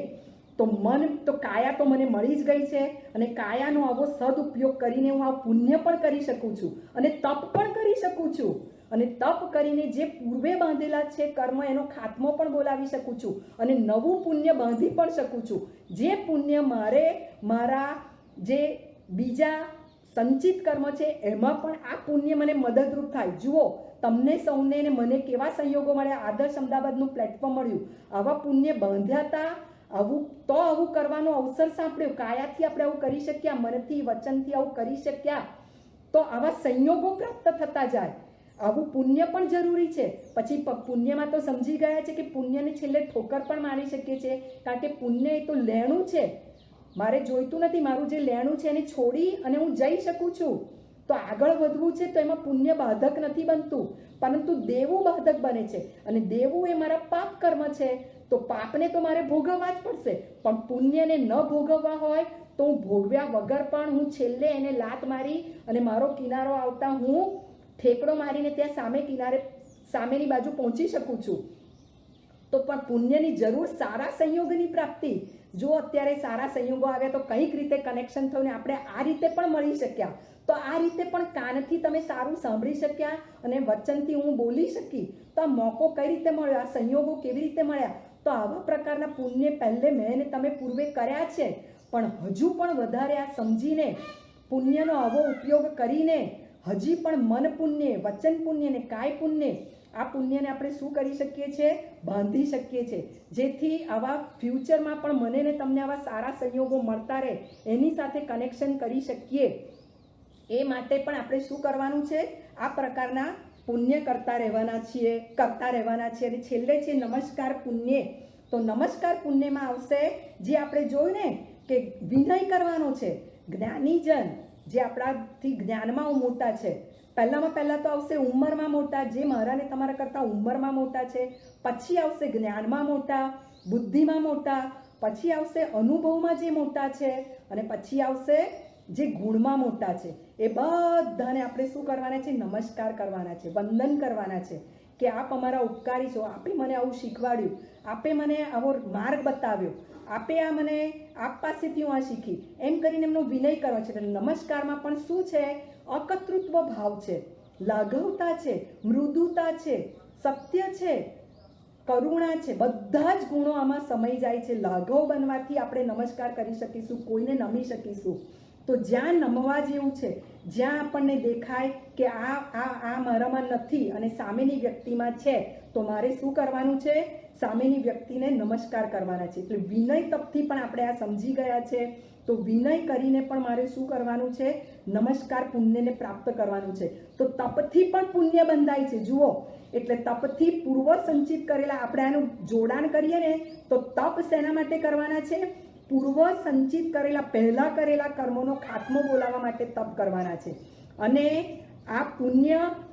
તો કાયા તો મને મળી જ ગઈ છે અને કાયાનો આવો સદુપયોગ કરીને હું આ પુણ્ય પણ કરી શકું છું અને તપ પણ કરી શકું છું. અને તપ કરીને જે પૂર્વે બાંધેલા છે કર્મ, એનો ખાત્મો પણ બોલાવી શકું છું અને નવું પુણ્ય બાંધી પણ શકું છું. જે પુણ્ય મારા જે બીજા સંચિત કર્મ છે એમાં પણ આ પુણ્ય મને મદદરૂપ થાય. જુઓ, તમને સૌને ને મને કેવા સંયોગો મળ્યા. આદર્શ અમદાવાદનું પ્લેટફોર્મ મળ્યું, આવા પુણ્ય બાંધ્યા હતા, આવું કરવાનો અવસર સાંપડ્યો. કાયાથી આપણે આવું કરી શક્યા, મનથી વચનથી આવું કરી શક્યા. તો આવા સંયોગો પ્રાપ્ત થતા જાય. આવું પુણ્ય પણ જરૂરી છે. પછી પુણ્યમાં તો સમજી ગયા છે કે પુણ્યને છેલ્લે ઠોકર પણ મારી શકીએ છીએ, કારણ કે પુણ્ય એ તો લેણું છે. મારે જોઈતું નથી, મારું જે લેણું છે એને છોડી અને હું જઈ શકું છું. તો આગળ વધવું છે તો એમાં પુણ્ય બાધક નથી બનતું, પરંતુ દેવું બાધક બને છે. અને દેવું એ મારા પાપ કર્મ છે, તો પાપને તો મારે ભોગવવા જ પડશે. પણ પુણ્યને ન ભોગવવા હોય તો હું ભોગવ્યા વગર પણ હું છેલ્લે એને લાત મારી અને મારો કિનારો આવતા હું ઠેકડો મારીને ત્યાં સામેની બાજુ પહોંચી શકું છું. તો પણ પુણ્યની જરૂર સારા સંયોગની પ્રાપ્તિ. જો અત્યારે સારા સંયોગો આવ્યા તો કંઈક રીતે કનેક્શન થયું ને આપણે આ રીતે પણ મળી શક્યા. તો આ રીતે પણ કાનથી તમે સારું સાંભળી શક્યા અને વચનથી હું બોલી શકી. તો આ મોકો કઈ રીતે મળ્યો? આ સંયોગો કેવી રીતે મળ્યા? તો આવા પ્રકારના પુણ્ય પહેલે મેં ને તમે પૂર્વે કર્યા છે, પણ હજુ પણ વધારે આ સમજીને પુણ્યનો આવો ઉપયોગ કરીને હજી પણ મન પુણ્ય, વચન પુણ્ય ને કાય પુણ્ય આ પુણ્યને આપણે શું કરી શકીએ છીએ? બાંધી શકીએ છીએ, જેથી આવા ફ્યુચરમાં પણ મને ને તમને આવા સારા સંયોગો મળતા રહે, એની સાથે કનેક્શન કરી શકીએ. એ માટે પણ આપણે શું કરવાનું છે? આ પ્રકારના પુણ્ય કરતા રહેવાના છીએ. અને છેલ્લે છે નમસ્કાર પુણ્ય. તો નમસ્કાર પુણ્યમાં આવશે જે આપણે જોયું ને કે વિનય કરવાનો છે. જ્ઞાનીજન જે આપણાથી જ્ઞાનમાં મોટા છે, પહેલાં તો આવશે ઉંમરમાં મોટા, જે મારા ને તમારા કરતાં ઉંમરમાં મોટા છે. પછી આવશે જ્ઞાનમાં મોટા, બુદ્ધિમાં મોટા, પછી આવશે અનુભવમાં જે મોટા છે, અને પછી આવશે જે ગુણમાં મોટા છે. એ બધાને આપણે શું કરવાના છે? નમસ્કાર કરવાના છે, વંદન કરવાના છે કે આપ અમારા ઉપકારી છો, આપે મને આવું શીખવાડ્યું, આપે મને આવો માર્ગ બતાવ્યો, આપે આ મને આપ પાસેથી હું આ શીખી, એમ કરીને એમનો વિનય કરવાનો છે. એટલે નમસ્કારમાં પણ શું છે? અકર્તૃત્વ ભાવ છે, લાઘવતા છે, મૃદુતા છે, સત્ય છે, કરુણા છે, બધા જ ગુણો આમાં સમાઈ જાય છે. લાઘવ બનવાથી આપણે નમસ્કાર કરી શકીશું, કોઈને નમી શકીશું. તો જ્યાં નમવા જેવું છે, જ્યાં આપણને દેખાય કે આ મારામાં નથી અને સામેની વ્યક્તિમાં છે, તો મારે શું કરવાનું છે? સામેની વ્યક્તિને નમસ્કાર કરવાના છે. એટલે વિનય તપથી પણ આપણે આ સમજી ગયા છે. તો વિનય કરીને પણ મારે શું કરવાનું છે? નમસ્કાર પુણ્યને પ્રાપ્ત કરવાનું છે. તો તપથી પણ પુણ્ય બંધાય છે. જુઓ, એટલે તપથી પૂર્વ સંચિત કરેલા, આપણે આનું જોડાણ કરીએ ને તો તપ શેના માટે કરવાના છે? પૂર્વ સંચિત કરેલા, પહેલા કરેલા કર્મોનો ખાત્મો બોલાવવા માટે તપ કરવાના છે. અને આ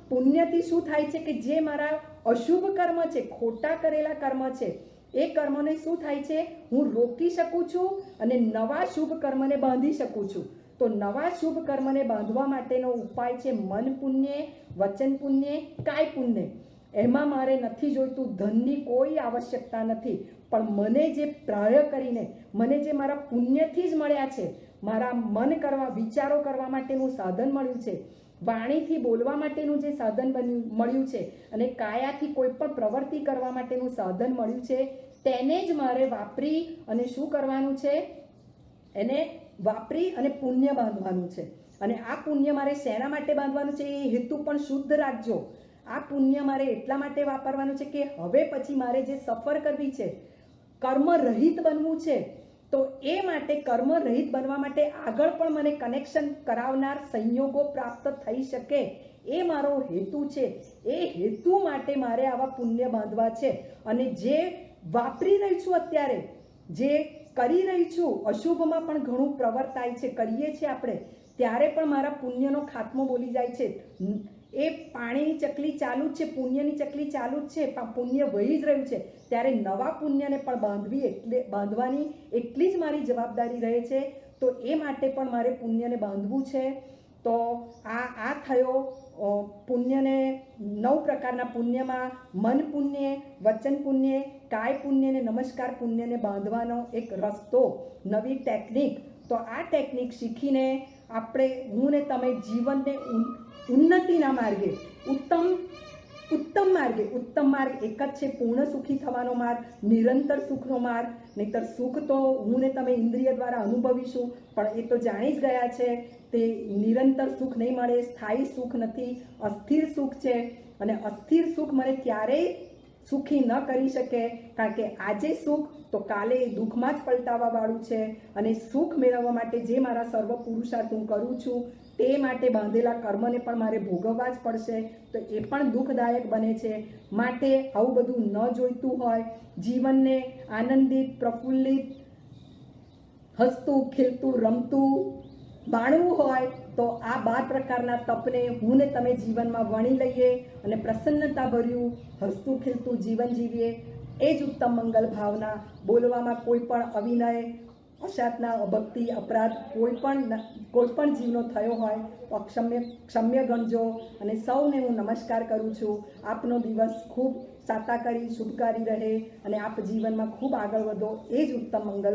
પુણ્યથી શું થાય છે કે જે મારા અશુભ કર્મ છે, ખોટા કરેલા કર્મ છે, એ કર્મને શું થાય છે? હું રોકી શકું છું અને નવા શુભ કર્મને બાંધી શકું છું. તો નવા શુભ કર્મને બાંધવા માટેનો ઉપાય છે મન પુણ્ય, વચન પુણ્ય, કાય પુણ્ય. એમાં મારે નથી જોઈતું ધનની કોઈ આવશ્યકતા નથી, પણ મને જે પ્રાય કરીને, મને જે મારા પુણ્યથી જ મળ્યા છે, મારા મન કરવા, વિચારો કરવા માટેનું સાધન મળ્યું છે, વાણીથી બોલવા માટેનું જે સાધન મળ્યું છે, અને કાયાથી કોઈ પણ પ્રવૃત્તિ કરવા માટેનું સાધન મળ્યું છે, તેને જ મારે વાપરી અને શું કરવાનું છે? એને વાપરી અને પુણ્ય બાંધવાનું છે. અને આ પુણ્ય મારે શેના માટે બાંધવાનું છે? એ હેતુ પણ શુદ્ધ રાખજો. આ પુણ્ય મારે એટલા માટે વાપરવાનું છે કે હવે પછી મારે જે સફર કરવી છે, કર્મ રહિત બનવું છે, તો એ માટે કર્મ રહિત બનવા માટે આગળ પણ મને કનેક્શન કરાવનાર સંયોગો પ્રાપ્ત થઈ શકે, એ મારો હેતુ છે. એ હેતુ માટે મારે આવા પુણ્ય બાંધવા છે. અને જે વાપરી રહી છું અત્યારે, જે કરી રહી છું, અશુભમાં પણ ઘણું પ્રવર્તાય છે, કરીએ છીએ આપણે, ત્યારે પણ મારા પુણ્યનો ખાત્મો બોલી જાય છે. એ પાણીની ચકલી ચાલુ જ છે, પુણ્યની ચકલી ચાલુ જ છે, પણ પુણ્ય વહી જ રહ્યું છે, ત્યારે નવા પુણ્યને પણ બાંધવાની એટલી જ મારી જવાબદારી રહે છે. તો એ માટે પણ મારે પુણ્યને બાંધવું છે. તો આ થયો પુણ્યને 9 પ્રકારના પુણ્યમાં મન પુણ્ય, વચન પુણ્ય, કાય પુણ્ય અને નમસ્કાર પુણ્યને બાંધવાનો એક રસ્તો, નવી ટેકનિક. તો આ ટેકનિક શીખીને આપણે, હું ને તમે જીવનને ઉન્નતિના માર્ગે, ઉત્તમ માર્ગ એક જ છે, પૂર્ણ સુખી થવાનો માર્ગ, નિરંતર સુખનો માર્ગ. નહીંતર સુખ તો હું ને તમે ઇન્દ્રિય દ્વારા અનુભવીશું, પણ એ તો જાણી જ ગયા છે, તે નિરંતર સુખ નહીં મળે, સ્થાયી સુખ નથી, અસ્થિર સુખ છે. અને અસ્થિર સુખ મને ક્યારેય સુખી ન કરી શકે, કારણ કે આજે સુખ તો કાલે દુઃખમાં જ પલટાવા વાળું છે. અને સુખ મેળવવા માટે જે મારા સર્વ પુરુષાર્થ હું કરું છું, તે માટે બાંધેલા કર્મને પણ મારે ભોગવવા જ પડશે, તો એ પણ દુઃખદાયક બને છે. માટે આવું બધું ન જોઈતું હોય, જીવનને આનંદિત, પ્રફુલ્લિત, હસતું, ખીલતું, રમતું માણવું હોય, તો આ 12 પ્રકારના તપને હું ને તમે જીવનમાં વણી લઈએ અને પ્રસન્નતાભર્યું, હસતું ખીલતું જીવન જીવીએ. એ જ ઉત્તમ મંગલ ભાવના. બોલવામાં કોઈ પણ અવિનય, અશાતના, અભક્તિ, અપરાધ કોઈ પણ જીવનો થયો હોય તો ક્ષમ્ય ગણજો. અને સૌને હું નમસ્કાર કરું છું. આપનો દિવસ ખૂબ સાતાકારી, શુભકારી રહે અને આપ જીવનમાં ખૂબ આગળ વધો. એ જ ઉત્તમ મંગલ